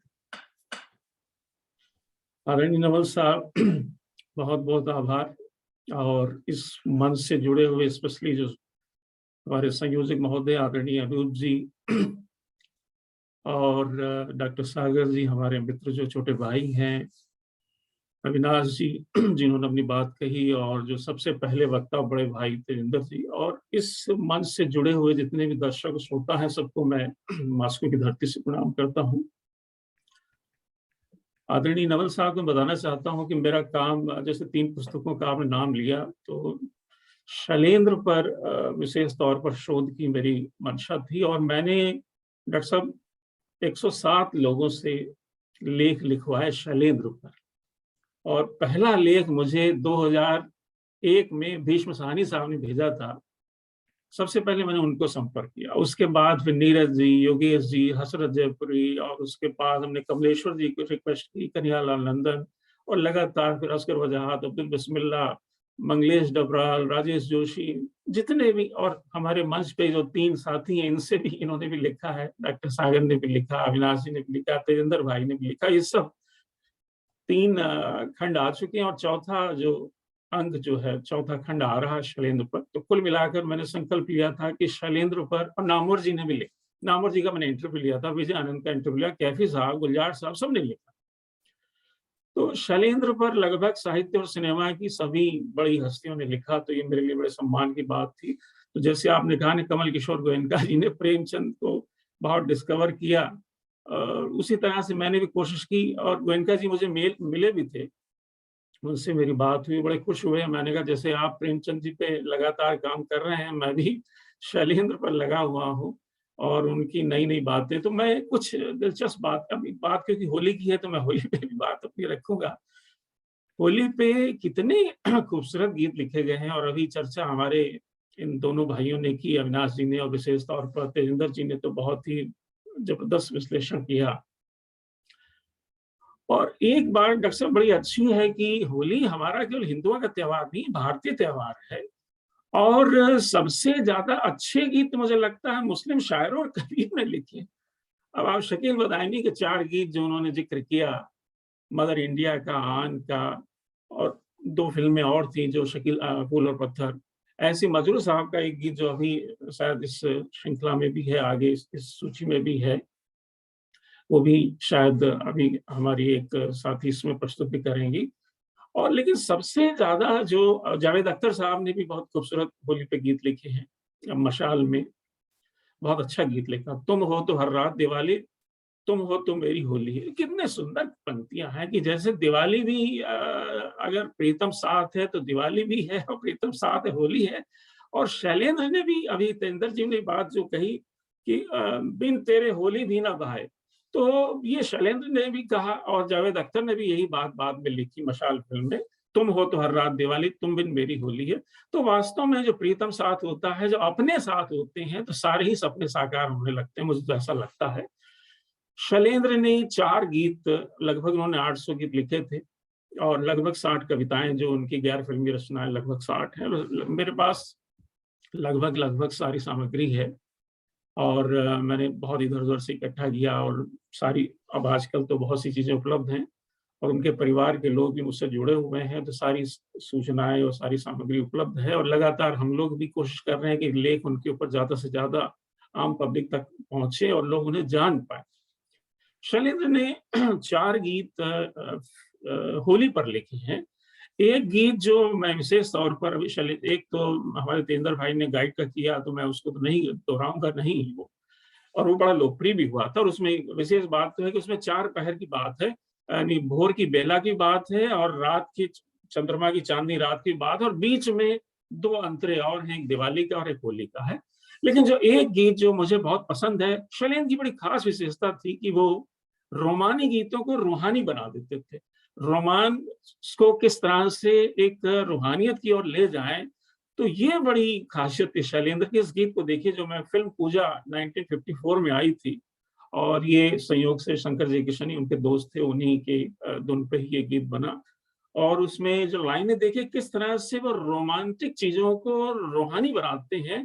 आदरणीय नवल साहब, बहुत बहुत आभार। और इस मंच से जुड़े हुए स्पेशली जो हमारे संयोजक महोदय आदरणीय अनूप जी और डॉक्टर सागर जी, हमारे मित्र जो छोटे भाई हैं, अविनाश जी जिन्होंने अपनी बात कही, और जो सबसे पहले वक्ता बड़े भाई तेजिंदर जी, और इस मंच से जुड़े हुए जितने भी दर्शक श्रोता हैं, सबको मैं मॉस्को की धरती से प्रणाम करता हूँ। आदरणीय नवल साहब को बताना चाहता हूँ कि मेरा काम, जैसे 3 पुस्तकों का आपने नाम लिया, तो शैलेंद्र पर विशेष तौर पर शोध की मेरी मंशा थी। और मैंने डॉक्टर साहब 107 लोगों से लेख लिखवाए शैलेंद्र पर, और पहला लेख मुझे 2001 में भीष्म साहनी साहब ने भेजा था। सबसे पहले मैंने उनको संपर्क किया, उसके बाद फिर नीरज जी, योगेश जी, हसरत जयपुरी, और उसके बाद हमने कमलेश्वर जी को रिक्वेस्ट की, कन्हैयालाल नंदन, और लगातार फिर अस्कर वजाहत, अब्दुल बिस्मिल्ला, मंगलेश डबराल, राजेश जोशी, जितने भी, और हमारे मंच पे जो 3 साथी हैं, इनसे भी, इन्होंने भी लिखा है, डॉक्टर सागर ने भी लिखा, अविनाश जी ने भी लिखा, तेजिंदर भाई ने भी लिखा। ये सब 3 खंड आ चुके हैं, और चौथा जो अंक जो है, चौथा खंड आ रहा है शैलेंद्र पर। तो कुल मिलाकर मैंने संकल्प लिया था कि शैलेंद्र पर, और नामवर जी ने भी लिखा, नामवर जी का मैंने इंटरव्यू लिया था, विजय आनंद का इंटरव्यू लिया, कैफी साहब, गुलजार साहब, सबने लिखा। तो शैलेंद्र पर लगभग साहित्य और सिनेमा की सभी बड़ी हस्तियों ने लिखा, तो ये मेरे लिए बड़े सम्मान की बात थी। तो जैसे आपने कहा, कमल किशोर गोयनका जी ने प्रेमचंद को बहुत डिस्कवर किया, उसी तरह से मैंने भी कोशिश की, और गोयनका जी मुझे मिले भी थे, उनसे मेरी बात हुई, बड़े खुश हुए। मैंने कहा जैसे आप प्रेमचंद जी पे लगातार काम कर रहे हैं, मैं भी शैलेंद्र पर लगा हुआ हूँ, और उनकी नई नई बातें। तो मैं कुछ दिलचस्प बात, अभी बात क्योंकि होली की है तो मैं होली पे भी बात अपनी रखूंगा। होली पे कितने खूबसूरत गीत लिखे गए हैं, और अभी चर्चा हमारे इन दोनों भाइयों ने की, अविनाश जी ने और विशेष तौर पर तेजिंदर जी ने तो बहुत ही जबरदस्त विश्लेषण किया। और एक बात डॉक्टर साहब बड़ी अच्छी है कि होली हमारा केवल हिंदुओं का त्योहार नहीं, भारतीय त्योहार है। और सबसे ज्यादा अच्छे गीत मुझे लगता है मुस्लिम शायरों और कवियों ने लिखे। अब आप शकील बदायनी के 4 गीत जो उन्होंने जिक्र किया, मदर इंडिया का, आन का, और 2 फिल्में और थी जो शकील, फूल और पत्थर। ऐसी मजरू साहब का एक गीत जो अभी शायद इस श्रृंखला में भी है, आगे इस सूची में भी है, वो भी शायद अभी हमारी एक साथी इसमें प्रस्तुत भी करेंगी। और लेकिन सबसे ज्यादा जो जावेद अख्तर साहब ने भी बहुत खूबसूरत होली पे गीत लिखे हैं। मशाल में बहुत अच्छा गीत लिखा, तुम हो तो हर रात दिवाली, तुम हो तो मेरी होली है। कितने सुंदर पंक्तियां हैं कि जैसे दिवाली भी अगर प्रीतम साथ है तो दिवाली भी है, और प्रीतम साथ है होली है। और शैलेंद्र ने भी, अभी तेजिंदर जी ने बात जो कही कि बिन तेरे होली भी ना बहाए, तो ये शैलेंद्र ने भी कहा, और जावेद अख्तर ने भी यही बात बाद में लिखी मशाल फिल्म में, तुम हो तो हर रात दिवाली, तुम बिन मेरी होली है। तो वास्तव में जो प्रीतम साथ होता है, जो अपने साथ होते हैं, तो सारे ही सपने साकार होने लगते हैं, मुझे तो ऐसा लगता है। शैलेंद्र ने 4 गीत, लगभग उन्होंने 800 गीत लिखे थे, और लगभग 60 कविताएं, जो उनकी गैर फिल्मी रचनाएं लगभग 60 है। मेरे पास लगभग सारी सामग्री है, और मैंने बहुत इधर उधर से इकट्ठा किया, और सारी, अब आजकल तो बहुत सी चीजें उपलब्ध हैं, और उनके परिवार के लोग भी मुझसे जुड़े हुए हैं, तो सारी सूचनाएं और सारी सामग्री उपलब्ध है। और लगातार हम लोग भी कोशिश कर रहे हैं कि लेख उनके ऊपर ज्यादा से ज्यादा आम पब्लिक तक पहुंचे और लोग उन्हें जान पाए। शैलेंद्र ने 4 गीत होली पर लिखे हैं। एक गीत जो मैं विशेष तौर पर अभी एक तो हमारे तेजिंदर भाई ने गाइड का किया, तो मैं उसको तो नहीं दोहराऊंगा नहीं वो, और वो बड़ा लोकप्रिय भी हुआ था। और उसमें विशेष बात तो है कि उसमें 4 पहर की बात है, यानी भोर की बेला की बात है और रात की चंद्रमा की चांदनी रात की बात, और बीच में 2 अंतरे और हैं, एक दिवाली का और एक होली का है। लेकिन जो एक गीत जो मुझे बहुत पसंद है, शैलेंद्र की बड़ी खास विशेषता थी कि वो रोमानी गीतों को रूहानी बना देते थे। रोमांस को किस तरह से एक रूहानियत की ओर ले जाएं, तो ये बड़ी खासियत थी शैलेंद्र की। इस गीत को देखिए, जो मैं फिल्म पूजा 1954 में आई थी, और ये संयोग से शंकर जयकिशन ही उनके दोस्त थे, उन्हीं के धुन पे ही ये गीत बना। और उसमें जो लाइनें देखिए किस तरह से वो रोमांटिक चीजों को रूहानी बनाते हैं,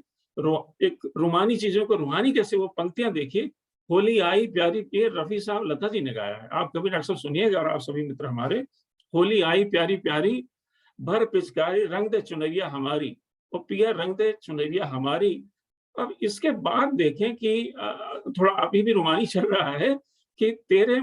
एक रोमानी चीजों को रूहानी कैसे, वो पंक्तियां देखिए। होली आई प्यारी, ये रफी साहब लता जी ने गाया है, आप कभी डॉक्टर साहब सुनिएगा, और आप सभी मित्र हमारे। होली आई प्यारी प्यारी, भर पिचकारी रंग दे चुनरिया हमारी, ओ पिया रंग दे चुनरिया हमारी। अब इसके बाद देखें कि थोड़ा अभी भी रोमानी चल रहा है कि तेरे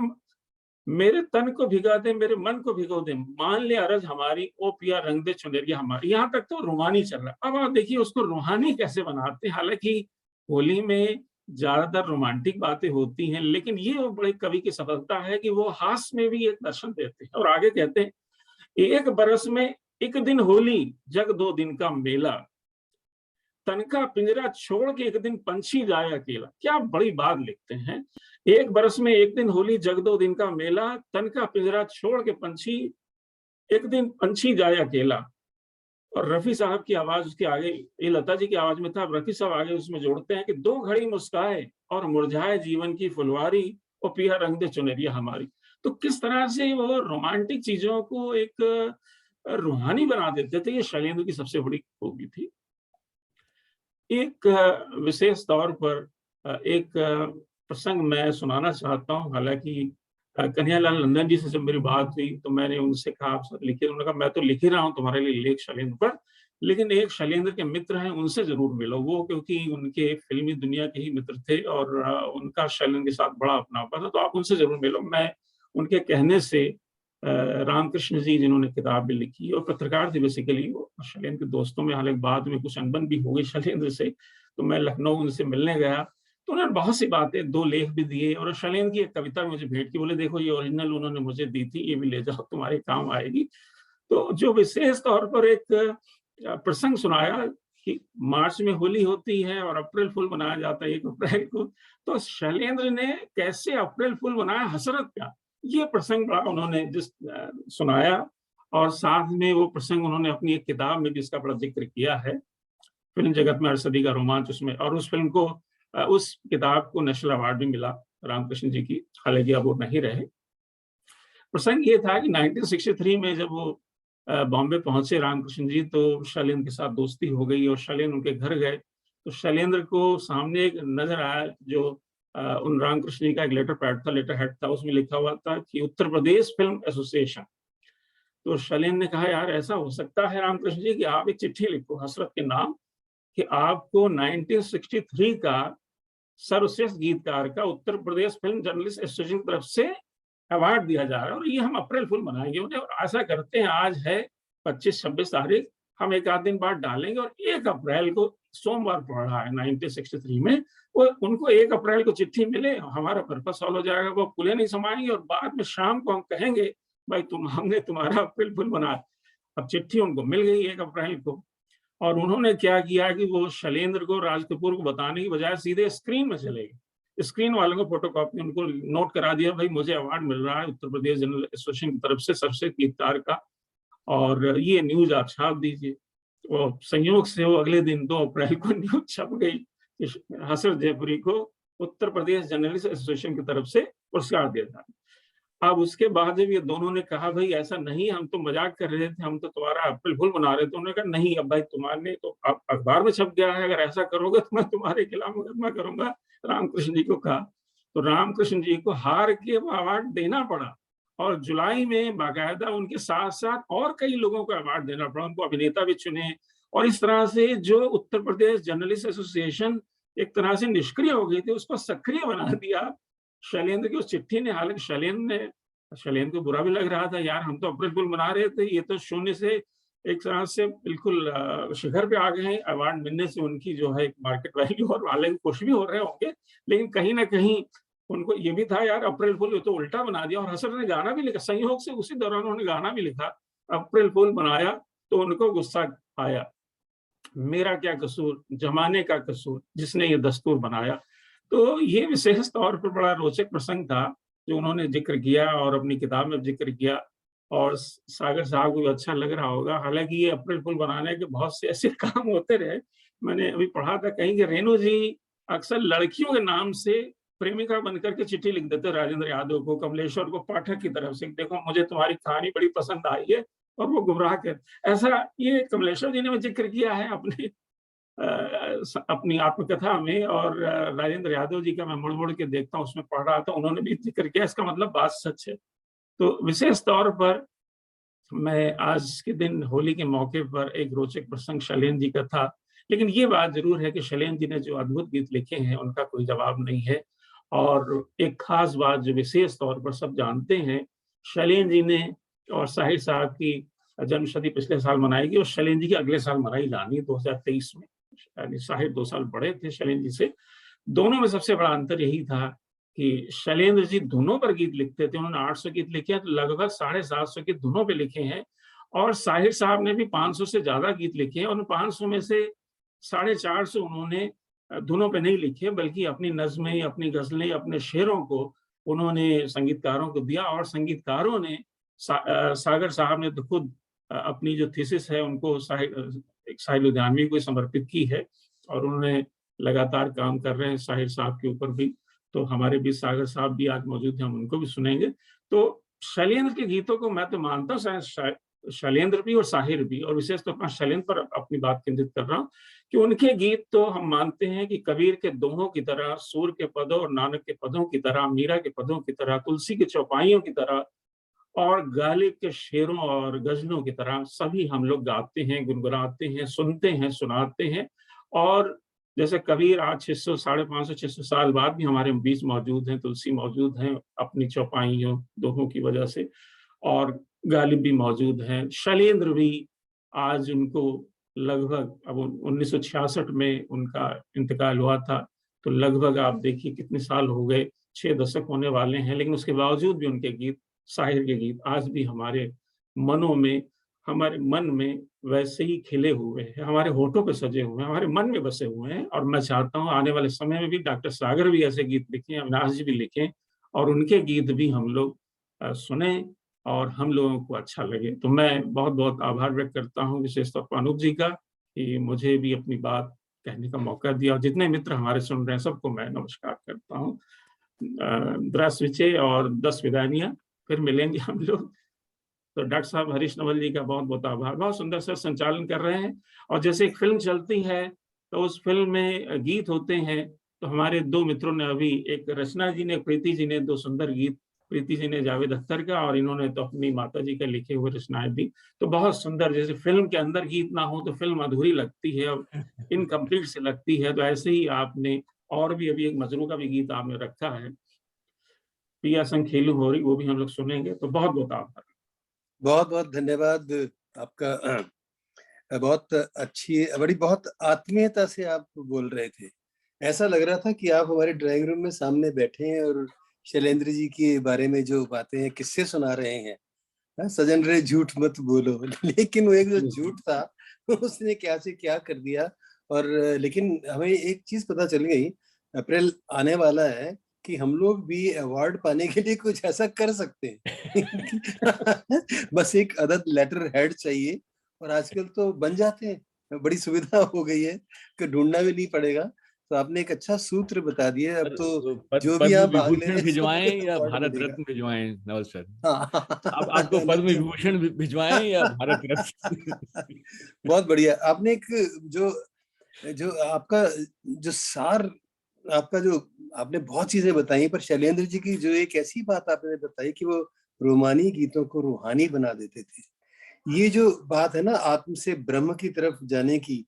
मेरे तन को भिगा दे, मेरे मन को भिगो दे, मान ले अरज हमारी, ओ पिया रंग दे चुनरिया हमारी। यहाँ तक तो रूहानी चल रहा है। अब आप देखिए उसको रूहानी कैसे बनाते हैं। हालांकि होली में ज्यादातर रोमांटिक बातें होती हैं, लेकिन ये वो बड़े कवि की सफलता है कि वो हास्य में भी एक दर्शन देते हैं। और आगे कहते हैं, एक बरस में एक दिन होली, जग 2 दिन का मेला, तन का पिंजरा छोड़ के एक दिन पंछी जाए अकेला। क्या बड़ी बात लिखते हैं। एक बरस में एक दिन होली, जग 2 दिन का मेला, तन का पिंजरा छोड़ के पंछी एक दिन पंछी जाए अकेला। और रफी साहब की आवाज उसके आगे, ये लता जी की आवाज में था, रफी साहब आगे उसमें जोड़ते हैं कि 2 घड़ी मुस्काए और मुरझाए जीवन की फुलवारी, और पिया रंग दे चुनरिया हमारी। तो किस तरह से वो रोमांटिक चीजों को एक रूहानी बना देते थे, ये शैलेंद्र की सबसे बड़ी खूबी थी। एक विशेष तौर पर एक प्रसंग मैं सुनाना चाहता हूँ। हालांकि कन्हैयालाल नंदन जी से जब मेरी बात हुई तो मैंने उनसे कहा, आप सब लिखिए। उन्होंने कहा, मैं तो लिख ही रहा हूँ तुम्हारे लिए लेख शैलेंद्र पर, लेकिन एक शैलेंद्र के मित्र हैं, उनसे जरूर मिलो। वो क्योंकि उनके फिल्मी दुनिया के ही मित्र थे और उनका शैलेंद्र के साथ बड़ा अपनापन था, तो आप उनसे जरूर मिलो। मैं उनके कहने से रामकृष्ण जी, जिन्होंने किताब भी लिखी और पत्रकार थे बेसिकली, वो शैलेंद्र के दोस्तों में, हालांकि बाद में कुछ अनबन भी हो गई शैलेंद्र से, तो मैं लखनऊ उनसे मिलने गया तो उन्होंने बहुत सी बातें, 2 लेख भी दिए, और शैलेंद्र की एक कविता मुझे भेंट की। बोले, देखो ये ओरिजिनल उन्होंने मुझे दी थी, ये भी ले जाओ, तुम्हारे काम आएगी। तो जो विशेष तौर पर एक प्रसंग सुनाया कि मार्च में होली होती है और अप्रैल फूल मनाया जाता है 1 अप्रैल को, तो शैलेंद्र ने कैसे अप्रैल फूल मनाया हसरत का, ये प्रसंग बड़ा उन्होंने सुनाया। और साथ में वो प्रसंग उन्होंने अपनी एक किताब में भी इसका बड़ा जिक्र किया है, फिल्म जगत में 8 सदी का रोमांच, उसमें। और उस फिल्म को, उस किताब को नेशनल अवार्ड भी मिला रामकृष्ण जी की, हालांकि अब वो नहीं रहे। प्रसंग ये था कि 1963 में जब वो बॉम्बे पहुंचे रामकृष्ण जी, तो शैलेंद्र के साथ दोस्ती हो गई और शैलेंद्र उनके घर गए। तो शैलेंद्र को सामने एक नजर आया जो उन रामकृष्ण जी का एक लेटर पैड था, लेटर हेड था, उसमें लिखा हुआ था कि उत्तर प्रदेश फिल्म एसोसिएशन। तो शैलेंद्र ने कहा, यार ऐसा हो सकता है रामकृष्ण जी कि आप एक चिट्ठी लिखो हसरत के नाम, कि आपको 1963 का सर्वश्रेष्ठ गीतकार का Uttar Pradesh film journalist association की तरफ से अवार्ड दिया जा रहा है, और ये हम अप्रैल फूल मनाएंगे उन्हें। और आशा करते हैं, आज है 25-26 तारीख, हम 1 आध दिन बाद डालेंगे, और 1 अप्रैल को सोमवार पड़ रहा है 1963 में, वो उनको 1 अप्रैल को चिट्ठी मिले, हमारा पर्पस सॉल्व हो जाएगा। वो फूले नहीं समाएंगे और बाद में शाम को हम कहेंगे, भाई हमने तुम्हारा अप्रैल फूल बनाया। अब चिट्ठी उनको मिल गई 1 अप्रैल को, और उन्होंने क्या किया कि वो शैलेंद्र को, राज कपूर को बताने की बजाय सीधे स्क्रीन में चले गए। स्क्रीन वालों को फोटोकॉपी उनको नोट करा दिया, भाई मुझे अवार्ड मिल रहा है उत्तर प्रदेश जर्नल एसोसिएशन की तरफ से सर्वश्रेष्ठ गीतकार का, और ये न्यूज आप छाप दीजिए। और संयोग से वो अगले दिन 2 अप्रैल को न्यूज छप गई कि हसरत जयपुरी को उत्तर प्रदेश जर्नलिस्ट एसोसिएशन की तरफ से पुरस्कार दिया था। अब उसके बाद जब ये दोनों ने कहा, भाई ऐसा नहीं, हम तो मजाक कर रहे थे, हम तो तुम्हारा अप्रैल फूल मना रहे थे। उन्होंने कहा, नहीं, अब भाई तुम्हारे तो अब अखबार में छप गया है, अगर ऐसा करोगे तो मैं तुम्हारे खिलाफ मुकदमा करूंगा, रामकृष्ण जी को कहा। तो रामकृष्ण जी को हार के वो अवार्ड देना पड़ा, और जुलाई में बाकायदा उनके साथ साथ और कई लोगों को अवार्ड देना पड़ा, उनको अभिनेता भी चुने। और इस तरह से जो उत्तर प्रदेश जर्नलिस्ट एसोसिएशन एक तरह से निष्क्रिय हो गई थी, उसको सक्रिय बना दिया शैलेंद्र की उस चिट्ठी ने। हालांकि शैलेंद्र को बुरा भी लग रहा था, यार हम तो अप्रैल फूल मना रहे थे, ये तो शून्य से एक तरह से बिल्कुल शिखर पे आ गए हैं। अवार्ड मिलने से उनकी जो है मार्केट वैल्यू, और वाले खुश भी हो रहे होंगे, लेकिन कहीं ना कहीं उनको ये भी था यार अप्रैल फूल, ये तो उल्टा बना दिया। और हसन ने गाना भी लिखा, संयोग से उसी दौरान उन्होंने गाना भी लिखा, अप्रैल फूल बनाया तो उनको गुस्सा आया, मेरा क्या कसूर, जमाने का कसूर, जिसने ये दस्तूर बनाया। तो ये विशेष तौर पर बड़ा रोचक प्रसंग था जो उन्होंने जिक्र किया और अपनी किताब में जिक्र किया, और सागर साहब को अच्छा लग रहा होगा। हालांकि ये अप्रैल फूल बनाने के बहुत से ऐसे काम होते रहे। मैंने अभी पढ़ा था कहीं कि रेणु जी अक्सर लड़कियों के नाम से प्रेमिका बनकर के चिट्ठी लिख देते राजेंद्र यादव को, कमलेश्वर को पाठक की तरफ से, देखो मुझे तुम्हारी कहानी बड़ी पसंद आई है, और वो गुमराह कर। ऐसा ये कमलेश्वर जी ने जिक्र किया है अपनी आत्मकथा में, और राजेंद्र यादव जी का मैं मुड़ मुड़ के देखता हूँ, उसमें पढ़ रहा था, उन्होंने भी जिक्र किया। इसका मतलब बात सच है। तो विशेष तौर पर मैं आज के दिन होली के मौके पर एक रोचक प्रसंग शैलेंद्र जी का था, लेकिन ये बात जरूर है कि शैलेंद्र जी ने जो अद्भुत गीत लिखे हैं उनका कोई जवाब नहीं है। और एक खास बात जो विशेष तौर पर सब जानते हैं, शैलेंद्र जी ने और साहिर साहब की जन्मशती पिछले साल मनाएगी, और शैलेंद्र जी की अगले साल मनाई जानी 2023 में। यानी साहिर 2 साल बड़े थे शैलेंद्र जी से। दोनों में सबसे बड़ा अंतर यही था कि शैलेंद्र जी धुनों पर गीत लिखते थे। उन्होंने 800 गीत लिखे हैं, तो लगभग 750 गीत धुनों पे लिखे हैं। और साहिर साहब ने भी 500 से ज्यादा गीत लिखे हैं, और 500 में से 450 उन्होंने धुनों पे नहीं लिखे, बल्कि अपनी नज़्में, अपनी गजलें, अपने शेरों को उन्होंने संगीतकारों को दिया। और संगीतकारों ने सागर साहब ने तो खुद अपनी जो थीसिस है उनको साहिर लुधियानवी को समर्पित की है, और उन्होंने लगातार काम कर रहे हैं साहिर साहब के ऊपर भी। तो हमारे बीच सागर साहब भी आज मौजूद हैं, हम उनको भी सुनेंगे। तो शैलेंद्र के गीतों को मैं तो मानता हूँ, शैलेंद्र भी और साहिर भी, और विशेष तौर पर शैलेंद्र पर अपनी बात केंद्रित कर रहा हूँ, कि उनके गीत तो हम मानते हैं कि कबीर के दोहों की तरह, सूर के पदों और नानक के पदों की तरह, मीरा के पदों की तरह, तुलसी के चौपाइयों की तरह, और गालिब के शेरों और गजलों की तरह सभी हम लोग गाते हैं, गुनगुनाते हैं, सुनते हैं, सुनाते हैं। और जैसे कबीर आज 600, 550, 600 साल बाद भी हमारे बीच मौजूद हैं, तुलसी मौजूद हैं अपनी चौपाइयों दोहों की वजह से, और गालिब भी मौजूद हैं। शैलेंद्र भी आज उनको लगभग, अब 1966 में उनका इंतकाल हुआ था, तो लगभग आप देखिए कितने साल हो गए, 6 दशक होने वाले हैं। लेकिन उसके बावजूद भी उनके गीत, साहिर के गीत आज भी हमारे मनों में, हमारे मन में वैसे ही खिले हुए हैं, हमारे होठों पे सजे हुए हैं, हमारे मन में बसे हुए हैं। और मैं चाहता हूँ आने वाले समय में भी डॉक्टर सागर भी ऐसे गीत लिखें, अविनाश जी भी लिखें, और उनके गीत भी हम लोग सुने और हम लोगों को अच्छा लगे। तो मैं बहुत बहुत आभार व्यक्त करता हूँ विशेष तौर पर अनूप जी का, कि मुझे भी अपनी बात कहने का मौका दिया। और जितने मित्र हमारे सुन रहे हैं सबको मैं नमस्कार करता हूँ। 10 विजय और 10 विदानियाँ, फिर मिलेंगे हम लोग। तो डॉक्टर साहब हरीश नवल जी का बहुत बहुत आभार, बहुत सुंदर सर संचालन कर रहे हैं। और जैसे एक फिल्म चलती है तो उस फिल्म में गीत होते हैं, तो हमारे 2 मित्रों ने अभी, एक रचना जी ने, प्रीति जी ने 2 सुंदर गीत, प्रीति जी ने जावेद अख्तर का, और इन्होंने तो अपनी माता जी का लिखे हुए रचनाएं भी, तो बहुत सुंदर। जैसे फिल्म के अंदर गीत ना हो तो फिल्म अधूरी लगती है, इनकम्प्लीट से लगती है। तो ऐसे ही आपने और भी अभी एक मजनू का भी गीत आपने रखा है, पिया संग खेलू होरी, वो भी हम लोग सुनेंगे। तो बहुत बहुत आभार। बहुत बहुत धन्यवाद आपका। बहुत अच्छी, बड़ी बहुत आत्मीयता से आप बोल रहे थे। ऐसा लग रहा था कि आप हमारे ड्राइंग रूम में सामने बैठे हैं और शैलेंद्र जी के बारे में जो बातें हैं, किस्से सुना रहे हैं। सजन रे झूठ मत बोलो। लेकिन वो एक जो झूठ था उसने क्या से क्या कर दिया। और लेकिन हमें एक चीज पता चल गई, अप्रैल आने वाला है, कि हम लोग भी अवार्ड पाने के लिए कुछ ऐसा कर सकते हैं। बस एक अदद लेटर हेड चाहिए, और आजकल तो बन जाते हैं, बड़ी सुविधा हो गई है कि ढूंढना भी नहीं पड़ेगा। तो आपने एक अच्छा सूत्र बता दिया। अब तो जो भी आप भाग ले रहे हैं भिजवाएं या भारत रत्न भिजवाएं नवल सर? अब आपको पद्म विभूषण भिजवाएं या भारत रत्न? बहुत बढ़िया। आपने एक जो आपका जो सार, आपका जो आपने बहुत चीजें बताई, पर शैलेंद्र जी की जो एक ऐसी बात आपने बताई कि वो रोमानी गीतों को रूहानी बना देते थे। ये जो बात है ना, आत्म से ब्रह्म की तरफ जाने की,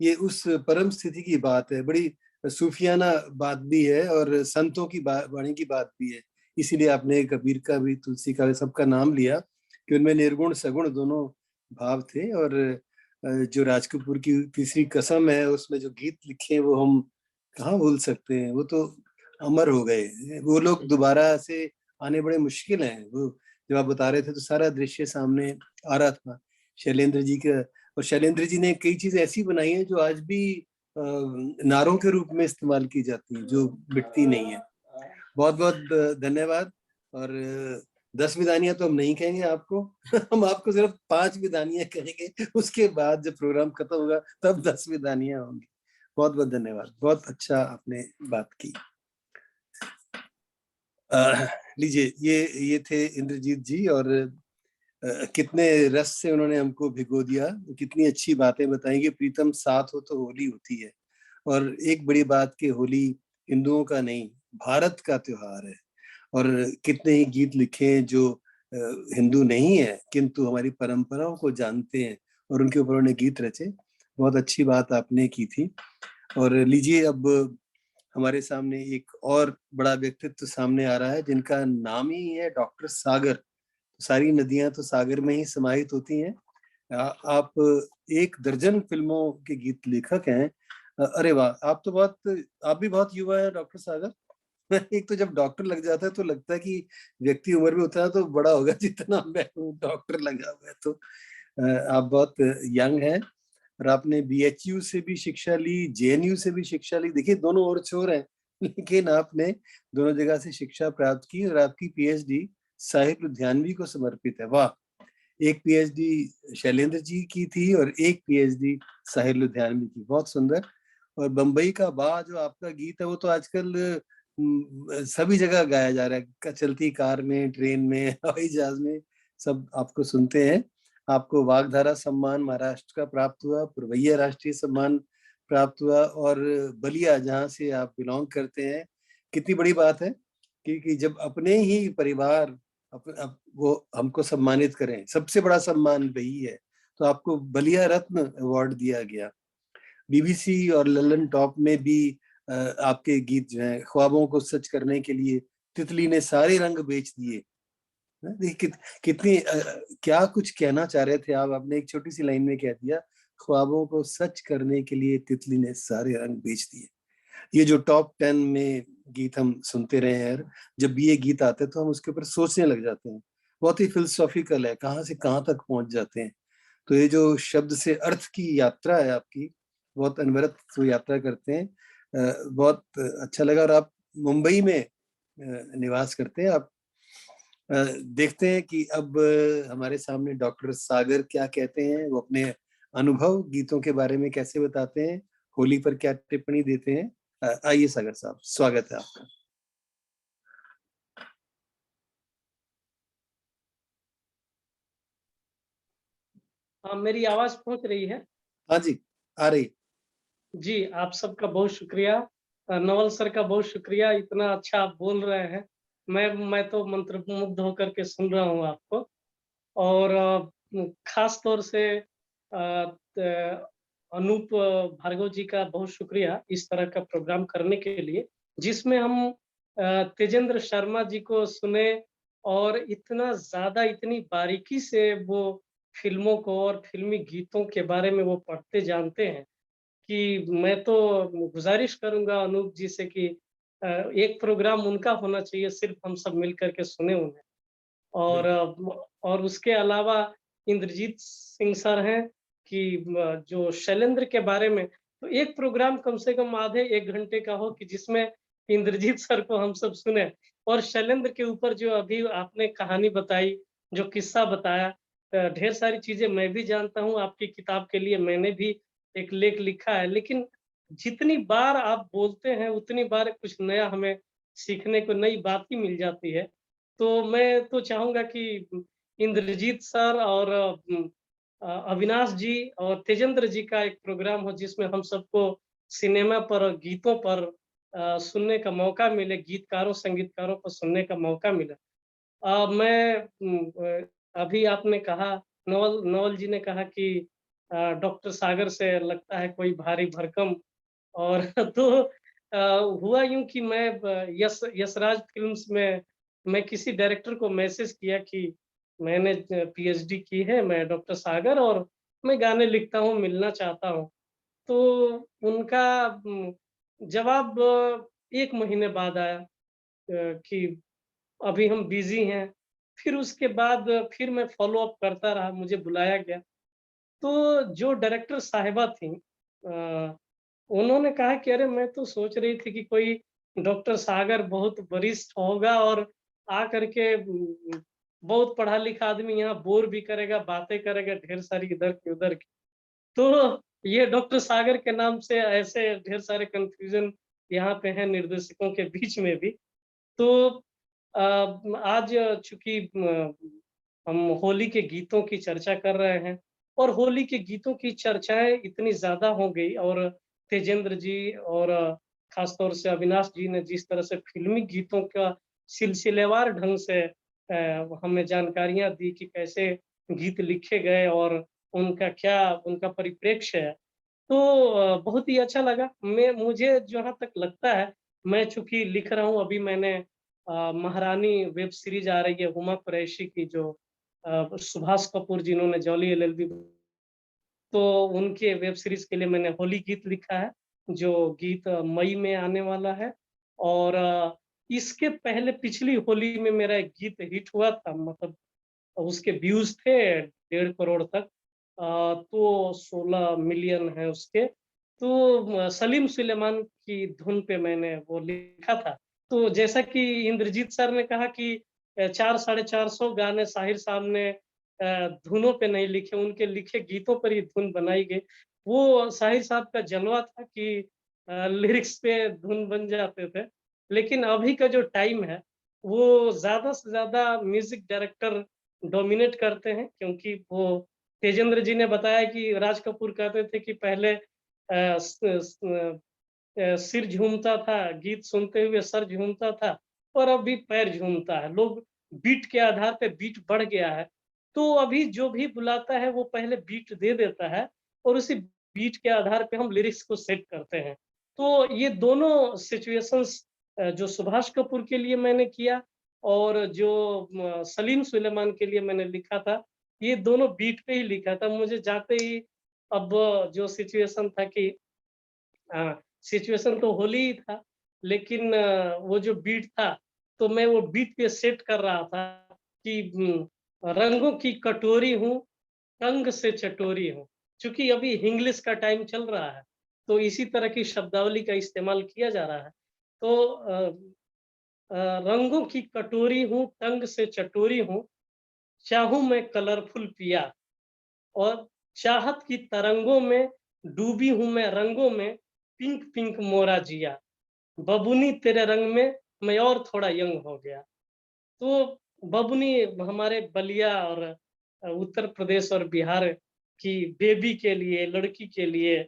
ये उस परम स्थिति की बात है। बड़ी सूफियाना बात भी है और संतों की वाणी की बात भी है। इसीलिए आपने कबीर का भी, तुलसी का भी, सबका नाम लिया कि उनमें निर्गुण सगुण दोनों भाव थे। और जो राज कपूर की तीसरी कसम है, उसमें जो गीत लिखे हैं वो हम कहाँ भूल सकते हैं। वो तो अमर हो गए। वो लोग दोबारा से आने बड़े मुश्किल हैं। वो जब आप बता रहे थे तो सारा दृश्य सामने आ रहा था शैलेंद्र जी का। और शैलेंद्र जी ने कई चीजें ऐसी बनाई हैं जो आज भी नारों के रूप में इस्तेमाल की जाती हैं, जो मिटती नहीं है। बहुत बहुत धन्यवाद। और 10 विदानियां तो हम नहीं कहेंगे आपको हम आपको सिर्फ 5 विदानियां कहेंगे। उसके बाद जब प्रोग्राम खत्म होगा तब 10 विदानियां होंगी। बहुत बहुत धन्यवाद, बहुत अच्छा आपने बात की। लीजिए, ये थे इंद्रजीत जी, और कितने रस से उन्होंने हमको भिगो दिया, कितनी अच्छी बातें बताई कि प्रीतम साथ हो तो होली होती है। और एक बड़ी बात कि होली हिंदुओं का नहीं, भारत का त्योहार है। और कितने ही गीत लिखे हैं जो हिंदू नहीं है किंतु हमारी परंपराओं को जानते हैं, और उनके ऊपर उन्होंने गीत रचे। बहुत अच्छी बात आपने की थी। और लीजिए, अब हमारे सामने एक और बड़ा व्यक्तित्व सामने आ रहा है जिनका नाम ही है डॉक्टर सागर। सारी नदियां तो सागर में ही समाहित होती हैं। आप 1 दर्जन फिल्मों के गीत लेखक हैं। अरे वाह, आप भी बहुत युवा है डॉक्टर सागर। एक तो जब डॉक्टर लग जाता है तो लगता है कि व्यक्ति उम्र में उतना तो बड़ा होगा जितना मैं हूँ, डॉक्टर लगा हुआ है। तो आप बहुत यंग हैं, और आपने BHU से भी शिक्षा ली, JNU से भी शिक्षा ली। देखिए, दोनों और छोर हैं, लेकिन आपने दोनों जगह से शिक्षा प्राप्त की, और आपकी PhD साहिब लुधियानवी को समर्पित है। वाह, एक PhD शैलेंद्र जी की थी और एक PhD साहिब लुधियानवी की। बहुत सुंदर। और बम्बई का बा जो आपका गीत है वो तो आजकल सभी जगह गाया जा रहा है, चलती कार में, ट्रेन में, हवाई जहाज में, सब आपको सुनते हैं। आपको वागधारा सम्मान महाराष्ट्र का प्राप्त हुआ, पुरवैया राष्ट्रीय सम्मान प्राप्त हुआ, और बलिया जहाँ से आप बिलोंग करते हैं, कितनी बड़ी बात है कि जब अपने ही परिवार वो हमको सम्मानित करें, सबसे बड़ा सम्मान वही है। तो आपको बलिया रत्न अवार्ड दिया गया। BBC और ललन टॉप में भी आपके गीत जो हैं, ख्वाबों को सच करने के लिए तितली ने सारे रंग बेच दिए। देखिए कितनी क्या कुछ कहना चाह रहे थे आप, आपने एक छोटी सी लाइन में कह दिया, ख्वाबों को सच करने के लिए तितली ने सारे रंग बेच दिए। ये जो टॉप 10 में गीत हम सुनते रहे हैं, जब भी ये गीत आते हैं तो हम उसके ऊपर सोचने लग जाते हैं। बहुत ही फिलोसॉफिकल है, कहाँ से कहाँ तक पहुंच जाते हैं। तो ये जो शब्द से अर्थ की यात्रा है आपकी, बहुत अनवरत यात्रा करते हैं। बहुत अच्छा लगा। और आप मुंबई में निवास करते हैं। आप देखते हैं कि अब हमारे सामने डॉक्टर सागर क्या कहते हैं, वो अपने अनुभव गीतों के बारे में कैसे बताते हैं, होली पर क्या टिप्पणी देते हैं। आइए सागर साहब, स्वागत है आपका। मेरी आवाज पहुंच रही है? हाँ जी, आ रही। जी, आप सबका बहुत शुक्रिया। नवल सर का बहुत शुक्रिया, इतना अच्छा आप बोल रहे हैं। मैं तो मंत्रमुग्ध होकर के सुन रहा हूँ आपको। और खास तौर से अनूप भार्गव जी का बहुत शुक्रिया इस तरह का प्रोग्राम करने के लिए, जिसमें हम तेजेंद्र शर्मा जी को सुने, और इतना ज्यादा, इतनी बारीकी से वो फिल्मों को और फिल्मी गीतों के बारे में वो पढ़ते जानते हैं कि मैं तो गुजारिश करूंगा अनूप जी से कि एक प्रोग्राम उनका होना चाहिए, सिर्फ हम सब मिल करके सुने उन्हें। और उसके अलावा इंद्रजीत सिंह सर हैं कि जो शैलेंद्र के बारे में, तो एक प्रोग्राम कम से कम आधे 1 घंटे का हो कि जिसमें इंद्रजीत सर को हम सब सुने, और शैलेंद्र के ऊपर जो अभी आपने कहानी बताई, जो किस्सा बताया, ढेर सारी चीजें मैं भी जानता हूँ। आपकी किताब के लिए मैंने भी एक लेख लिखा है, लेकिन जितनी बार आप बोलते हैं उतनी बार कुछ नया हमें सीखने को, नई बात ही मिल जाती है। तो मैं तो चाहूंगा कि इंद्रजीत सर और अविनाश जी और तेजेंद्र जी का एक प्रोग्राम हो जिसमें हम सबको सिनेमा पर और गीतों पर सुनने का मौका मिले, गीतकारों संगीतकारों को सुनने का मौका मिले। अभी आपने कहा, नवल जी ने कहा कि डॉक्टर सागर से लगता है कोई भारी भरकम, और तो हुआ यूं कि मैं यशराज फिल्म्स में मैं किसी डायरेक्टर को मैसेज किया कि मैंने PhD की है, मैं डॉक्टर सागर, और मैं गाने लिखता हूँ, मिलना चाहता हूँ। तो उनका जवाब 1 महीने बाद आया कि अभी हम बिजी हैं। फिर उसके बाद फिर मैं फॉलो अप करता रहा, मुझे बुलाया गया। तो जो डायरेक्टर साहिबा थी उन्होंने कहा कि अरे मैं तो सोच रही थी कि कोई डॉक्टर सागर बहुत वरिष्ठ होगा और आ करके बहुत पढ़ा लिखा आदमी यहाँ बोर भी करेगा, बातें करेगा ढेर सारी इधर की उधर की। तो ये डॉक्टर सागर के नाम से ऐसे ढेर सारे कंफ्यूजन यहाँ पे हैं निर्देशकों के बीच में भी। तो आज चूंकि हम होली के गीतों की चर्चा कर रहे हैं और होली के गीतों की चर्चाएं इतनी ज्यादा हो गई और तेजेंद्र जी और खासतौर से अविनाश जी ने जिस तरह से फिल्मी गीतों का सिलसिलेवार ढंग से हमें जानकारियां दी कि कैसे गीत लिखे गए और उनका परिप्रेक्ष्य है, तो बहुत ही अच्छा लगा। मुझे जहाँ तक लगता है, मैं चूंकि लिख रहा हूँ अभी, मैंने महारानी वेब सीरीज आ रही है हुमा कुरैशी की, जो सुभाष कपूर जिन्होंने जॉली एलएलबी, तो उनके वेब सीरीज के लिए मैंने होली गीत लिखा है, जो गीत मई में आने वाला है। और इसके पहले पिछली होली में मेरा एक गीत हिट हुआ था, मतलब उसके व्यूज थे 1.5 करोड़ तक, तो 16 मिलियन है उसके। तो सलीम सुलेमान की धुन पे मैंने वो लिखा था। तो जैसा कि इंद्रजीत सर ने कहा कि 400-450 गाने साहिर साहब ने धुनों पे नहीं लिखे, उनके लिखे गीतों पर ही धुन बनाई गई। वो साहिर साहब का जलवा था कि लिरिक्स पे धुन बन जाते थे। लेकिन अभी का जो टाइम है, वो ज्यादा से ज्यादा म्यूजिक डायरेक्टर डोमिनेट करते हैं, क्योंकि वो तेजेंद्र जी ने बताया कि राज कपूर कहते थे कि पहले सिर झूमता था, गीत सुनते हुए सर झूमता था, और अभी पैर झूमता है। लोग बीट के आधार पे, बीट बढ़ गया है, तो अभी जो भी बुलाता है वो पहले बीट दे देता है और उसी बीट के आधार पे हम लिरिक्स को सेट करते हैं। तो ये दोनों सिचुएशंस जो सुभाष कपूर के लिए मैंने किया और जो सलीम सुलेमान के लिए मैंने लिखा था, ये दोनों बीट पे ही लिखा था। मुझे जाते ही अब जो सिचुएशन था कि सिचुएशन तो होली ही था, लेकिन वो जो बीट था, तो मैं वो बीट पे सेट कर रहा था कि रंगों की कटोरी हूँ, तंग से चटोरी हूँ। चूंकि अभी इंग्लिश का टाइम चल रहा है, तो इसी तरह की शब्दावली का इस्तेमाल किया जा रहा है। तो रंगों की कटोरी हूँ, तंग से चटोरी हूँ, चाहूं मैं कलरफुल पिया, और चाहत की तरंगों में डूबी हूं मैं रंगों में, पिंक पिंक मोरा जिया, बबुनी तेरे रंग में मैं और थोड़ा यंग हो गया। तो बबुनी हमारे बलिया और उत्तर प्रदेश और बिहार की बेबी के लिए, लड़की के लिए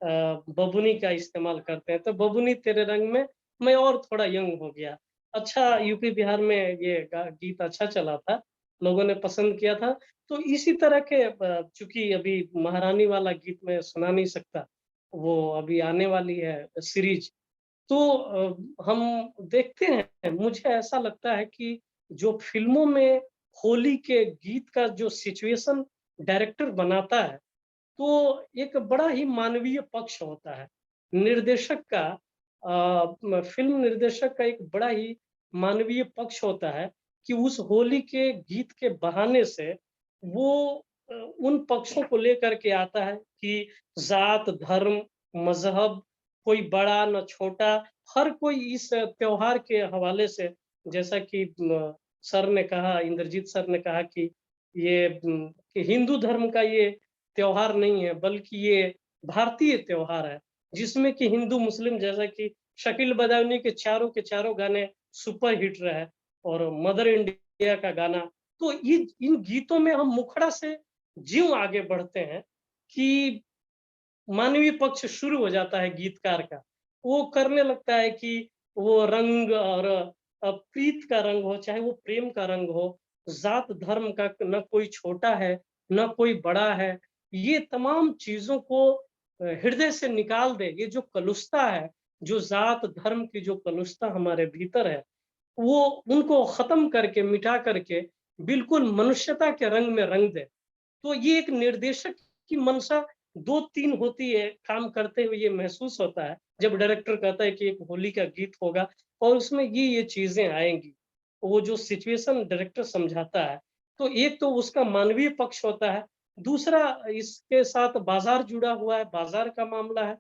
बबुनी का इस्तेमाल करते हैं। तो बबुनी तेरे रंग में मैं और थोड़ा यंग हो गया। अच्छा, यूपी बिहार में ये गीत अच्छा चला था, लोगों ने पसंद किया था। तो इसी तरह के चूंकि अभी महारानी वाला गीत मैं सुना नहीं सकता, वो अभी आने वाली है सीरीज, तो हम देखते हैं। मुझे ऐसा लगता है कि जो फिल्मों में होली के गीत का जो सिचुएशन डायरेक्टर बनाता है, तो एक बड़ा ही मानवीय पक्ष होता है। निर्देशक का फिल्म निर्देशक का एक बड़ा ही मानवीय पक्ष होता है कि उस होली के गीत के बहाने से वो उन पक्षों को लेकर के आता है कि जात, धर्म, मजहब, कोई बड़ा न छोटा, हर कोई इस त्योहार के हवाले से, जैसा कि सर ने कहा, इंद्रजीत सर ने कहा कि ये कि हिंदू धर्म का ये त्योहार नहीं है, बल्कि ये भारतीय त्योहार है, जिसमें कि हिंदू मुस्लिम, जैसा कि शकील बदायूनी के चारों गाने सुपर हिट रहे, और मदर इंडिया का गाना। तो इन गीतों में हम मुखड़ा से ज्यों आगे बढ़ते हैं कि मानवीय पक्ष शुरू हो जाता है गीतकार का। वो करने लगता है कि वो रंग, और प्रीत का रंग हो, चाहे वो प्रेम का रंग हो, जात धर्म का न कोई छोटा है न कोई बड़ा है, ये तमाम चीजों को हृदय से निकाल दे। ये जो कलुषता है, जो जात धर्म की जो कलुषता हमारे भीतर है, वो उनको खत्म करके, मिटा करके बिल्कुल मनुष्यता के रंग में रंग दे। तो ये एक निर्देशक की मंशा 2-3 होती है, काम करते हुए ये महसूस होता है। जब डायरेक्टर कहता है कि एक होली का गीत होगा और उसमें ये चीजें आएंगी, वो जो सिचुएशन डायरेक्टर समझाता है, तो एक तो उसका मानवीय पक्ष होता है, दूसरा इसके साथ बाजार जुड़ा हुआ है, बाजार का मामला है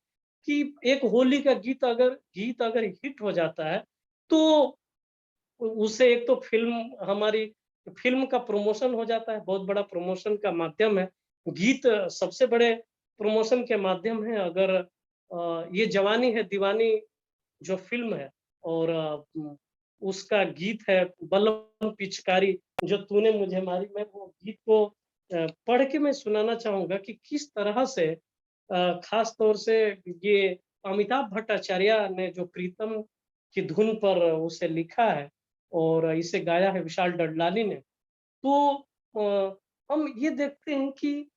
कि एक होली का गीत अगर हिट हो जाता है तो उससे एक तो हमारी फिल्म का प्रमोशन हो जाता है, बहुत बड़ा प्रमोशन का माध्यम है। गीत सबसे बड़े प्रमोशन के माध्यम है। अगर ये जवानी है दीवानी जो फिल्म है और उसका गीत है बलम पिचकारी जो तूने मुझे मारी, मैं वो गीत को पढ़ के मैं सुनाना चाहूंगा कि किस तरह से खास तौर से ये अमिताभ भट्टाचार्य ने जो प्रीतम की धुन पर उसे लिखा है और इसे गाया है विशाल डडलानी ने। तो हम ये देखते हैं कि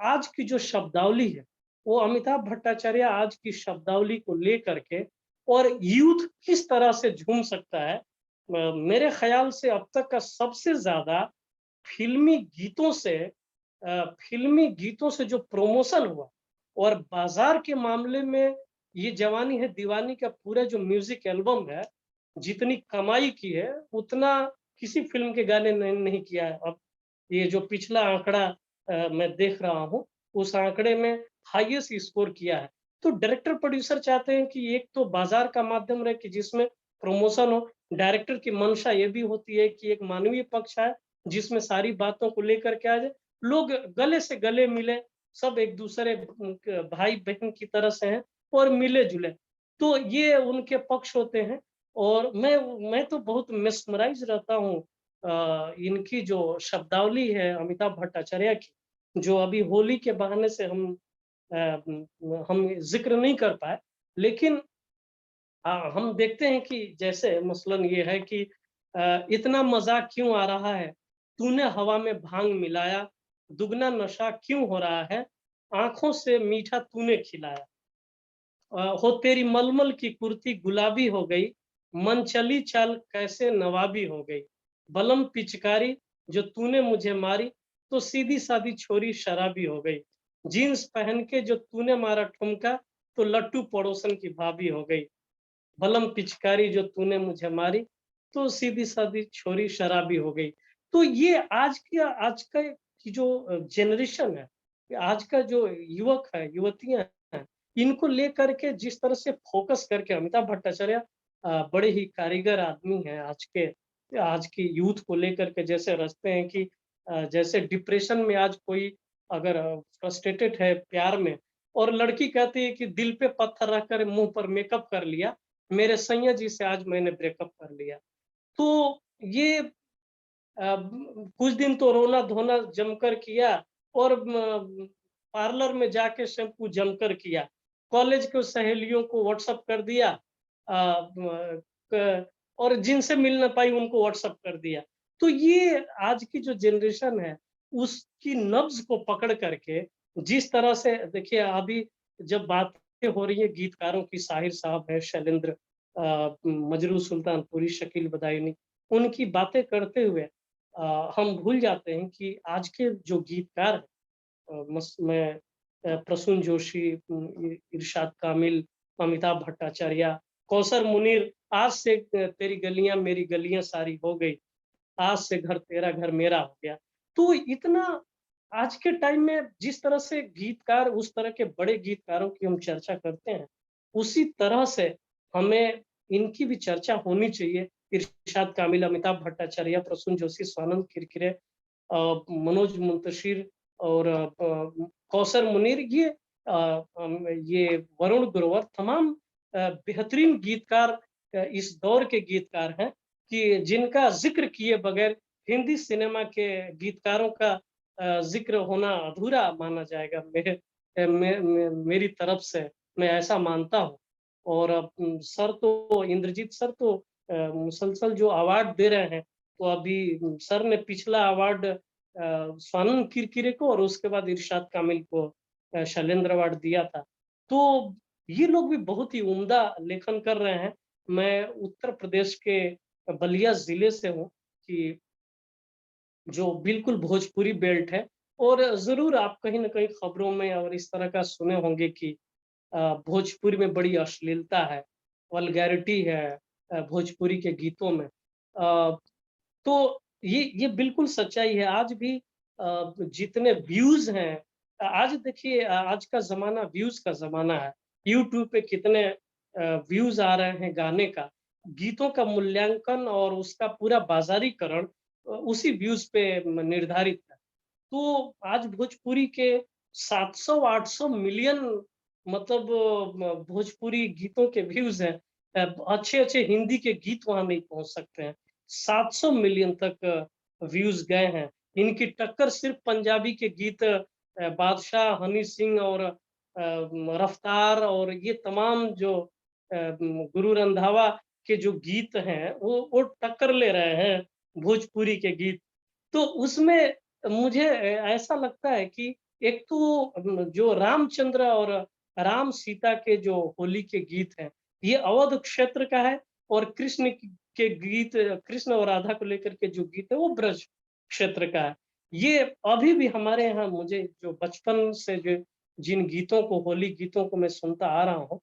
आज की जो शब्दावली है वो अमिताभ भट्टाचार्य आज की शब्दावली को लेकर के और यूथ किस तरह से झूम सकता है। मेरे ख्याल से अब तक का सबसे ज्यादा फिल्मी गीतों से जो प्रमोशन हुआ और बाजार के मामले में ये जवानी है दीवानी का पूरा जो म्यूजिक एल्बम है जितनी कमाई की है उतना किसी फिल्म के गाने ने नहीं किया है। अब ये जो पिछला आंकड़ा मैं देख रहा हूँ उस आंकड़े में हाईएस्ट स्कोर किया है। तो डायरेक्टर प्रोड्यूसर चाहते हैं कि एक तो बाजार का माध्यम रहे कि जिसमें प्रमोशन हो, डायरेक्टर की मंशा ये भी होती है कि एक मानवीय पक्ष है जिसमें सारी बातों को लेकर के आ जाए, लोग गले से गले मिले, सब एक दूसरे भाई बहन की तरह से हैं और मिले जुले, तो ये उनके पक्ष होते हैं। और मैं तो बहुत मेस्मराइज रहता हूँ इनकी जो शब्दावली है अमिताभ भट्टाचार्य की, जो अभी होली के बहाने से हम जिक्र नहीं कर पाए, लेकिन हम देखते हैं कि जैसे मसलन ये है कि इतना मजा क्यों आ रहा है, तूने हवा में भांग मिलाया, दुगना नशा क्यों हो रहा है, आंखों से मीठा तूने खिलाया, हो तेरी मलमल की कुर्ती गुलाबी हो गई, मन चली चाल कैसे नवाबी हो गई, बलम पिचकारी जो तूने मुझे मारी, तो सीधी सादी छोरी शराबी हो गई, जीन्स पहन के जो तूने मारा ठुमका, तो लट्टू पड़ोसन की भाभी हो गई, बलम पिचकारी जो तूने मुझे मारी, तो सीधी सादी छोरी शराबी हो गई। तो ये आज का की जो जनरेशन है, आज का जो युवक है, युवतियां हैं, इनको लेकर के जिस तरह से फोकस करके अमिताभ भट्टाचार्य बड़े ही कारीगर आदमी हैं आज की यूथ को लेकर के, जैसे रचते हैं कि जैसे डिप्रेशन में आज कोई अगर फ्रस्ट्रेटेड है प्यार में और लड़की कहती है कि दिल पे पत्थर रखकर मुंह पर मेकअप कर लिया, मेरे सैया जी से आज मैंने ब्रेकअप कर लिया। तो ये कुछ दिन तो रोना धोना जमकर किया और पार्लर में जाके शैम्पू जमकर किया, कॉलेज के सहेलियों को व्हाट्सएप कर दिया और जिनसे मिल ना पाई उनको व्हाट्सएप कर दिया। तो ये आज की जो जनरेशन है उसकी नब्ज को पकड़ करके जिस तरह से देखिए, अभी जब बातें हो रही है गीतकारों की, साहिर साहब है, शैलेंद्र, मजरू सुल्तानपुरी, शकील बदायूनी, उनकी बातें करते हुए हम भूल जाते हैं कि आज के जो गीतकार मैं प्रसून जोशी, इरशाद कामिल, अमिताभ भट्टाचार्य, कौसर मुनीर, आज से तेरी गलियां मेरी गलियां सारी हो गई, आज से घर तेरा घर मेरा हो गया। तो इतना आज के टाइम में जिस तरह से गीतकार, उस तरह के बड़े गीतकारों की हम चर्चा करते हैं, उसी तरह से हमें इनकी भी चर्चा होनी चाहिए। इरशाद कामिल, अमिताभ भट्टाचार्य, प्रसून जोशी, स्वानंद किरकिरे, मनोज मुंतशिर और कौसर मुनीर, ये वरुण ग्रोवर, तमाम बेहतरीन गीतकार इस दौर के गीतकार हैं कि जिनका जिक्र किए बगैर हिंदी सिनेमा के गीतकारों का जिक्र होना अधूरा माना जाएगा। मेरी तरफ से मैं ऐसा मानता हूँ। और सर तो इंद्रजीत सर तो मुसलसल जो अवार्ड दे रहे हैं, तो अभी सर ने पिछला अवार्ड स्वानंद किरकिरे को और उसके बाद इरशाद कामिल को शैलेंद्र अवार्ड दिया था। तो ये लोग भी बहुत ही उम्दा लेखन कर रहे हैं। मैं उत्तर प्रदेश के बलिया जिले से हूँ कि जो बिल्कुल भोजपुरी बेल्ट है, और जरूर आप कहीं ना कहीं खबरों में और इस तरह का सुने होंगे कि भोजपुरी में बड़ी अश्लीलता है, वल्गैरिटी है भोजपुरी के गीतों में। तो ये बिल्कुल सच्चाई है। आज भी जितने व्यूज हैं, आज देखिए आज का जमाना व्यूज का जमाना है। यूट्यूब पे कितने व्यूज आ रहे हैं गाने का, गीतों का मूल्यांकन और उसका पूरा बाजारीकरण उसी व्यूज पे निर्धारित है। तो आज भोजपुरी के 700-800 मिलियन मतलब भोजपुरी गीतों के व्यूज हैं। अच्छे अच्छे हिंदी के गीत वहां नहीं पहुंच सकते हैं। 700 मिलियन तक व्यूज गए हैं। इनकी टक्कर सिर्फ पंजाबी के गीत बादशाह, हनी सिंह और रफ्तार और ये तमाम जो गुरु रंधावा के जो गीत हैं वो टक्कर ले रहे हैं भोजपुरी के गीत। तो उसमें मुझे ऐसा लगता है कि एक तो जो रामचंद्र और राम सीता के जो होली के गीत हैं, ये अवध क्षेत्र का है, और कृष्ण के गीत, कृष्ण और राधा को लेकर के जो गीत है वो ब्रज क्षेत्र का है। ये अभी भी हमारे यहाँ, मुझे जो बचपन से जो जिन गीतों को, होली गीतों को मैं सुनता आ रहा हूँ,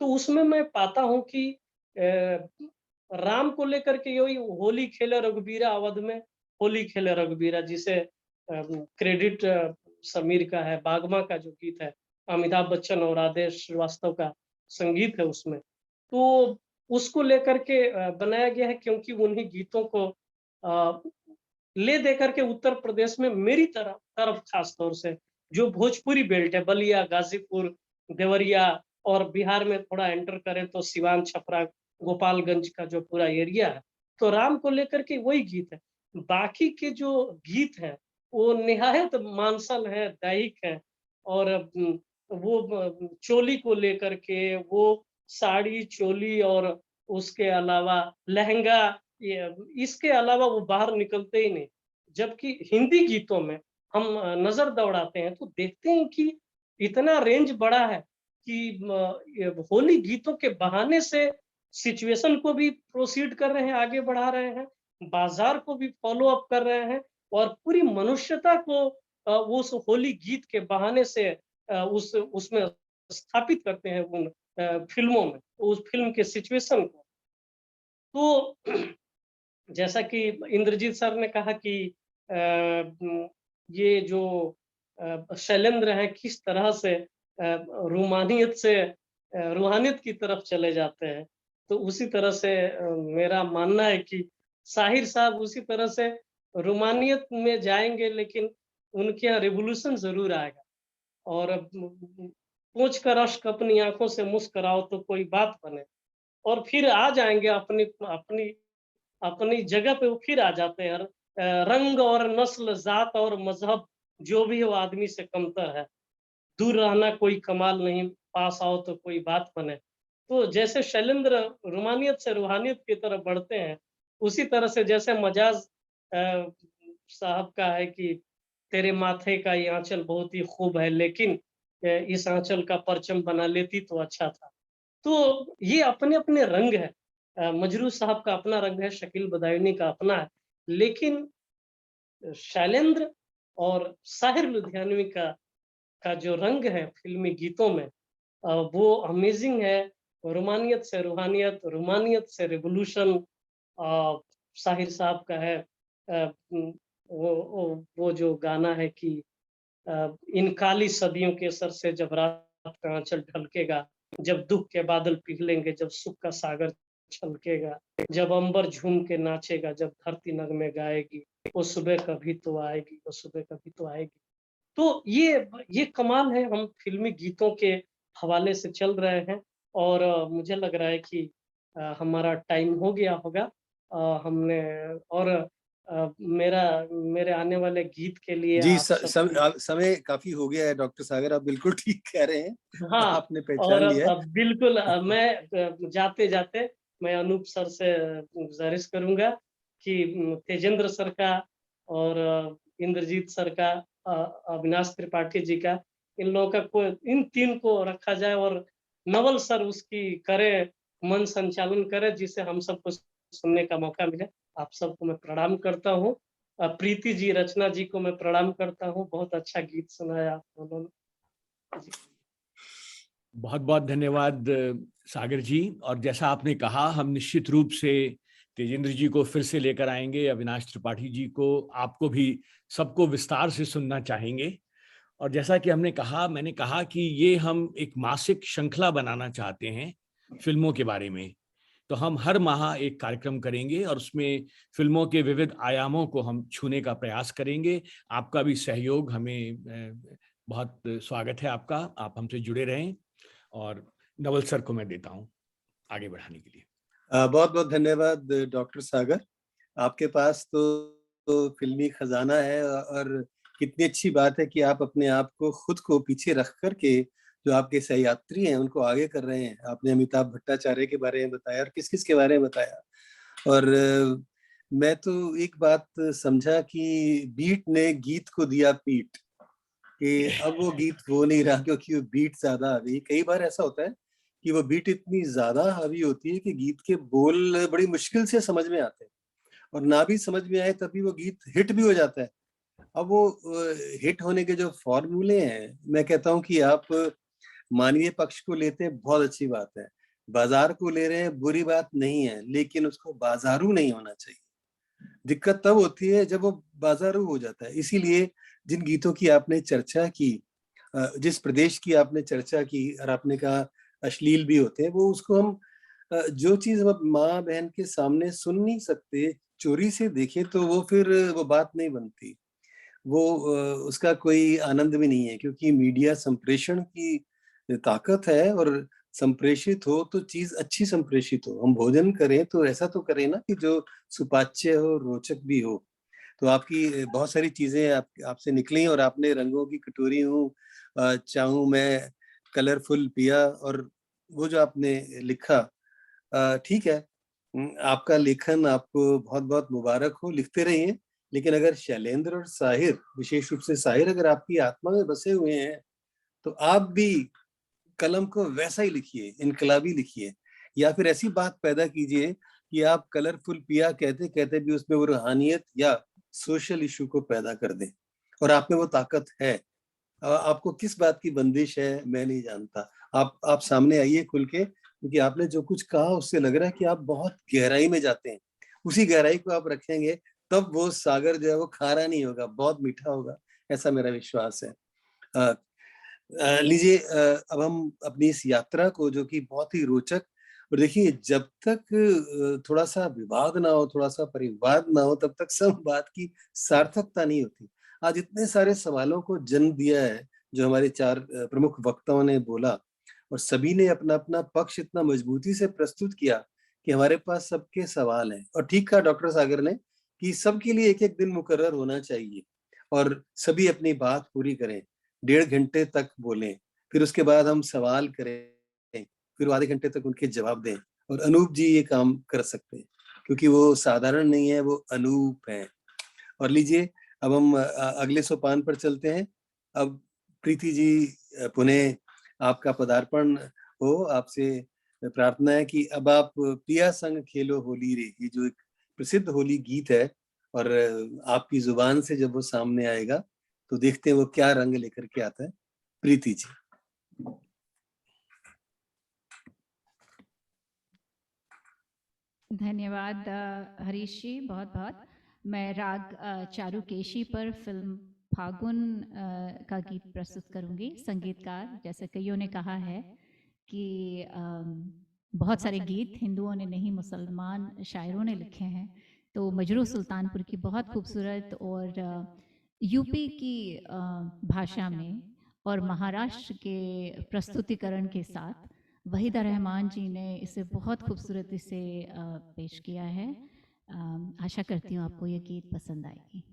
तो उसमें मैं पाता हूँ कि राम को लेकर के यही होली खेले रघुबीरा, अवध में होली खेले रघुबीरा, जिसे क्रेडिट समीर का है। बागमा का जो गीत है, अमिताभ बच्चन और आदेश श्रीवास्तव का संगीत है उसमें, तो उसको लेकर के बनाया गया है, क्योंकि उन्हीं गीतों को ले दे करके उत्तर प्रदेश में मेरी तरफ खास तौर से जो भोजपुरी बेल्ट है, बलिया, गाजीपुर, देवरिया, और बिहार में थोड़ा एंटर करें तो सिवान, छपरा, गोपालगंज का जो पूरा एरिया है, तो राम को लेकर के वही गीत है। बाकी के जो गीत हैं वो निहायत मानसल है, दैहिक है, और वो चोली को लेकर के, वो साड़ी चोली और उसके अलावा लहंगा, इसके अलावा वो बाहर निकलते ही नहीं। जबकि हिंदी गीतों में हम नजर दौड़ाते हैं तो देखते हैं कि इतना रेंज बड़ा है कि होली गीतों के बहाने से सिचुएशन को भी प्रोसीड कर रहे हैं, आगे बढ़ा रहे हैं, बाजार को भी फॉलो अप कर रहे हैं, और पूरी मनुष्यता को उस होली गीत के बहाने से उसमें स्थापित करते हैं उन फिल्मों में, उस फिल्म के सिचुएशन को। तो जैसा कि इंद्रजीत सर ने कहा कि ये जो शैलेंद्र हैं किस तरह से रूमानियत से रूहानियत की तरफ चले जाते हैं, तो उसी तरह से मेरा मानना है कि साहिर साहब उसी तरह से रूमानियत में जाएंगे, लेकिन उनके यहाँ रिवोल्यूशन जरूर आएगा। और पूछ कर अश्क अपनी आंखों से मुस्कुराओ तो कोई बात बने, और फिर आ जाएंगे अपनी अपनी अपनी जगह पे, वो फिर आ जाते हैं। रंग और नस्ल, जात और मजहब जो भी हो आदमी से कमतर है, दूर रहना कोई कमाल नहीं, पास आओ तो कोई बात बने। तो जैसे शैलेंद्र रूमानियत से रूहानियत की तरफ बढ़ते हैं, उसी तरह से जैसे मजाज साहब का है कि तेरे माथे का ये आंचल बहुत ही खूब है, लेकिन इस आंचल का परचम बना लेती तो अच्छा था। तो ये अपने अपने रंग है। मजरू साहब का अपना रंग है, शकील बदायूनी का अपना है, लेकिन शैलेंद्र और साहिर लुधियानवी का जो रंग है फिल्मी गीतों में, वो अमेजिंग है। रूमानियत से रूहानियत, रूमानियत से रिवोल्यूशन साहिर साहब का है। वो जो गाना है कि इन काली सदियों के सर से जब रात का आंचल ढलकेगा, जब दुख के बादल पिघलेंगे, जब सुख का सागर छलकेगा, जब अंबर झूम के नाचेगा, जब धरती नगमे गाएगी, वो सुबह कभी तो आएगी, वो सुबह कभी तो आएगी। तो ये कमाल है। हम फिल्मी गीतों के हवाले से चल रहे हैं, और मुझे लग रहा है कि हमारा टाइम हो गया होगा। हमने और मेरे आने वाले गीत के लिए जी, समय काफी हो गया है डॉक्टर सागर, आप बिल्कुल ठीक कह रहे हैं। हाँ, आपने पहचान लिया है। बिल्कुल। मैं जाते जाते मैं अनूप सर से गुजारिश करूंगा कि तेजेंद्र सर का और इंद्रजीत सर का, अविनाश त्रिपाठी जी का, इन लोगों का इन तीन को रखा जाए, और नवल सर उसकी करे, मन संचालन करे, जिसे हम सबको सुनने का मौका मिले। आप सबको मैं प्रणाम करता हूँ। प्रीति जी, रचना जी को मैं प्रणाम करता हूँ। बहुत अच्छा गीत सुनाया आप दोनों ने। बहुत बहुत धन्यवाद सागर जी। और जैसा आपने कहा, हम निश्चित रूप से तेजेंद्र जी को फिर से लेकर आएंगे, अविनाश त्रिपाठी जी को, आपको भी, सबको विस्तार से सुनना चाहेंगे। और जैसा कि मैंने कहा कि ये हम एक मासिक श्रृंखला बनाना चाहते हैं फिल्मों के बारे में। तो हम हर माह एक कार्यक्रम करेंगे और उसमें फिल्मों के विविध आयामों को हम छूने का प्रयास करेंगे। आपका भी सहयोग हमें बहुत स्वागत है आपका, आप हमसे जुड़े रहें। और नवल सर को मैं देता हूं आगे बढ़ाने के लिए। बहुत बहुत धन्यवाद डॉक्टर सागर। आपके पास तो फिल्मी खजाना है, और कितनी अच्छी बात है कि आप अपने आप को, खुद को पीछे रख करके जो आपके सहयात्री हैं उनको आगे कर रहे हैं। आपने अमिताभ भट्टाचार्य के बारे में बताया और किस किस के बारे में बताया। और मैं तो एक बात समझा कि बीट ने गीत को दिया पीट, कि अब वो गीत वो नहीं रहा क्योंकि वो बीट ज्यादा आ गई। कई बार ऐसा होता है कि वो बीट इतनी ज्यादा हावी होती है कि गीत के बोल बड़ी मुश्किल से समझ में आते हैं, और ना भी समझ में आए तभी वो गीत हिट भी हो जाता है। अब वो हिट होने के जो फॉर्मूले हैं, मैं कहता हूँ कि आप मानवीय पक्ष को लेते हैं, बहुत अच्छी बात है। बाजार को ले रहे हैं, बुरी बात नहीं है, लेकिन उसको बाजारू नहीं होना चाहिए। दिक्कत तब होती है जब वो बाजारू हो जाता है। इसीलिए जिन गीतों की आपने चर्चा की, जिस प्रदेश की आपने चर्चा की, और आपने कहा अश्लील भी होते हैं, वो उसको हम जो चीज हम माँ बहन के सामने सुन नहीं सकते, चोरी से देखे तो वो फिर वो बात नहीं बनती, वो उसका कोई आनंद भी नहीं है। क्योंकि मीडिया संप्रेषण की ताकत है, और संप्रेषित हो तो चीज अच्छी संप्रेषित हो। हम भोजन करें तो ऐसा तो करें ना कि जो सुपाच्य हो, रोचक भी हो। तो आपकी बहुत सारी चीजें आपसे निकली, और आपने रंगों की कटोरी हूँ चाहूं मैं कलरफुल पिया, और वो जो आपने लिखा, ठीक है, आपका लेखन आपको बहुत बहुत मुबारक हो, लिखते रहिए। लेकिन अगर शैलेंद्र और साहिर, विशेष रूप से साहिर, अगर आपकी आत्मा में बसे हुए हैं तो आप भी कलम को वैसा ही लिखिए, इनकलाबी लिखिए। या फिर ऐसी बात पैदा कीजिए कि आप कलरफुल पिया कहते कहते भी उसमें वो रूहानियत या सोशल इशू को पैदा कर दें। और आप में वो ताकत है। आपको किस बात की बंदिश है मैं नहीं जानता। आप सामने आइए खुल के, क्योंकि आपने जो कुछ कहा उससे लग रहा है कि आप बहुत गहराई में जाते हैं। उसी गहराई को आप रखेंगे तब वो सागर जो है वो खारा नहीं होगा, बहुत मीठा होगा, ऐसा मेरा विश्वास है। लीजिए, अब हम अपनी इस यात्रा को, जो कि बहुत ही रोचक, और देखिए जब तक थोड़ा सा विवाद ना हो, थोड़ा सा परिवाद ना हो, तब तक संवाद की सार्थकता नहीं होती। आज इतने सारे सवालों को जन्म दिया है जो हमारे 4 प्रमुख वक्ताओं ने बोला, और सभी ने अपना अपना पक्ष इतना मजबूती से प्रस्तुत किया कि हमारे पास सबके सवाल हैं। और ठीक कहा डॉक्टर सागर ने कि सबके लिए एक एक दिन मुकर्रर होना चाहिए, और सभी अपनी बात पूरी करें, 1.5 घंटे तक बोलें, फिर उसके बाद हम सवाल करें, फिर आधे घंटे तक उनके जवाब दें। और अनूप जी ये काम कर सकते हैं, क्योंकि वो साधारण नहीं है, वो अनूप है। और लीजिए, अब हम अगले सोपान पर चलते हैं। अब प्रीति जी, पुनः आपका पदार्पण हो। आपसे प्रार्थना है कि अब आप पिया संग खेलो होली रे, ये जो एक प्रसिद्ध होली गीत है, और आपकी जुबान से जब वो सामने आएगा तो देखते हैं वो क्या रंग लेकर के आता है। प्रीति जी। धन्यवाद हरीश जी, बहुत बहुत। मैं राग चारुकेशी पर फिल्म फागुन का गीत प्रस्तुत करूंगी। संगीतकार, जैसे कईयों ने कहा है कि बहुत सारे गीत हिंदुओं ने नहीं, मुसलमान शायरों ने लिखे हैं। तो मजरू सुल्तानपुर की बहुत खूबसूरत और यूपी की भाषा में और महाराष्ट्र के प्रस्तुतिकरण के साथ वहीदा रहमान जी ने इसे बहुत खूबसूरती से पेश किया है। आशा करती हूँ आपको ये गीत पसंद आएगी।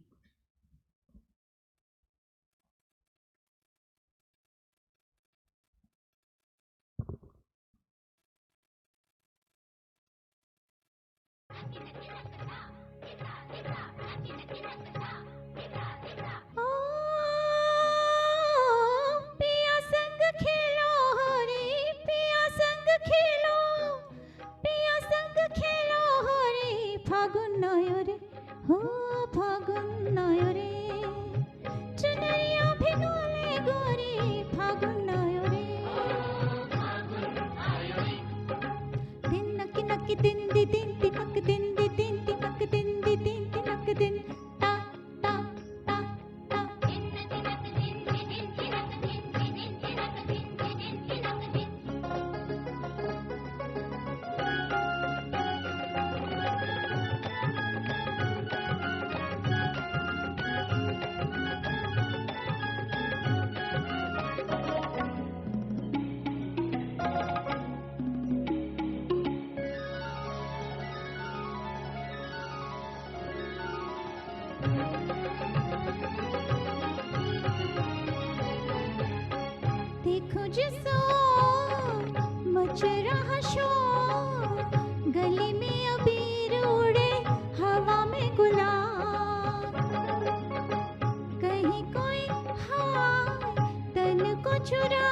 पिया संग खेलो हरे, पिया संग खेलो, पिया संग खेलो हरे, फागुन आयो रे, हो फागुन आयो रे, चुनरिया भिगोले गोरी, फागुन आयो रे। दिन दी दिन तिनक दिन दी दिन तिनक दिन दी दिन तिनक दिन ता ता ता ता तिनक दिन दी दिन तिनक दिन दी दिन तिनक दिन दी दिन तिनक दिन। देखो जिसो मच रहा शोर, गली में अबीर उड़े हवा में गुलाब, कहीं कोई हाय तन को चुरा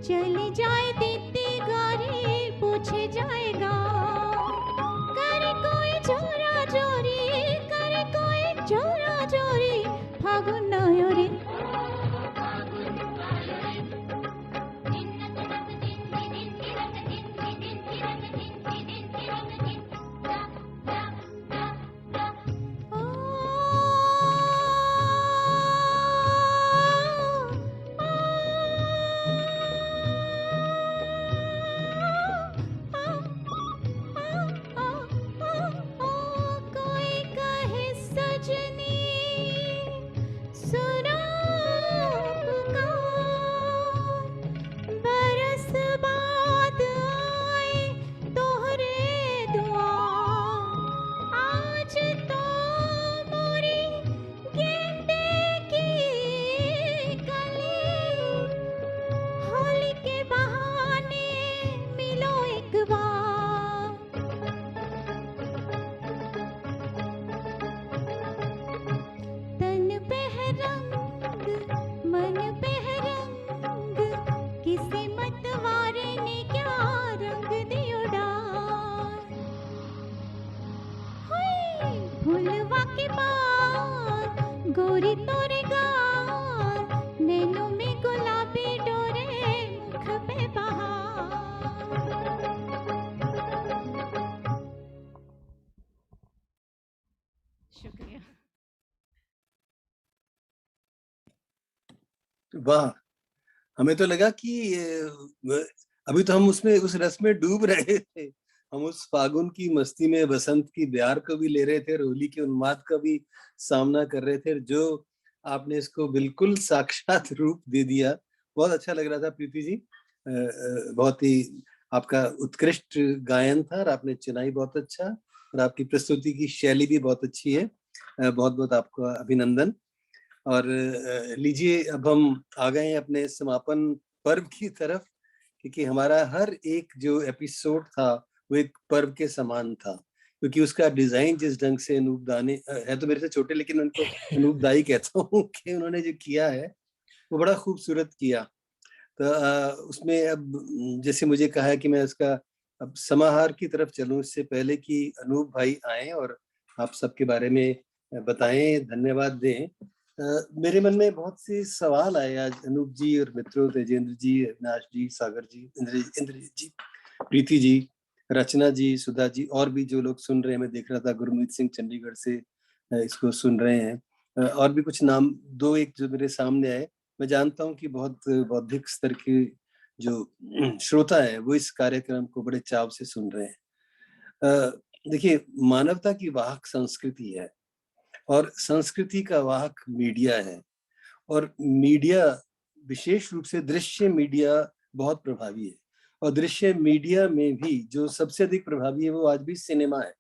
चली जाए दीदी गारी पूछे जाएगा, करे कोई चोरा चोरी, करे कोई चोरा चोरी, फागुन नयोरी गोरी तोरे गाल, नैनों में गुलाबी डोरे, मुख पे बहार। शुक्रिया। वाह, हमें तो लगा कि अभी तो हम उसमें उस रस में डूब रहे थे, हम उस फागुन की मस्ती में बसंत की ब्यार को भी ले रहे थे, होली के उन्माद का भी सामना कर रहे थे, जो आपने इसको बिल्कुल साक्षात रूप दे दिया। बहुत अच्छा लग रहा था प्रीति जी, बहुत ही आपका उत्कृष्ट गायन था और आपने चुनाई बहुत अच्छा, और आपकी प्रस्तुति की शैली भी बहुत अच्छी है। बहुत बहुत आपका अभिनंदन। और लीजिए, अब हम आ गए हैं अपने समापन पर्व की तरफ, क्योंकि हमारा हर एक जो एपिसोड था वो एक पर्व के समान था, क्योंकि उसका डिजाइन जिस ढंग से अनूप दा ने, है तो मेरे से छोटे लेकिन उनको अनूप दा ही कहता हूँ, कि उन्होंने जो किया है वो बड़ा खूबसूरत किया। तो उसमें अब जैसे मुझे कहा है कि मैं उसका अब समाहार की तरफ चलूं, इससे पहले कि अनूप भाई आए और आप सबके बारे में बताएं, धन्यवाद दें, मेरे मन में बहुत से सवाल आए आज अनूप जी और मित्रों, तेजेंद्र जी, अविनाश जी, सागर जी, इंद्रजीत जी, प्रीति जी, रचना जी, सुधा जी, और भी जो लोग सुन रहे हैं, मैं देख रहा था गुरमीत सिंह चंडीगढ़ से इसको सुन रहे हैं, और भी कुछ नाम दो एक जो मेरे सामने आए। मैं जानता हूं कि बहुत बौद्धिक स्तर के जो श्रोता है वो इस कार्यक्रम को बड़े चाव से सुन रहे हैं। देखिए, मानवता की वाहक संस्कृति है और संस्कृति का वाहक मीडिया है, और मीडिया विशेष रूप से दृश्य मीडिया बहुत प्रभावी है, और दृश्य मीडिया में भी जो सबसे अधिक प्रभावी है वो आज भी सिनेमा है,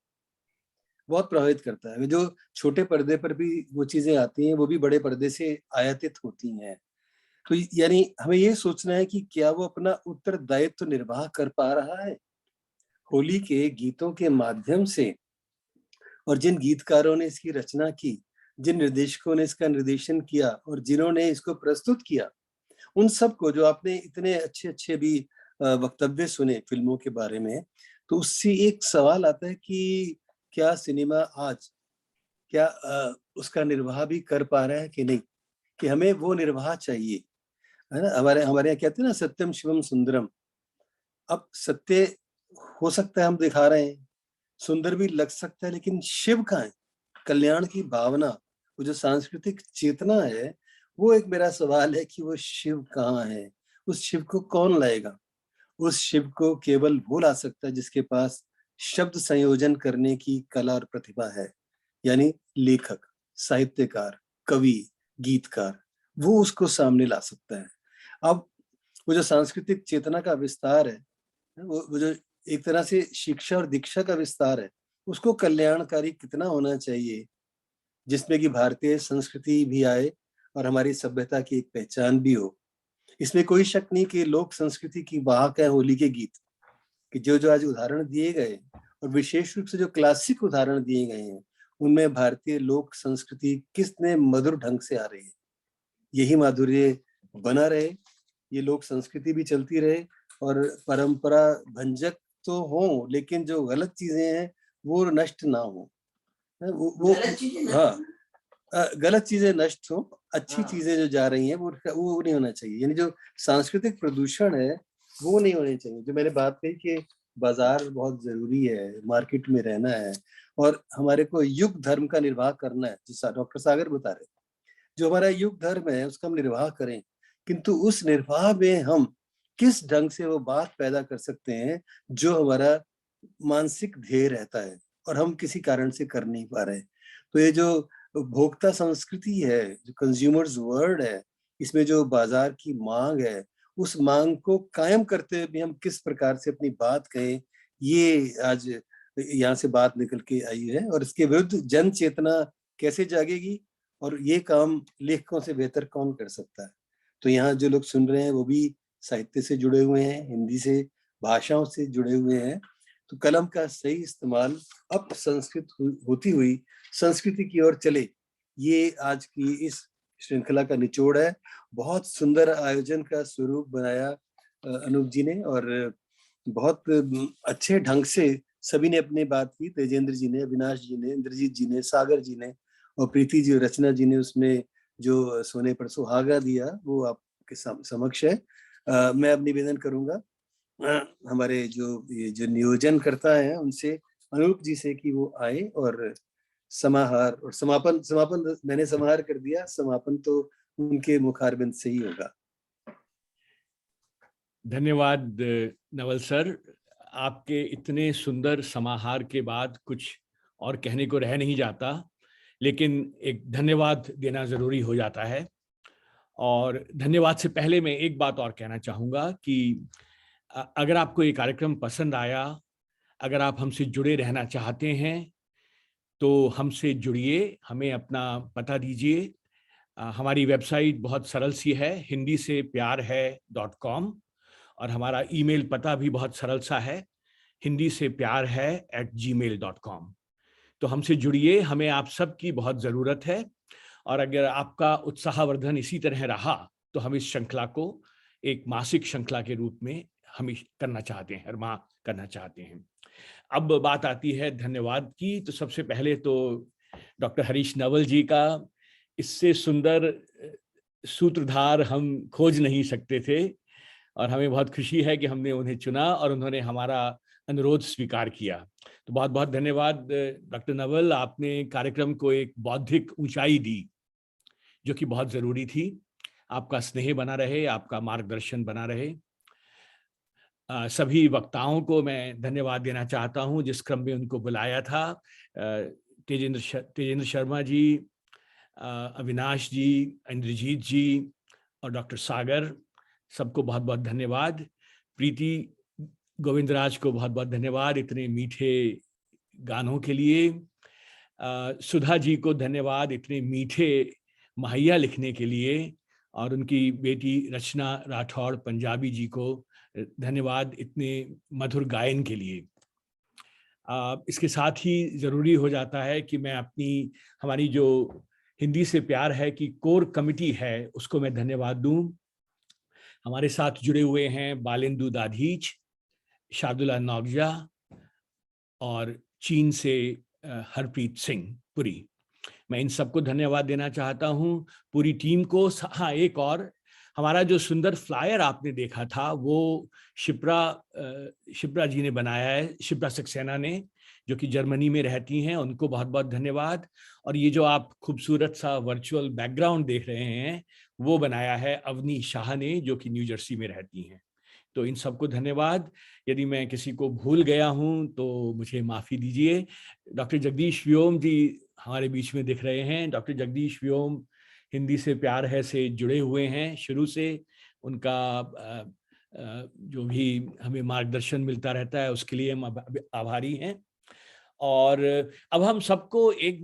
बहुत प्रभावित करता है। जो छोटे पर्दे पर भी वो चीजें आती हैं वो भी बड़े पर्दे से आयातित होती हैं। तो यानी हमें ये सोचना है कि क्या वो अपना उत्तरदायित्व निर्वाह कर पा रहा है। होली के गीतों के माध्यम से, और जिन गीतकारों ने इसकी रचना की, जिन निर्देशकों ने इसका निर्देशन किया और जिन्होंने इसको प्रस्तुत किया, उन सबको, जो आपने इतने अच्छे अच्छे भी वक्तव्य सुने फिल्मों के बारे में, तो उससे एक सवाल आता है कि क्या सिनेमा आज क्या उसका निर्वाह भी कर पा रहा है कि नहीं, कि हमें वो निर्वाह चाहिए, है ना। हमारे यहाँ कहते हैं ना, सत्यम शिवम सुंदरम। अब सत्य हो सकता है हम दिखा रहे हैं, सुंदर भी लग सकता है, लेकिन शिव कहाँ है? कल्याण की भावना, वो जो सांस्कृतिक चेतना है, वो एक मेरा सवाल है कि वो शिव कहाँ है? उस शिव को कौन लाएगा? उस शिव को केवल वो ला सकता है जिसके पास शब्द संयोजन करने की कला और प्रतिभा है, यानी लेखक, साहित्यकार, कवि, गीतकार, वो उसको सामने ला सकता है। अब वो जो सांस्कृतिक चेतना का विस्तार है, वो जो एक तरह से शिक्षा और दीक्षा का विस्तार है, उसको कल्याणकारी कितना होना चाहिए, जिसमें कि भारतीय संस्कृति भी आए और हमारी सभ्यता की एक पहचान भी हो। इसमें कोई शक नहीं कि लोक संस्कृति की वाहक है होली के गीत, कि जो आज उदाहरण दिए गए और विशेष रूप से जो क्लासिक उदाहरण दिए गए हैं, उनमें भारतीय लोक संस्कृति कितने मधुर ढंग से आ रही है। यही माधुर्य बना रहे, ये लोक संस्कृति भी चलती रहे और परंपरा भंजक तो हो, लेकिन जो गलत चीजें हैं वो नष्ट ना हो। वो हाँ, गलत चीजें नष्ट हो, अच्छी चीजें जो जा रही हैं वो नहीं होना चाहिए। यानी जो सांस्कृतिक प्रदूषण है वो नहीं होनी चाहिए। जो मैंने बात कही कि बाजार बहुत जरूरी है, मार्केट में रहना है और हमारे को युग धर्म का निर्वाह करना है, जैसा डॉक्टर सागर बता रहे, जो हमारा युग धर्म है उसका हम निर्वाह करें, किंतु उस निर्वाह में हम किस ढंग से वो बात पैदा कर सकते हैं जो हमारा मानसिक ध्येय रहता है और हम किसी कारण से कर नहीं पा रहे। तो ये जो भोक्ता संस्कृति है, जो कंज्यूमर्स वर्ल्ड है, इसमें जो बाजार की मांग है, उस मांग को कायम करते हुए भी हम किस प्रकार से अपनी बात कहें, ये आज यहाँ से बात निकल के आई है। और इसके विरुद्ध जन चेतना कैसे जागेगी और ये काम लेखकों से बेहतर कौन कर सकता है। तो यहाँ जो लोग सुन रहे हैं वो भी साहित्य से जुड़े हुए हैं, हिंदी से, भाषाओं से जुड़े हुए हैं। तो कलम का सही इस्तेमाल अब संस्कृत होती हुई संस्कृति की ओर चले, ये आज की इस श्रृंखला का निचोड़ है। बहुत सुंदर आयोजन का स्वरूप बनाया अनूप जी ने और बहुत अच्छे ढंग से सभी ने अपनी बात की। तेजेंद्र जी ने, अविनाश जी ने, इंद्रजीत जी ने, सागर जी ने और प्रीति जी और रचना जी ने उसमें जो सोने पर सुहागा दिया वो आपके समक्ष है। मैं अब निवेदन करूंगा हमारे जो नियोजन करता है उनसे, अनूप जी से, कि वो आए और समाहार और समापन मैंने समाहार कर दिया, समापन तो उनके मुखारबिंद से ही होगा। धन्यवाद नवल सर, आपके इतने सुंदर समाहार के बाद कुछ और कहने को रह नहीं जाता, लेकिन एक धन्यवाद देना जरूरी हो जाता है। और धन्यवाद से पहले मैं एक बात और कहना चाहूँगा कि अगर आपको ये कार्यक्रम पसंद आया, अगर आप हमसे जुड़े रहना चाहते हैं तो हमसे जुड़िए, हमें अपना पता दीजिए। हमारी वेबसाइट बहुत सरल सी है, हिंदी से प्यार है .com, और हमारा ईमेल पता भी बहुत सरल सा है, हिंदी से प्यार है @gmail.com। तो हमसे जुड़िए, हमें आप सब की बहुत ज़रूरत है। और अगर आपका उत्साहवर्धन इसी तरह रहा तो हम इस श्रृंखला को एक मासिक श्रृंखला के रूप में हम करना चाहते हैं, हर माह करना चाहते हैं। अब बात आती है धन्यवाद की। तो सबसे पहले तो डॉक्टर हरीश नवल जी का, इससे सुंदर सूत्रधार हम खोज नहीं सकते थे और हमें बहुत खुशी है कि हमने उन्हें चुना और उन्होंने हमारा अनुरोध स्वीकार किया। तो बहुत बहुत धन्यवाद डॉक्टर नवल, आपने कार्यक्रम को एक बौद्धिक ऊंचाई दी जो कि बहुत जरूरी थी। आपका स्नेह बना रहे, आपका मार्गदर्शन बना रहे। सभी वक्ताओं को मैं धन्यवाद देना चाहता हूं जिस क्रम में उनको बुलाया था। तेजेंद्र शर्मा जी, अविनाश जी, इंद्रजीत जी और डॉक्टर सागर, सबको बहुत बहुत धन्यवाद। प्रीति गोविंदराज को बहुत बहुत धन्यवाद इतने मीठे गानों के लिए। सुधा जी को धन्यवाद इतने मीठे माहिया लिखने के लिए, और उनकी बेटी रचना राठौड़ पंजाबी जी को धन्यवाद इतने मधुर गायन के लिए। इसके साथ ही ज़रूरी हो जाता है कि मैं हमारी जो हिंदी से प्यार है की कोर कमिटी है उसको मैं धन्यवाद दूं। हमारे साथ जुड़े हुए हैं बालेंदु दाधीच, शार्दुला नौगजा और चीन से हरप्रीत सिंह पुरी। मैं इन सबको धन्यवाद देना चाहता हूं, पूरी टीम को। हाँ, एक और, हमारा जो सुंदर फ्लायर आपने देखा था वो शिप्रा जी ने बनाया है, शिप्रा सक्सेना ने, जो कि जर्मनी में रहती हैं, उनको बहुत बहुत धन्यवाद। और ये जो आप खूबसूरत सा वर्चुअल बैकग्राउंड देख रहे हैं वो बनाया है अवनी शाह ने, जो कि न्यू जर्सी में रहती हैं। तो इन सबको धन्यवाद। यदि मैं किसी को भूल गया हूं तो मुझे माफ़ी दीजिए। डॉक्टर जगदीश व्योम जी हमारे बीच में दिख रहे हैं। डॉक्टर जगदीश व्योम हिंदी से प्यार है से जुड़े हुए हैं शुरू से। उनका जो भी हमें मार्गदर्शन मिलता रहता है उसके लिए हम आभारी हैं। और अब हम सबको एक